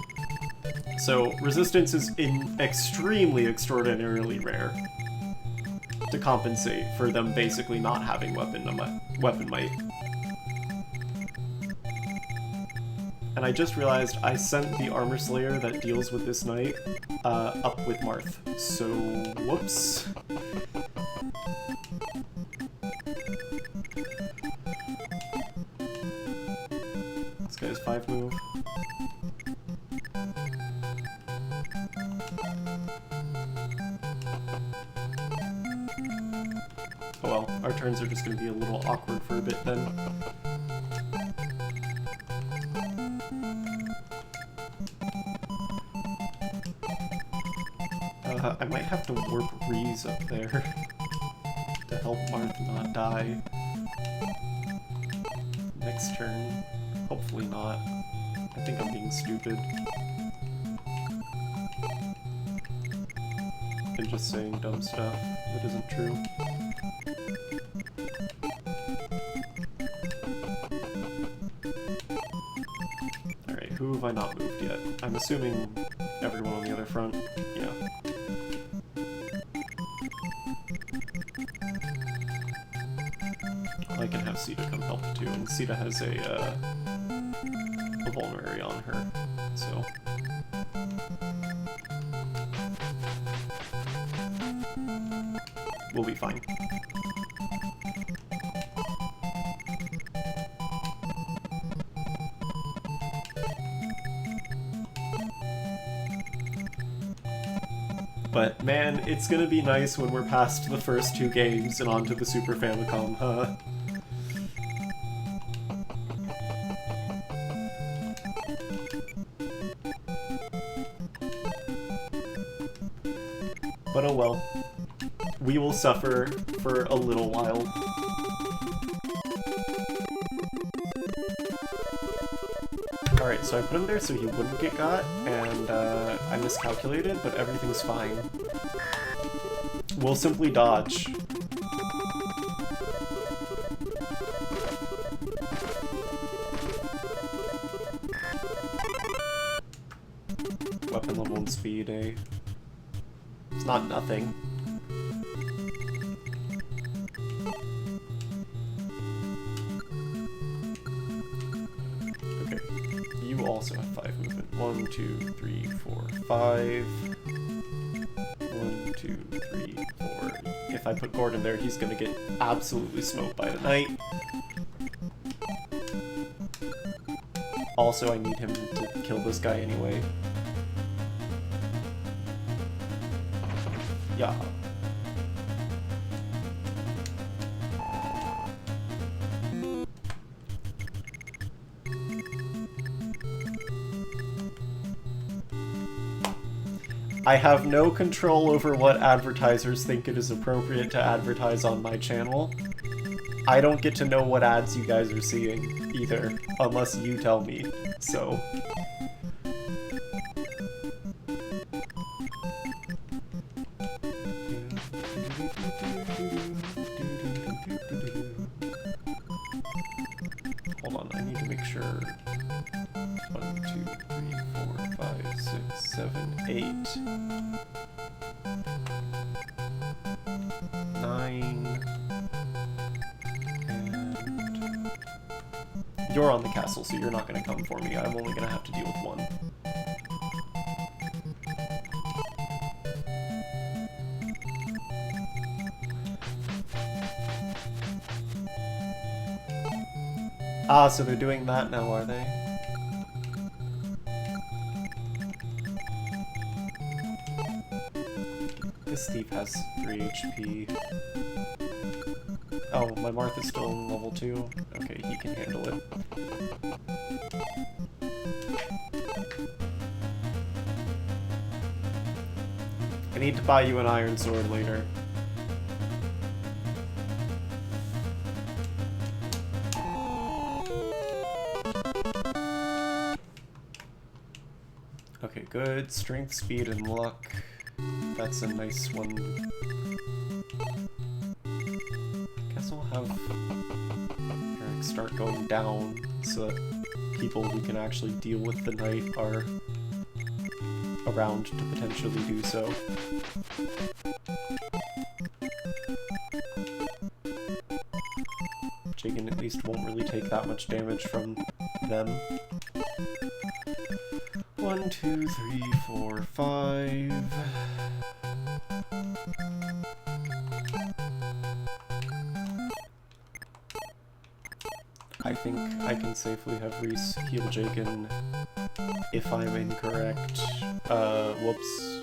So, resistance is extremely extraordinarily rare to compensate for them basically not having weapon might. And I just realized I sent the Armor Slayer that deals with this knight up with Marth. So, whoops. This guy's 5 move. Oh well, our turns are just going to be a little awkward for a bit then. I might have to warp Reese up there to help Marth not die. Next turn. Hopefully not. I think I'm being stupid. And just saying dumb stuff that isn't true. Alright, who have I not moved yet? I'm assuming everyone on the other front. Yeah. I can have Sita come help too, and Sita has a vulnerary on her, so... we'll be fine. But man, it's gonna be nice when we're past the first 2 games and onto the Super Famicom, huh? But oh well. We will suffer for a little while. Alright, so I put him there so he wouldn't get got, and I miscalculated, but everything's fine. We'll simply dodge. Weapon level and speed, eh? It's not nothing. Okay, you also have 5 movement. 1, 2, 3, 4, 5. 1, 2, 3, 4. If I put Gordon there, he's gonna get absolutely smoked by the knight. Also, I need him to kill this guy anyway. Yeah. I have no control over what advertisers think it is appropriate to advertise on my channel. I don't get to know what ads you guys are seeing, either, unless you tell me, so... Hold on, I need to make sure... 1, 2, 3, 4, 5, 6, 7, 8... 9... And... You're on the castle, so you're not gonna come for me. I'm only gonna have to deal with one. Ah, so they're doing that now, are they? This thief has 3 HP. Oh, my Martha's still in level 2? Okay, he can handle it. I need to buy you an iron sword later. Okay, good. Strength, speed, and luck. That's a nice one. Guess I'll have Eric start going down so that people who can actually deal with the night are around to potentially do so. Jagan at least won't really take that much damage from them. 1, 2, 3, 4, 5. I think I can safely have Reese heal Jagan if I'm incorrect. Whoops.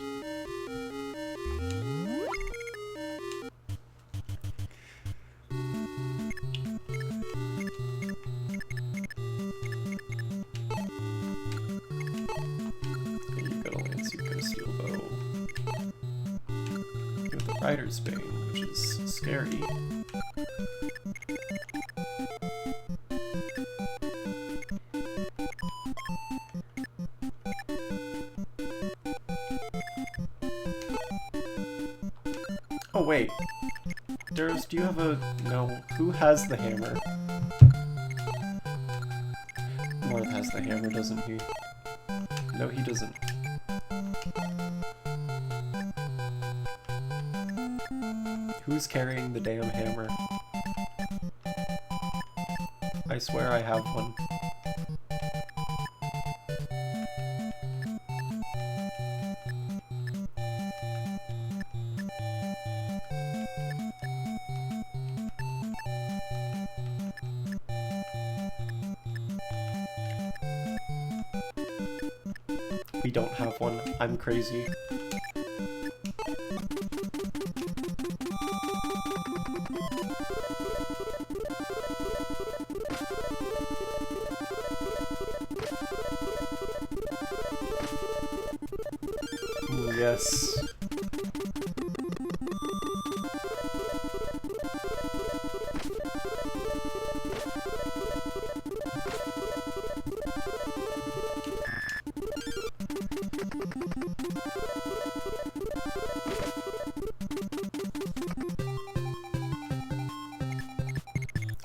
Rider's Bane, which is scary. Oh wait, Durs, do you have a... no, who has the hammer? Marth has the hammer, doesn't he? No, he doesn't. Who's carrying the damn hammer? I swear I have one. We don't have one. I'm crazy. Yes.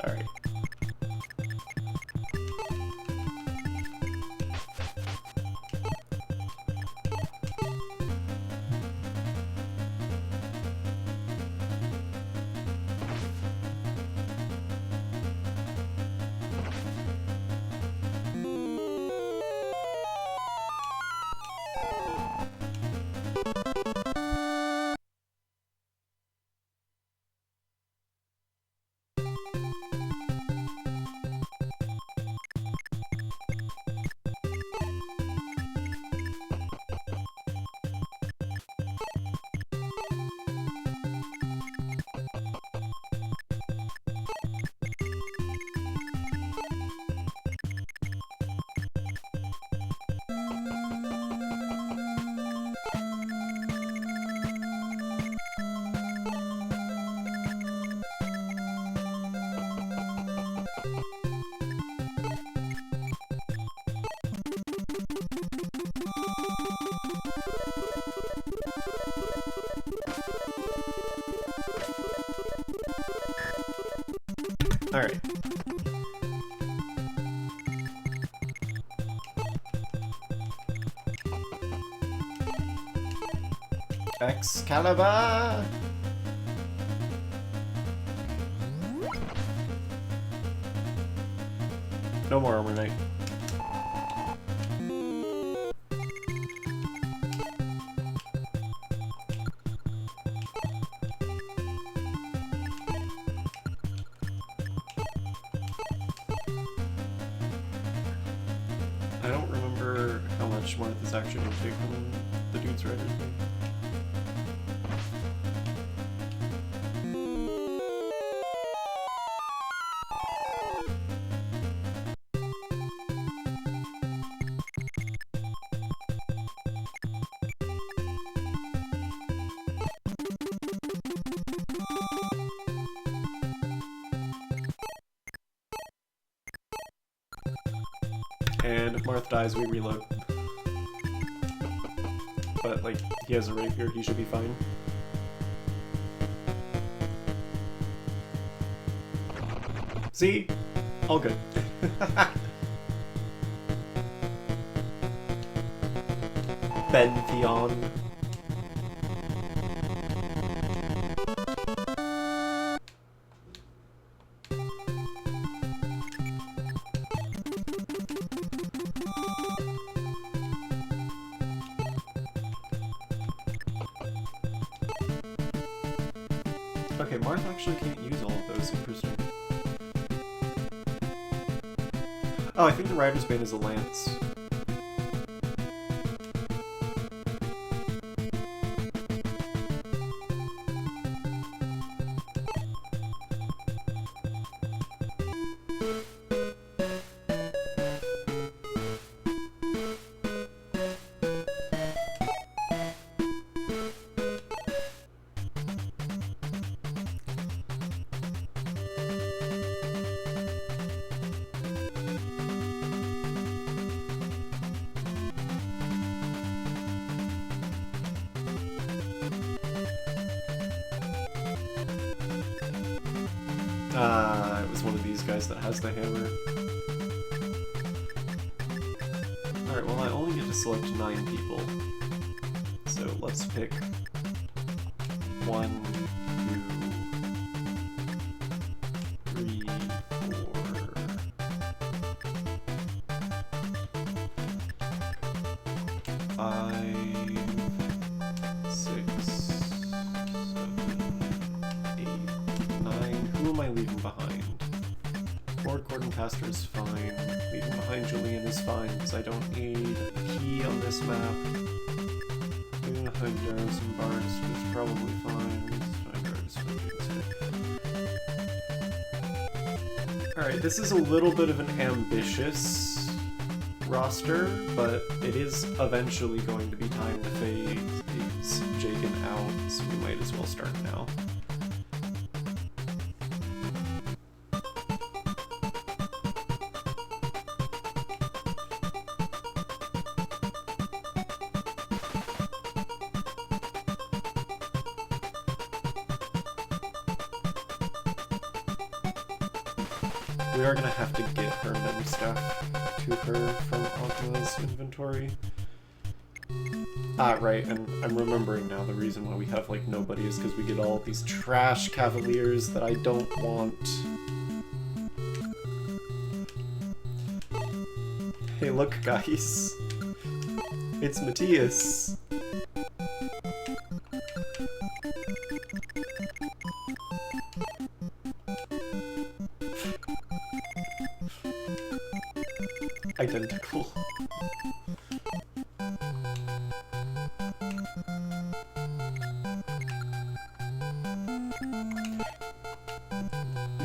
All right. Alright. Excalibur! No more Armor Knight. I don't remember how much more this actually will take from the dude's writer's name. And if Marth dies, we reload. But, like, he has a rapier, he should be fine. See? All good. Bentheon. Okay, Marth actually can't use all of those. Interesting. Oh, I think the Rider's Bane is a lance. It was one of these guys that has the hammer. Alright, well I only get to select 9 people. So let's pick 1, 2, 3, 4, 5, 6, 7, 8, 9. Who am I leaving behind? Lord Gordon Pastor is fine. Leaving behind Julian is fine, because I don't need a key on this map. Leaving behind Darrows and Barnes is probably fine. Alright, this is a little bit of an ambitious roster, but it is eventually going to be time to phase Jagan out, so we might as well start now. We are gonna have to get her mem stuff to her from Ogla's inventory. Ah, right, and I'm remembering now the reason why we have, like, nobody is because we get all these trash cavaliers that I don't want. Hey, look, guys. It's Matthias. Identical.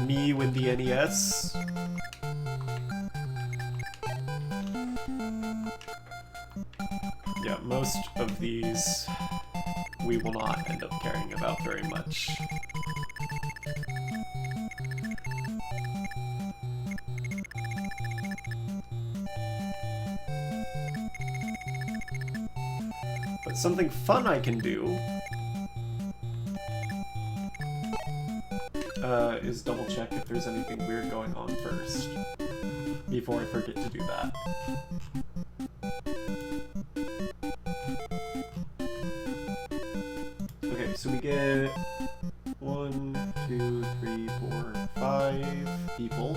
Me with the NES. Yeah, most of these we will not end up caring about very much. But something fun I can do. is double check if there's anything weird going on first, before I forget to do that. Okay, so we get 1, 2, 3, 4, 5 people.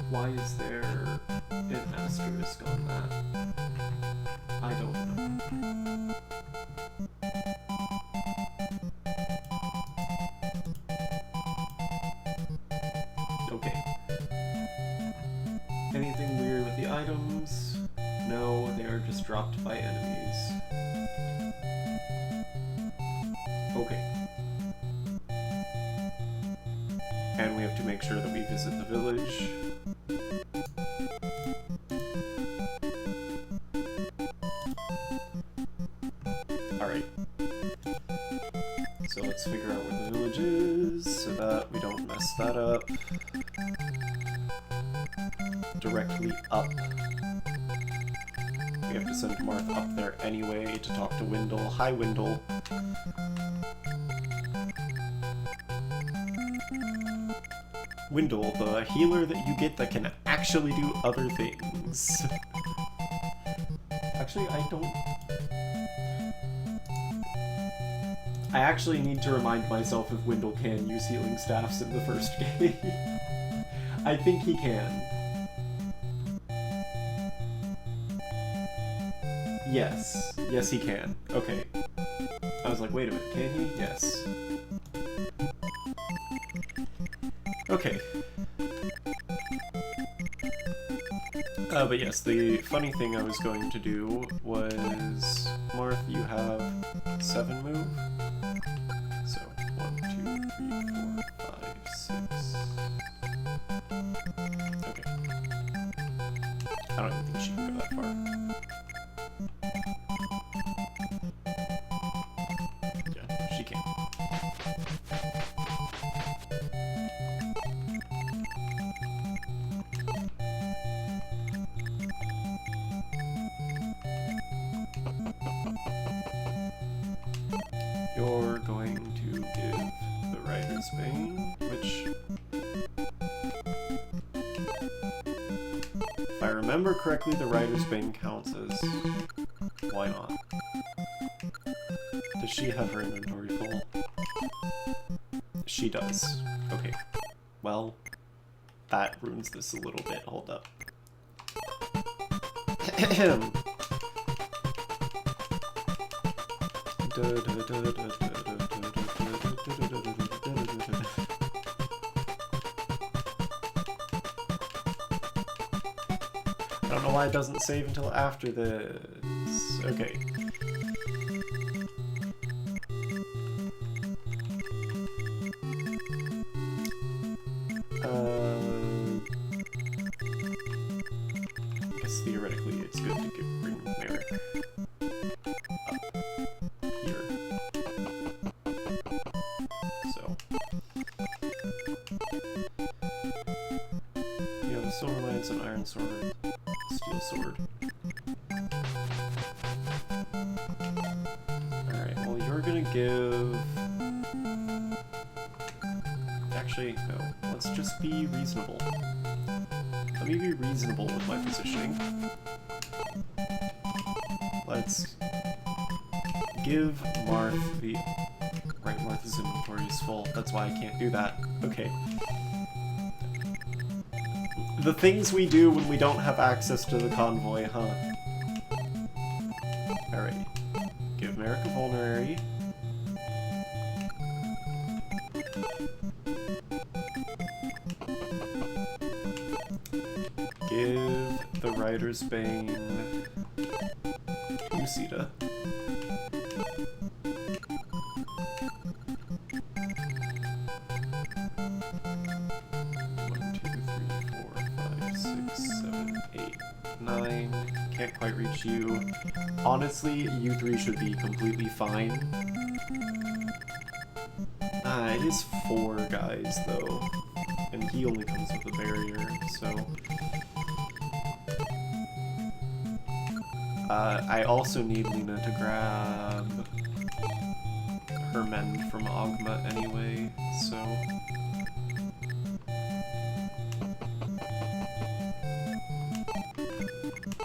Why is there an asterisk on that? I don't know. Okay. Anything weird with the items? No, they are just dropped by enemies. Okay. And we have to make sure that we visit the village. Alright. So let's figure out where the village is so that we don't mess that up. Directly up. We have to send Marth up there anyway to talk to Wendell. Hi, Wendell. Wendell, the healer that you get that can actually do other things. Actually, I actually need to remind myself if Wendell can use healing staffs in the first game. I think he can. Yes. Yes, he can. Okay. I was like, wait a minute, can he? Yes. Okay. But yes, the funny thing I was going to do was, Marth, you have 7 move. So, 1, 2, 3, 4, 5, 6. Okay. I don't even think she can go that far. Yeah, she can. You're going to give the Rider's Bane, which, if I remember correctly, the Rider's Bane counts as... Why not? Does she have her inventory full? She does. Okay. Well, that ruins this a little bit. Hold up. I don't know why it doesn't save until after this. Okay. I guess theoretically it's good to bring Merrick up here. So. You have a Silver Lance, an Iron Sword, Steel Sword. Alright, well you're gonna give... Actually, no. Let's just be reasonable. Let me be reasonable with my positioning. Let's give Marth the... Right, Marth's inventory is full. That's why I can't do that. Okay. The things we do when we don't have access to the convoy, huh? Alright. Give Merrick a vulnerary. Give the Rider's Bane to Sita. Can't quite reach you. Honestly, you 3 should be completely fine. It is 4 guys though, and he only comes with a barrier, so... I also need Lena to grab her men from Ogma anyway, so...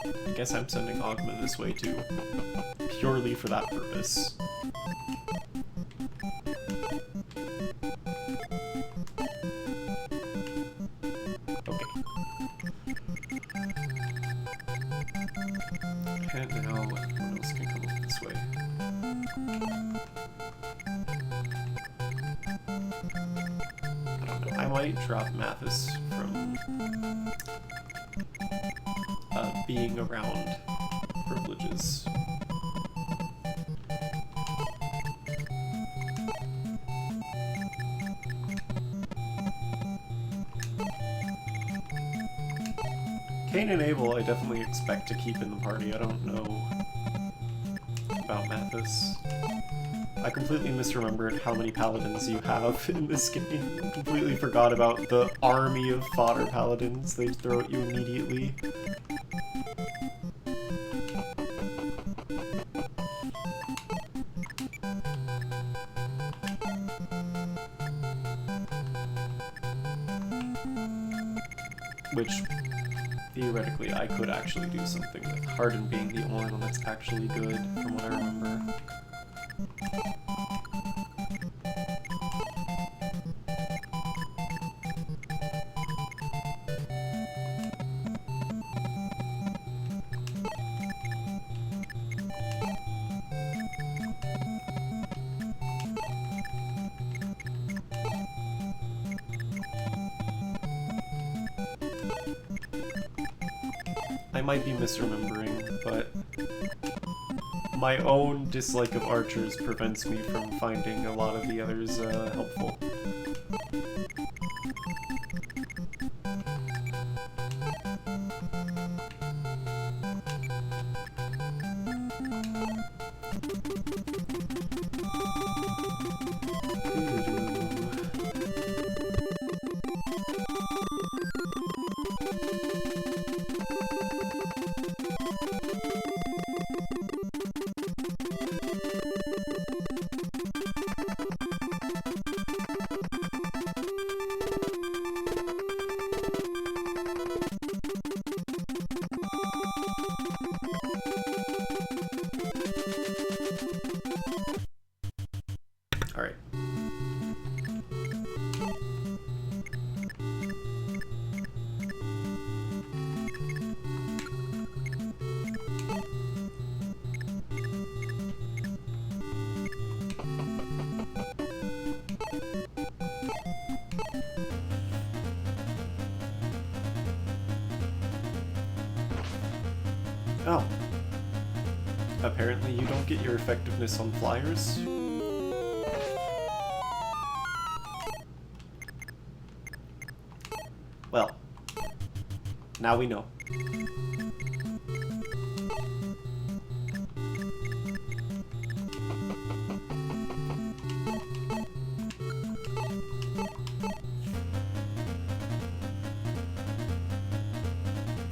I guess I'm sending Ogma this way too, purely for that purpose. Okay. And now, what else can come up this way? I don't know, I might drop Mathis from being around privileges. Cain and Abel I definitely expect to keep in the party. I don't know about Mathis. I completely misremembered how many paladins you have in this game. I completely forgot about the army of fodder paladins they throw at you immediately. Which, theoretically, I could actually do something with Harden being the only one that's actually good, from what I remember. I might be misremembering, but my own dislike of archers prevents me from finding a lot of the others helpful. Alright. Oh. Apparently you don't get your effectiveness on flyers. Well, now we know.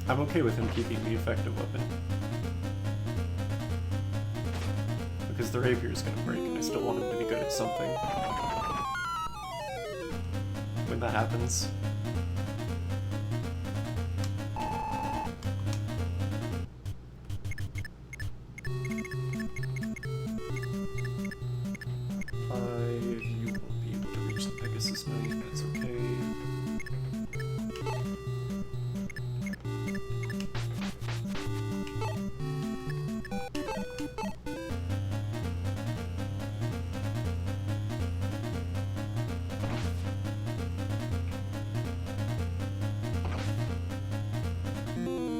I'm okay with him keeping the effective weapon. Because the rapier is going to break and I still want him to be good at something. When that happens. You won't be able to reach the Pegasus Knight, that's okay.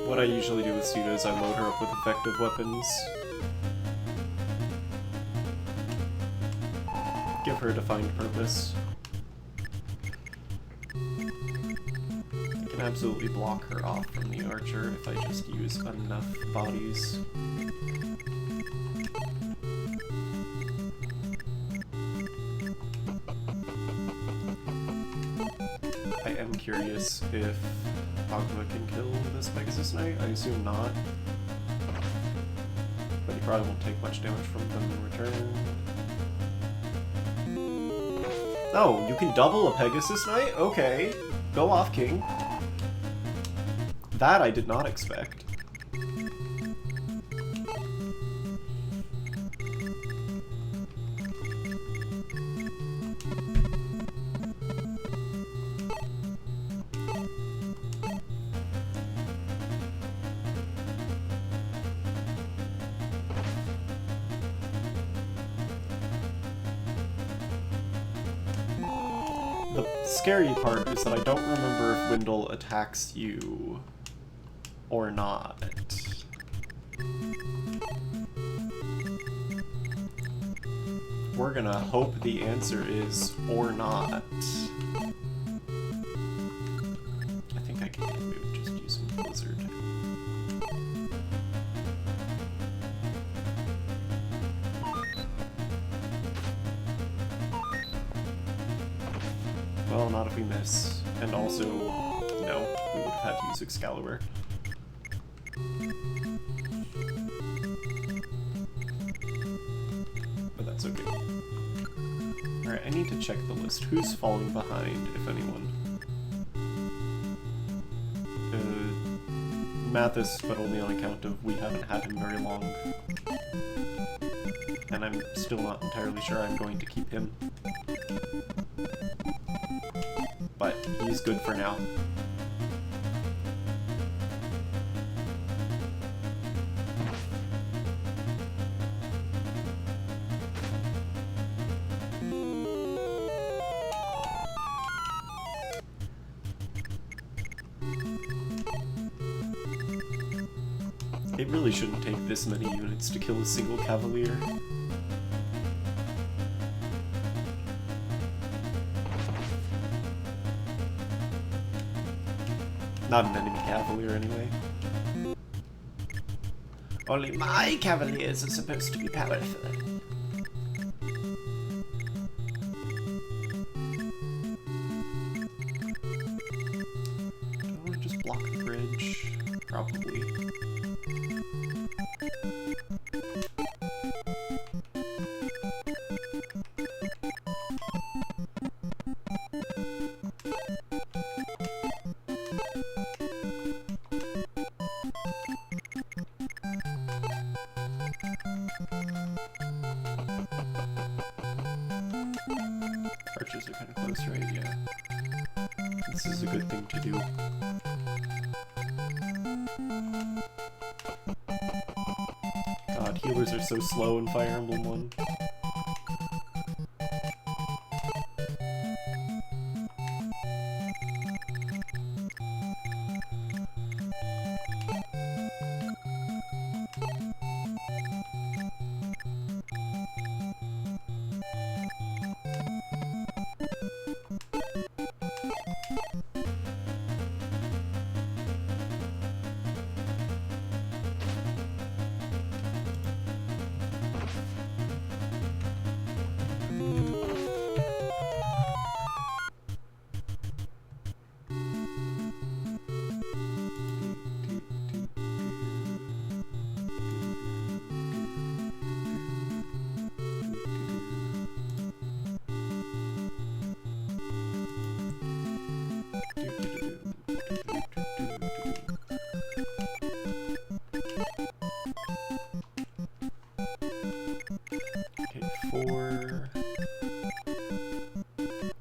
What I usually do with Sita is I load her up with effective weapons. Give her a defined purpose. I can absolutely block her off from the archer if I just use enough bodies. I am curious if Ogma can kill this Pegasus Knight. I assume not. But he probably won't take much damage from them in return. Oh, you can double a Pegasus Knight? Okay. Go off, King. That I did not expect. The scary part is that I don't remember if Wendell attacks you or not. We're gonna hope the answer is or not. I think I can get moved just using Blizzard. Well, not if we miss. And also, no, we would have had to use Excalibur. But that's okay. Alright, I need to check the list. Who's falling behind, if anyone? Mathis, but only on account of we haven't had him very long. And I'm still not entirely sure I'm going to keep him. But he's good for now. It really shouldn't take this many units to kill a single Cavalier. Not an enemy Cavalier, anyway. Only my Cavaliers are supposed to be powerful. Do I want to just block the bridge? Probably. Archers are kind of close, right? Yeah. This is a good thing to do. God, healers are so slow in Fire Emblem 1.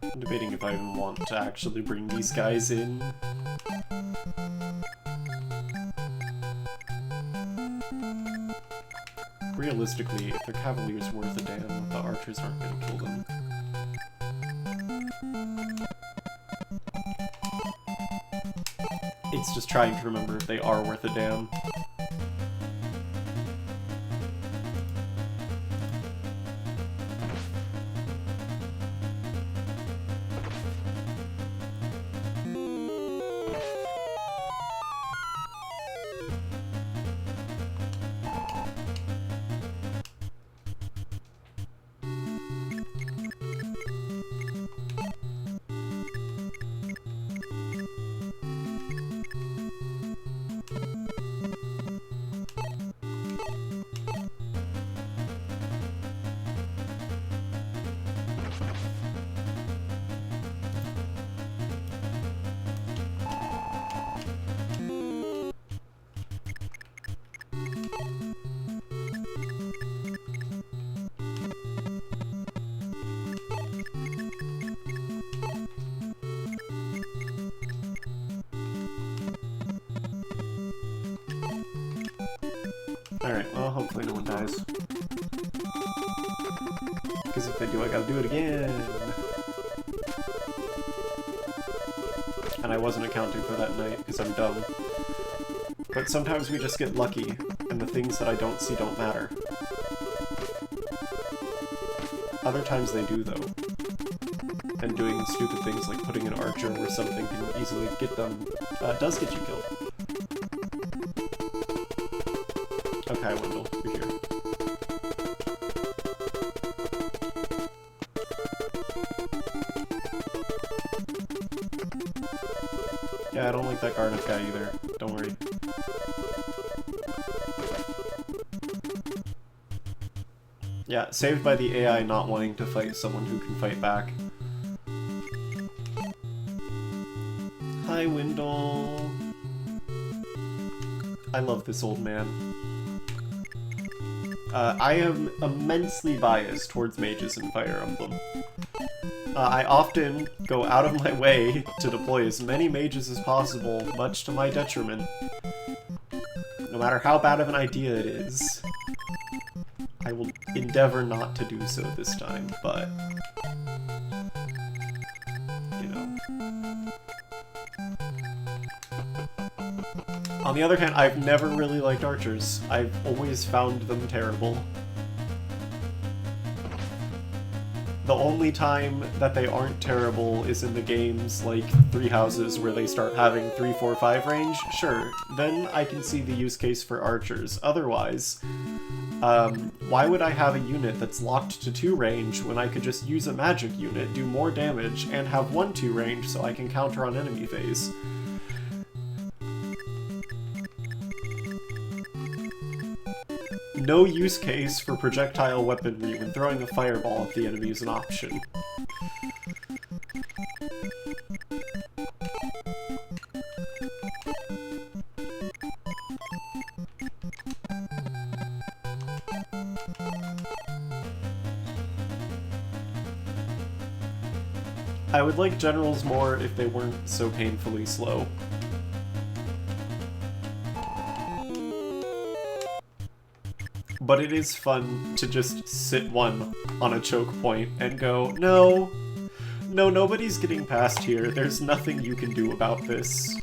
I'm debating if I even want to actually bring these guys in. Realistically, if the Cavalier's worth a damn, the archers aren't gonna kill them. It's just trying to remember if they are worth a damn. Alright, well, hopefully no one dies. Because if they do, I gotta do it again! And I wasn't accounting for that night, because I'm dumb. But sometimes we just get lucky, and the things that I don't see don't matter. Other times they do, though. And doing stupid things like putting an archer where something can easily get them, does get you killed. Okay, Wendell, you're here. Yeah, I don't like that Garnet guy either. Don't worry. Yeah, saved by the AI not wanting to fight someone who can fight back. Hi, Wendell. I love this old man. I am immensely biased towards mages in Fire Emblem. I often go out of my way to deploy as many mages as possible, much to my detriment. No matter how bad of an idea it is. I will endeavor not to do so this time, but... you know. On the other hand, I've never really liked archers. I've always found them terrible. The only time that they aren't terrible is in the games like Three Houses where they start having 3, 4, 5 range. Sure, then I can see the use case for archers. Otherwise, why would I have a unit that's locked to 2 range when I could just use a magic unit, do more damage, and have 1/2 range so I can counter on enemy phase? No use case for projectile weaponry when throwing a fireball at the enemy is an option. I would like generals more if they weren't so painfully slow. But it is fun to just sit one on a choke point and go, no, nobody's getting past here. There's nothing you can do about this.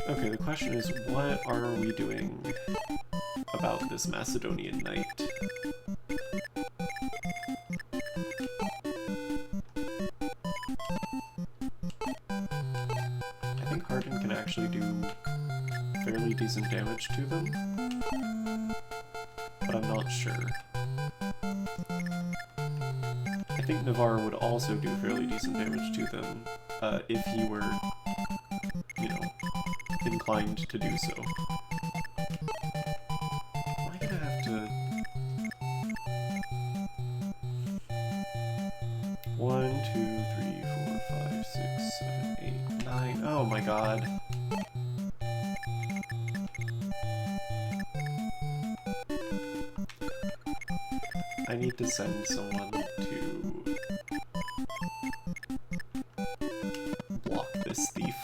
Okay, the question is, what are we doing about this Macedonian knight? Actually do fairly decent damage to them, but I'm not sure. I think Navarre would also do fairly decent damage to them if he were, you know, inclined to do so. Am I gonna have to... 1, 2, 3, 4, 5, 6, 7, 8, 9. Oh my god. I need to send someone to block this thief,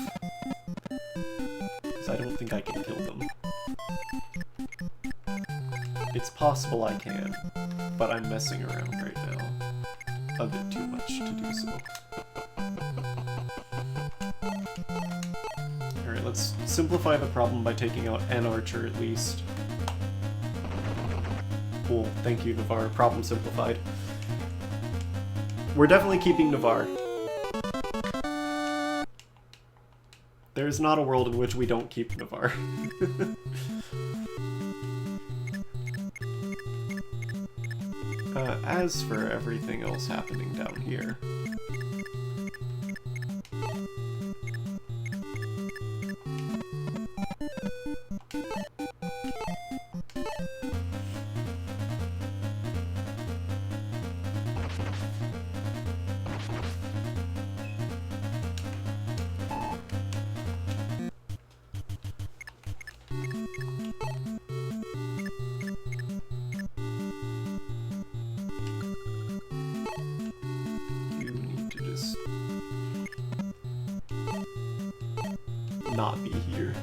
because I don't think I can kill them. It's possible I can, but I'm messing around right now a bit too much to do so. Alright, let's simplify the problem by taking out an archer at least. Cool, thank you, Navarre. Problem simplified. We're definitely keeping Navarre. There's not a world in which we don't keep Navarre. As for everything else happening down here... You need to just not be here.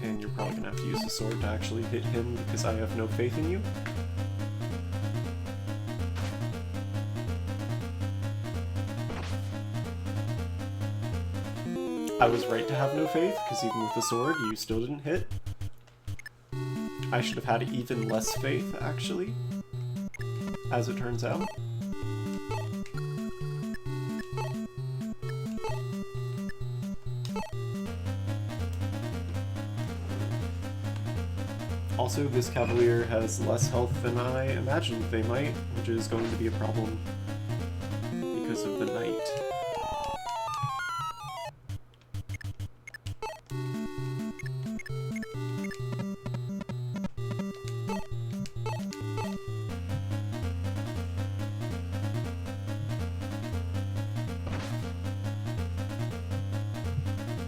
And you're probably gonna have to use a sword to actually hit him because I have no faith in you. I was right to have no faith, because even with the sword, you still didn't hit. I should have had even less faith, actually, as it turns out. Also, this Cavalier has less health than I imagined they might, which is going to be a problem because of the knight.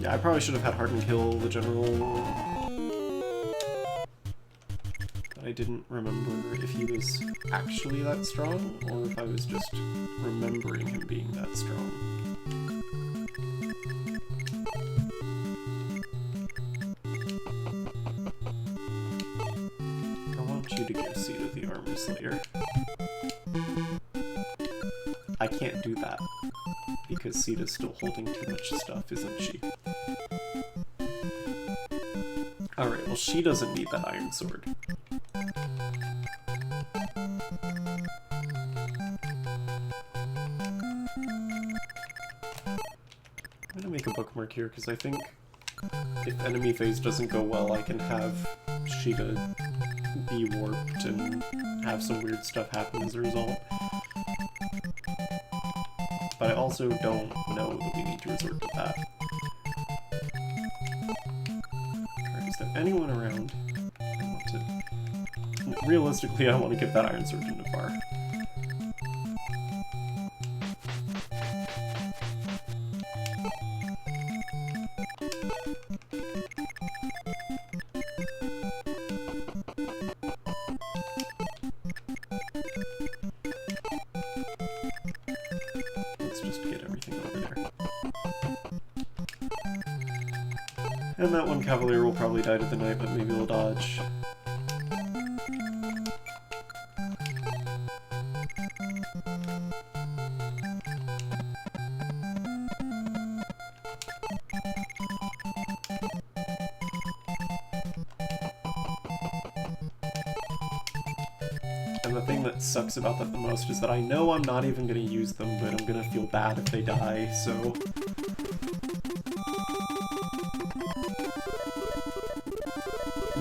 Yeah, I probably should have had Harden kill the general. I didn't remember if he was actually that strong, or if I was just remembering him being that strong. I want you to give Sita the Armor Slayer. I can't do that, because Sita's still holding too much stuff, isn't she? Alright, well she doesn't need that Iron Sword. I'm gonna make a bookmark here, because I think if enemy phase doesn't go well, I can have Sheeta be warped and have some weird stuff happen as a result. But I also don't know that we need to resort to that. Alright, is there anyone around? I want to... Realistically, I want to give that Iron Sword to Nefar. And that one Cavalier will probably die to the knight, but maybe we'll dodge. And the thing that sucks about that the most is that I know I'm not even going to use them, but I'm going to feel bad if they die, so...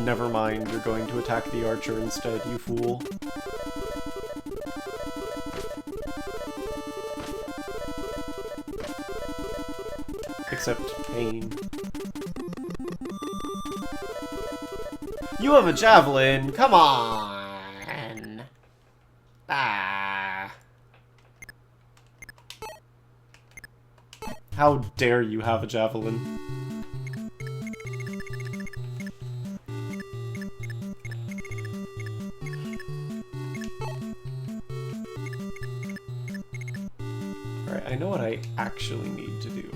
Never mind, you're going to attack the archer instead, you fool. Except pain. You have a javelin! Come on! Ah. How dare you have a javelin? Alright, I know what I actually need to do.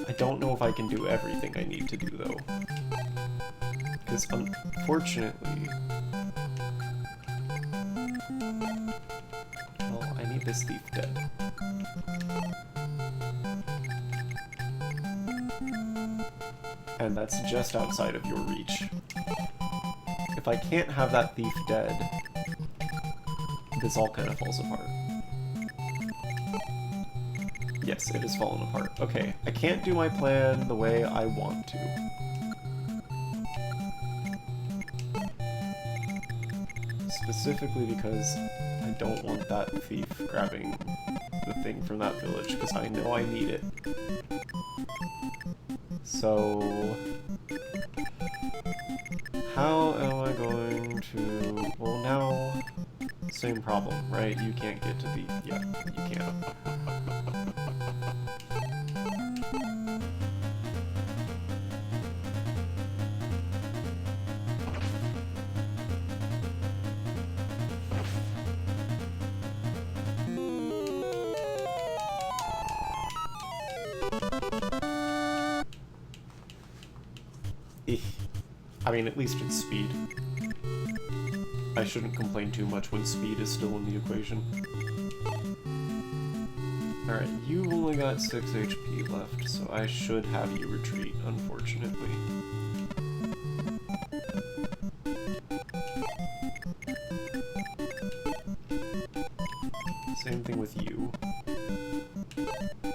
I don't know if I can do everything I need to do, though. Because, unfortunately... Well, I need this thief dead. And that's just outside of your reach. If I can't have that thief dead, this all kind of falls apart. Yes, it has fallen apart. Okay, I can't do my plan the way I want to. specifically because I don't want that thief grabbing the thing from that village, because I know I need it. So... how am I going to... well, now... same problem, right? You can't get to the... yeah, you can't. I mean, at least it's speed. I shouldn't complain too much when speed is still in the equation. Alright, you only got 6 HP left, so I should have you retreat, unfortunately. Same thing with you.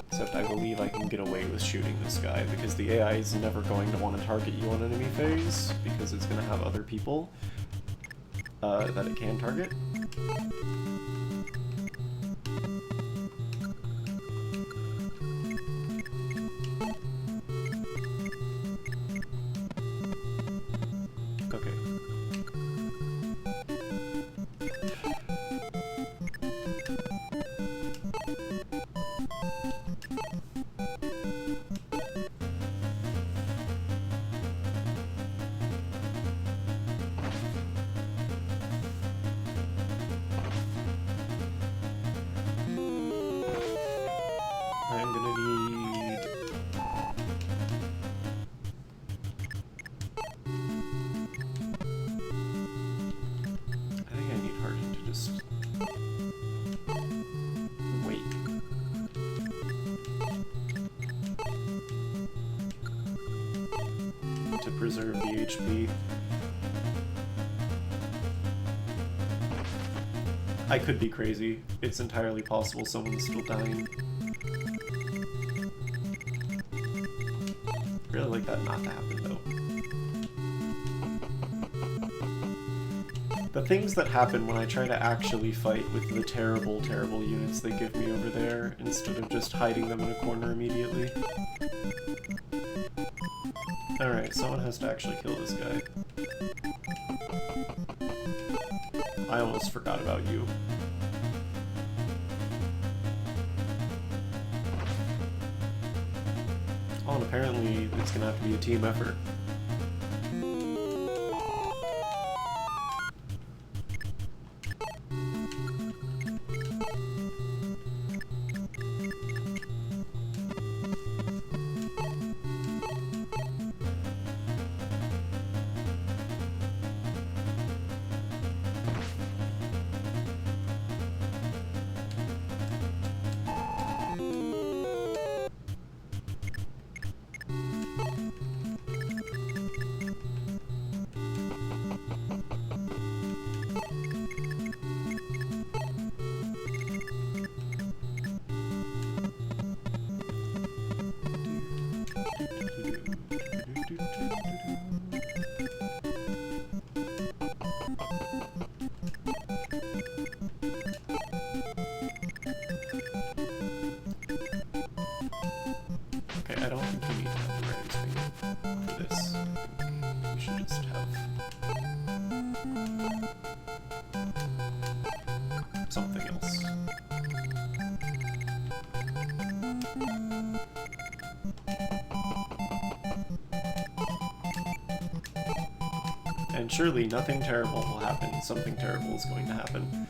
Except I believe I can get away with shooting this guy, because the AI is never going to want to target you on enemy phase, because it's going to have other people that it can target. Okay. I'm gonna need... I think I need Hardin to just... wait. To preserve the HP. I could be crazy. It's entirely possible someone's still dying. Really like that not to happen, though. The things that happen when I try to actually fight with the terrible, terrible units they give me over there, instead of just hiding them in a corner immediately. Alright, someone has to actually kill this guy. I almost forgot about you. Oh, and apparently it's gonna have to be a team effort. Okay, I don't think you need to have the ready thing for this. You should just have something else. And surely nothing terrible will happen. Something terrible is going to happen.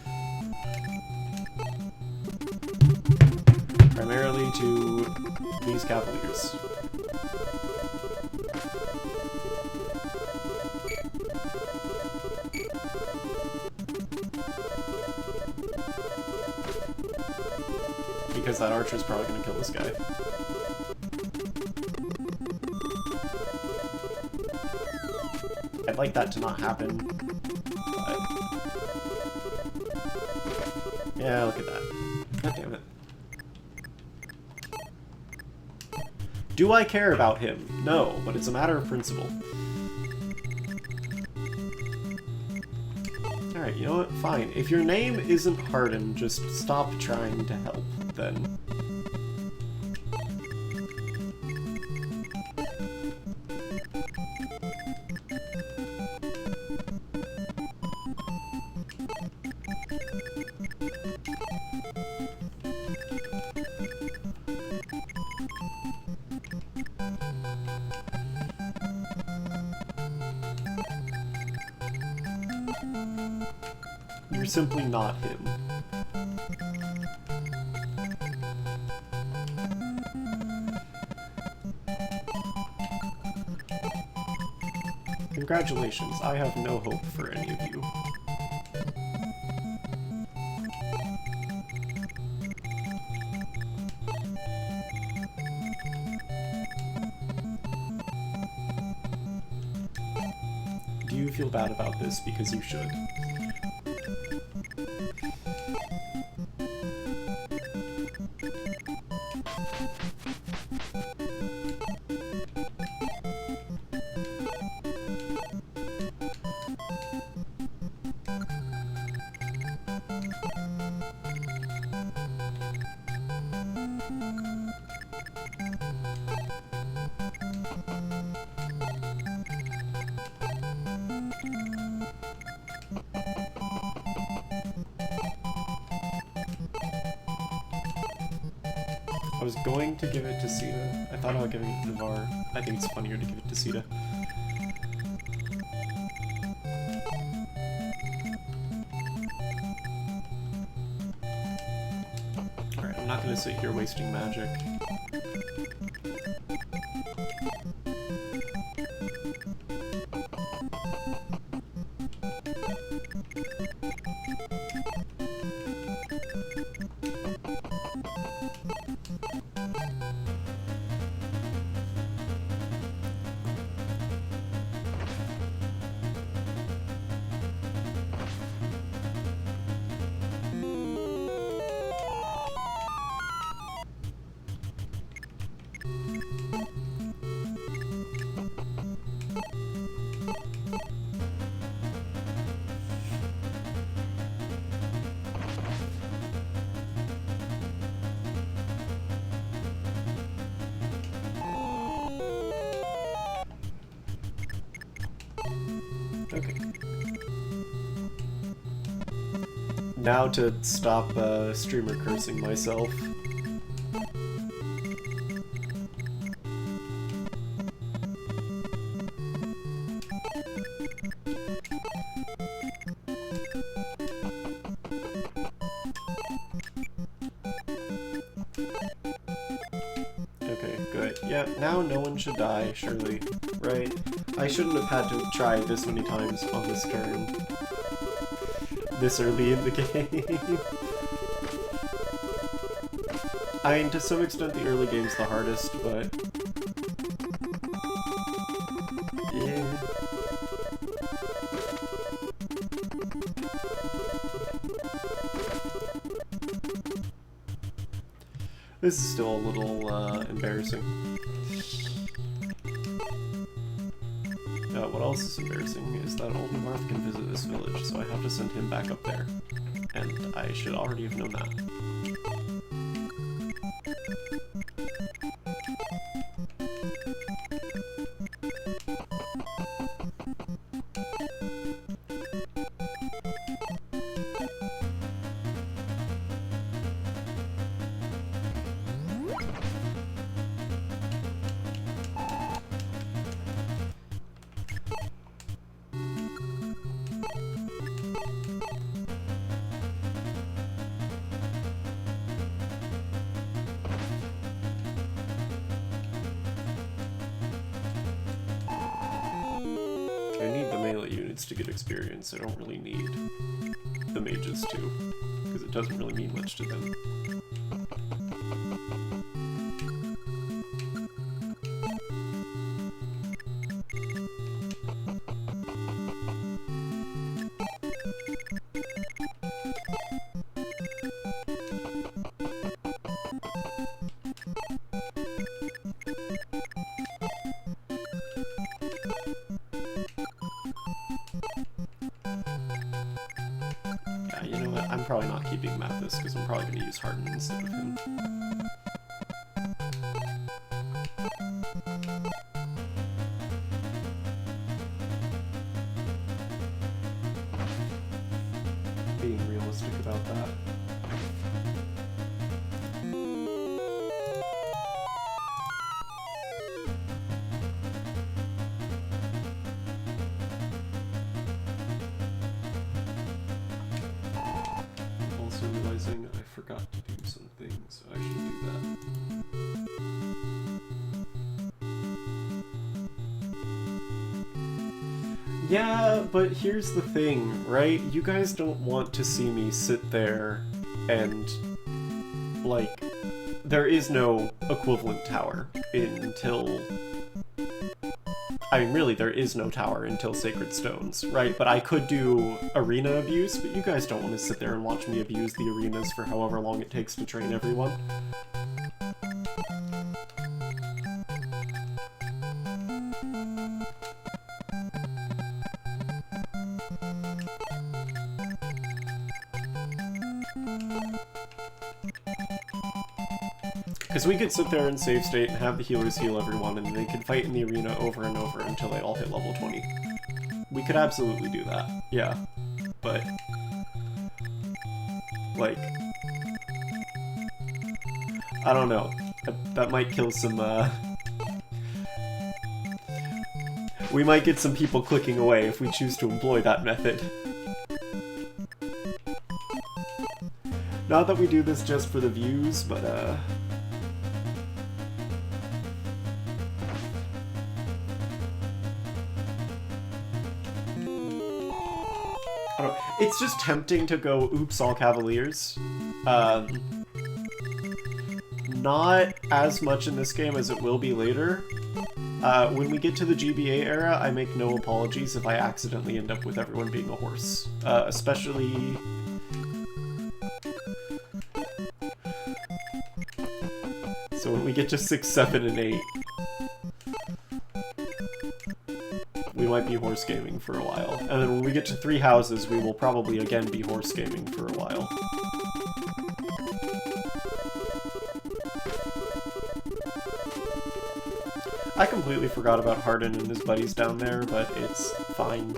Primarily to these cavaliers. Because that archer's probably going to kill this guy. I'd like that to not happen. But... yeah, look at that. God damn it. Do I care about him? No, but it's a matter of principle. Alright, Alright, you know what? Fine. If your name isn't Hardin, just stop trying to help, then. You're simply not him. Congratulations, I have no hope for any of you. Do you feel bad about this? Because you should. I was going to give it to Sita. I thought about giving it to Navarre. I think it's funnier to give it to Sita. Alright, I'm not gonna sit here wasting magic. Okay. Now to stop streamer cursing myself. Okay, good. Yeah, now no one should die, surely. Right? I shouldn't have had to try this many times on this turn. This early in the game. I mean, to some extent the early game's the hardest, but... yeah. This is still a little, embarrassing. What else is embarrassing is that old Navarre can visit this village, so I have to send him back up there. And I should already have known that. I need the melee units to get experience. I don't really need the mages to, because it doesn't really mean much to them. keeping Mathis, because I'm probably going to use Harden instead of him. Being realistic about that. Also realizing I forgot to do something, so I should do that. Yeah, but here's the thing, right? You guys don't want to see me sit there and, like, there is no equivalent tower until... I mean, really, there is no tower until Sacred Stones, right? But I could do arena abuse, but you guys don't want to sit there and watch me abuse the arenas for however long it takes to train everyone. Because we could sit there and save state and have the healers heal everyone, and they could fight in the arena over and over until they all hit level 20. We could absolutely do that, yeah. But, like, I don't know. That might kill some, we might get some people clicking away if we choose to employ that method. Not that we do this just for the views, but, it's just tempting to go, oops, all Cavaliers. Not as much in this game as it will be later. When we get to the GBA era, I make no apologies if I accidentally end up with everyone being a horse. Especially... So when we get to 6, 7, and 8... we might be horse gaming for a while. And then when we get to 3 houses, we will probably again be horse gaming for a while. I completely forgot about Harden and his buddies down there, but it's fine.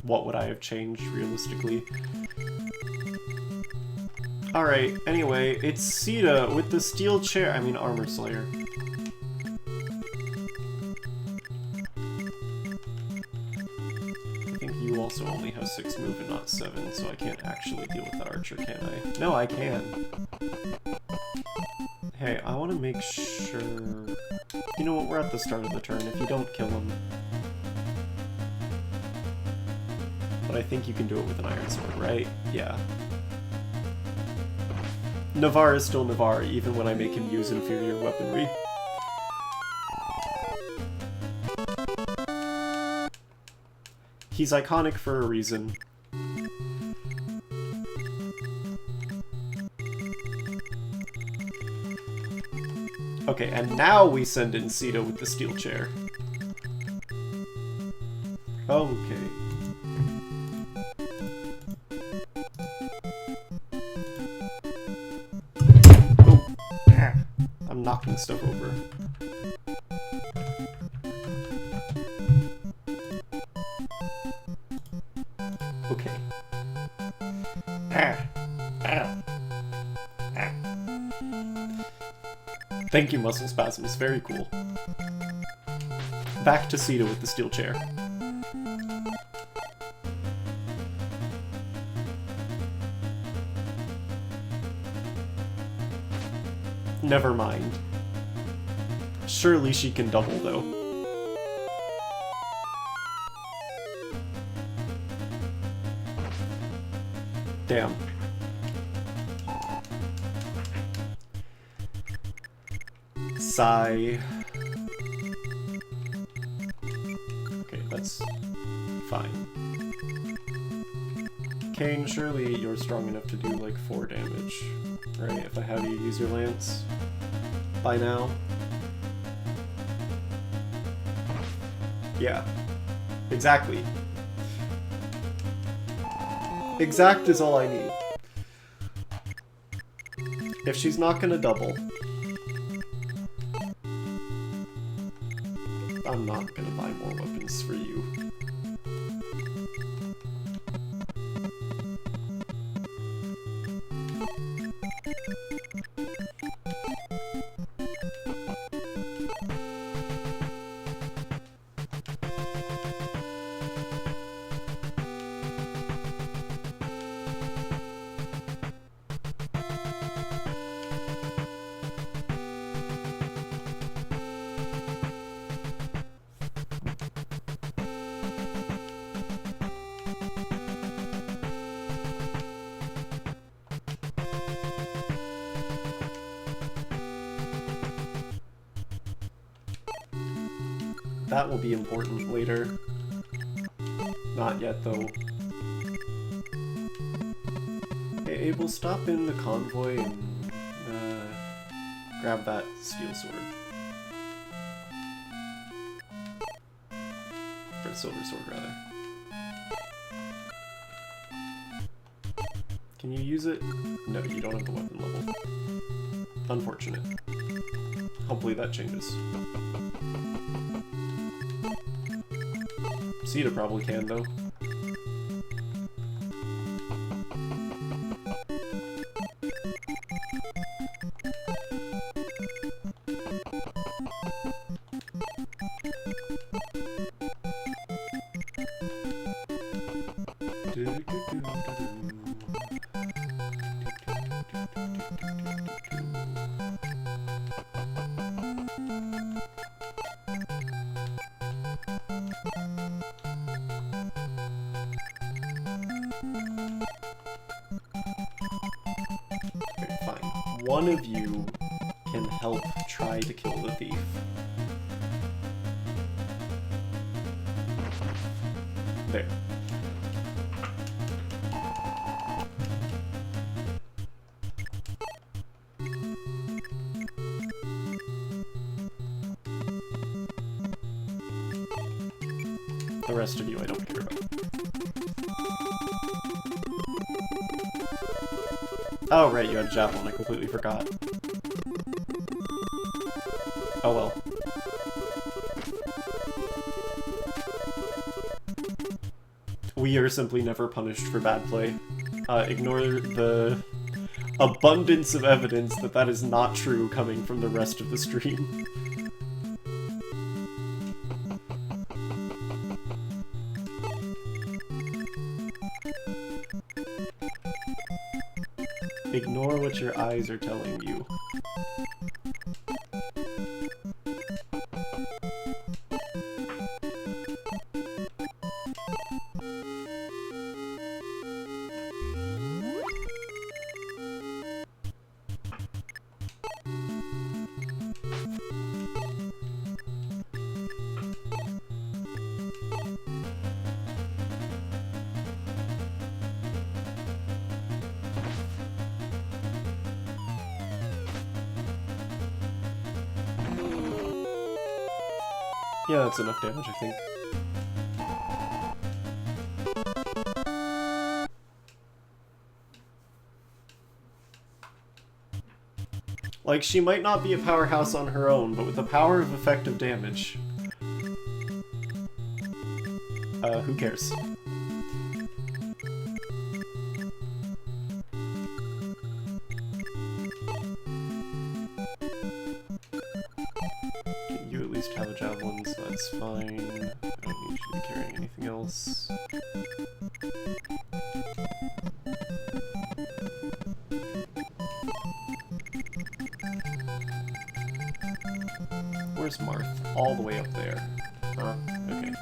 What would I have changed, realistically? Alright, anyway, it's Sita with the steel chair. I mean, Armor Slayer. You also only have 6 move and not 7, so I can't actually deal with the archer, can I? No, I can. Hey, I want to make sure... You know what, we're at the start of the turn. If you don't kill him... But I think you can do it with an iron sword, right? Yeah. Navarre is still Navarre, even when I make him use inferior weaponry. He's iconic for a reason. Okay, and now we send in Sita with the steel chair. Okay. Oh. I'm knocking stuff over. Okay. Thank you, Muscle Spasms. Very cool. Back to Sita with the steel chair. Never mind. Surely she can double, though. Damn. Sigh. Okay, that's fine. Kane, surely you're strong enough to do like 4 damage, right? If I have you use your lance by now. Yeah, exactly. Exact is all I need. If she's not gonna double, I'm not gonna buy more weapons for you. That will be important later. Not yet, though. Hey, we'll stop in the convoy and grab that steel sword. Or silver sword, rather. Can you use it? No, you don't have the weapon level. Unfortunate. Hopefully that changes. Sita probably can, though. One of you can help try to kill the thief. There. The rest of you I don't care about. Oh, right, you had a javelin. I completely forgot. Oh well. We are simply never punished for bad play. Ignore the abundance of evidence that that is not true coming from the rest of the stream. Ignore what your eyes are telling you. Yeah, that's enough damage, I think. Like, she might not be a powerhouse on her own, but with the power of effective damage... who cares? You at least have a javelin, so that's fine. I don't need you to be carrying anything else. Where's Marth? All the way up there. Huh? Okay.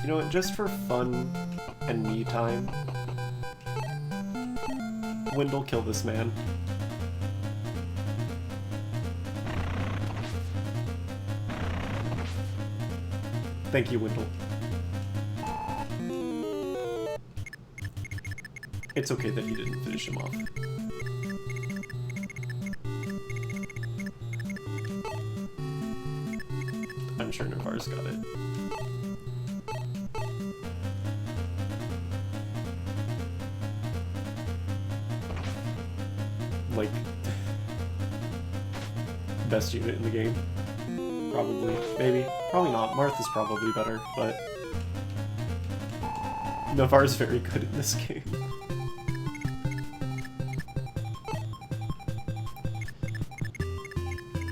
You know what, just for fun and me time, Wendell, kill this man. Thank you, Wendell. It's okay that he didn't finish him off. I'm sure Navarre's got it. best unit in the game. Probably. Maybe. Probably not. Martha's probably better, but... Navarre's very good in this game.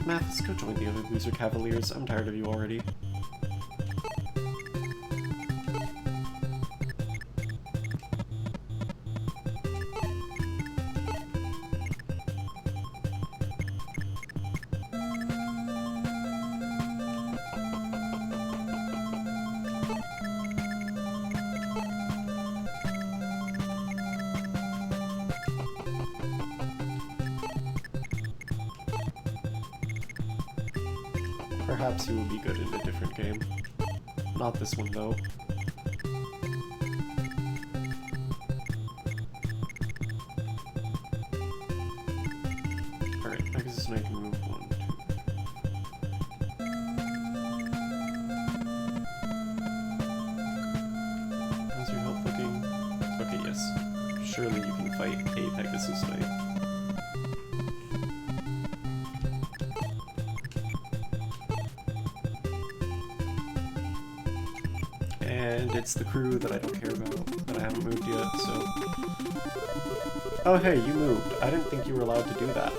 Mathis, go join the other loser cavaliers. I'm tired of you already. Perhaps he will be good in a different game. Not this one, though. Alright, I guess I can move 1, 2. How's your health looking? Okay, yes. Surely you can fight a Pegasus Knight. And it's the crew that I don't care about, that I haven't moved yet, so... Oh hey, you moved. I didn't think you were allowed to do that.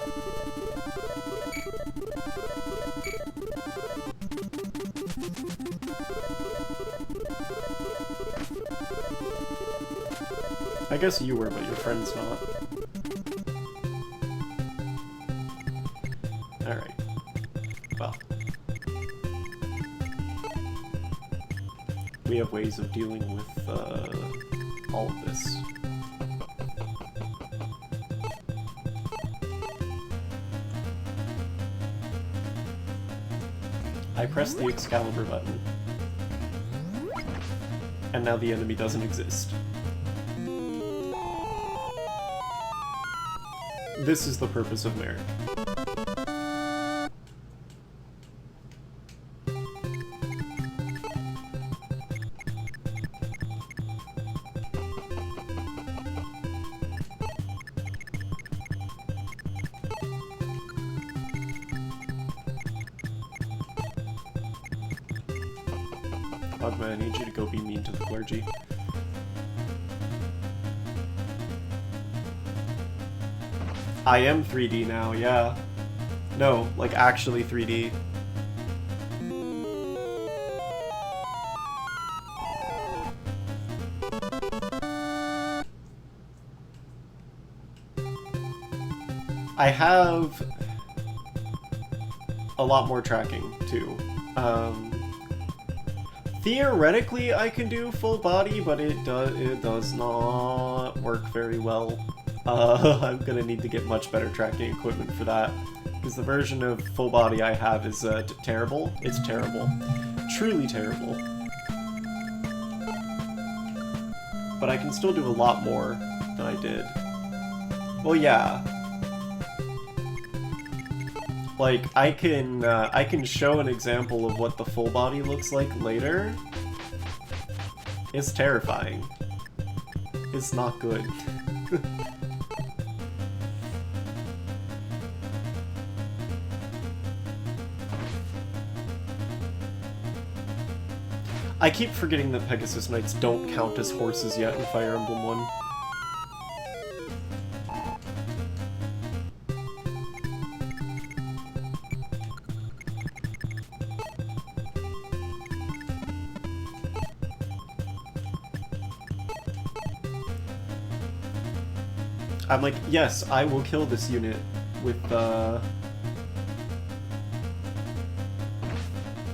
I guess you were, but your friend's not. Alright. Well. We have ways of dealing with all of this. I pressed the Excalibur button, and now the enemy doesn't exist. This is the purpose of Merrick. Ogma, I need you to go be mean to the clergy. I am 3D now, yeah. No, like actually 3D. I have a lot more tracking, too. Theoretically, I can do full body, but it does not work very well. I'm gonna need to get much better tracking equipment for that, because the version of full body I have is terrible. It's terrible. Truly terrible. But I can still do a lot more than I did. Well, yeah. Like, I can show an example of what the full body looks like later. It's terrifying. It's not good. I keep forgetting that Pegasus Knights don't count as horses yet in Fire Emblem 1. I'm like, yes, I will kill this unit with, I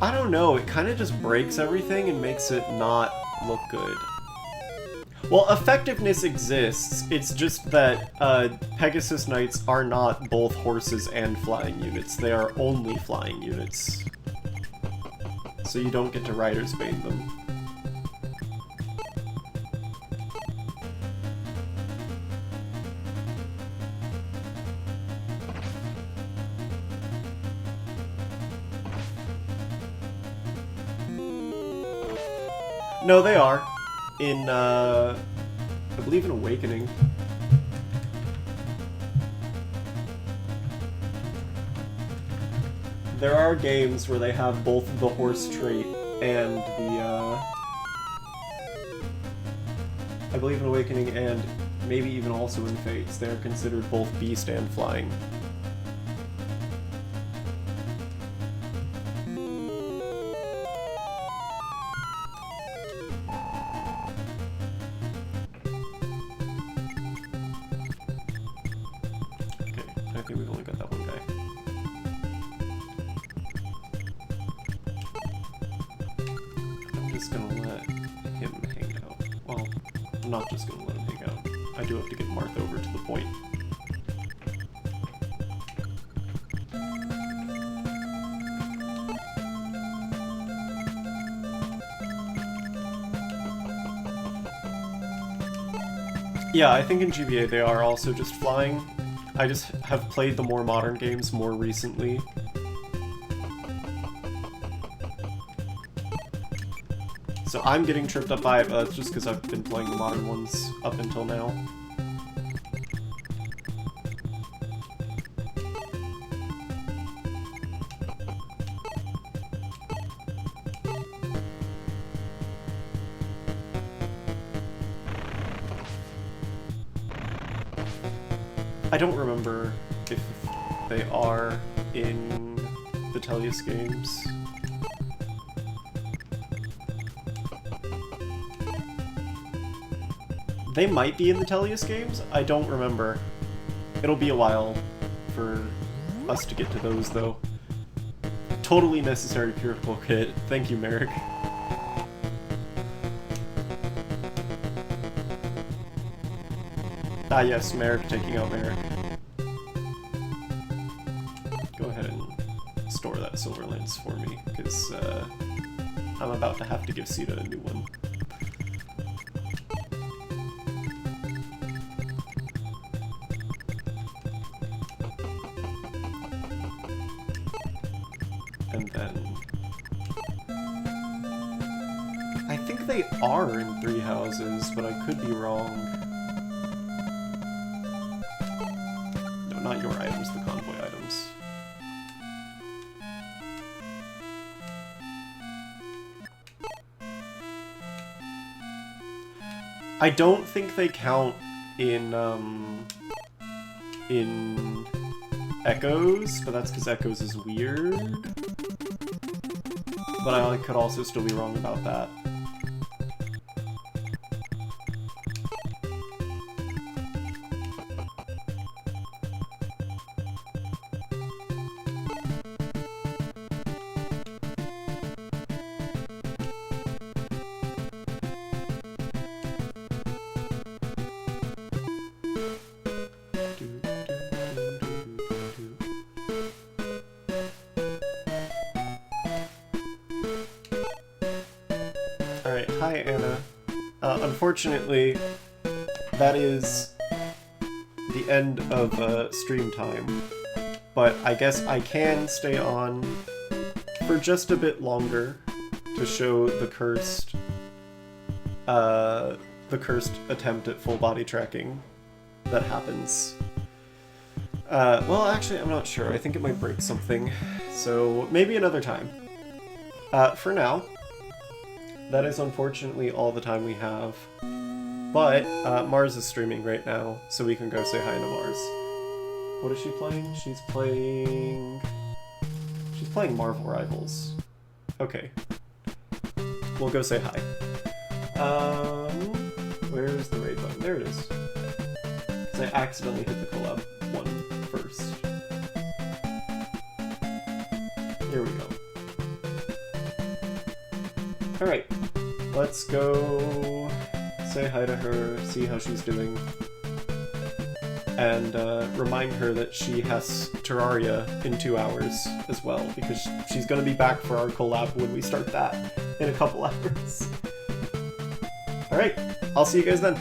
don't know, it kind of just breaks everything and makes it not look good. Well, effectiveness exists, it's just that, Pegasus Knights are not both horses and flying units, they are only flying units. So you don't get to Rider's Bane them. No, they are. In, I believe in Awakening. there are games where they have both the horse trait and the, I believe in Awakening and maybe even also in Fates, they're considered both beast and flying. Okay, I think we've only got that one guy. I'm just gonna let him hang out. Well, I'm not just gonna let him hang out. I do have to get Martha over to the point. Yeah, I think in GBA they are also just flying. I just have played the more modern games more recently. So I'm getting tripped up by it, but that's just because I've been playing the modern ones up until now. I don't remember if they are in the Tellius games. They might be in the Tellius games? I don't remember. It'll be a while for us to get to those, though. Totally necessary purical kit. Thank you, Merrick. Ah yes, Merrick taking out Merrick. Go ahead and store that silver lance for me, because I'm about to have to give Sita a new one. And then... I think they are in 3 houses, but I could be wrong. Not your items, the convoy items. I don't think they count in Echoes, but that's because Echoes is weird. But I could also still be wrong about that. Alright, hi Anna. Unfortunately, that is the end of stream time, but I guess I can stay on for just a bit longer to show the cursed attempt at full body tracking that happens. Well, actually, I'm not sure. I think it might break something, so maybe another time. For now, that is unfortunately all the time we have. But Mars is streaming right now, so we can go say hi to Mars. What is she playing? She's playing Marvel Rivals. Okay. We'll go say hi. Where's the raid button? There it is. Because I accidentally hit the collab one first. Here we go. Alright, let's go say hi to her, see how she's doing, and remind her that she has Terraria in 2 hours as well, because she's going to be back for our collab when we start that in a couple hours. Alright, I'll see you guys then.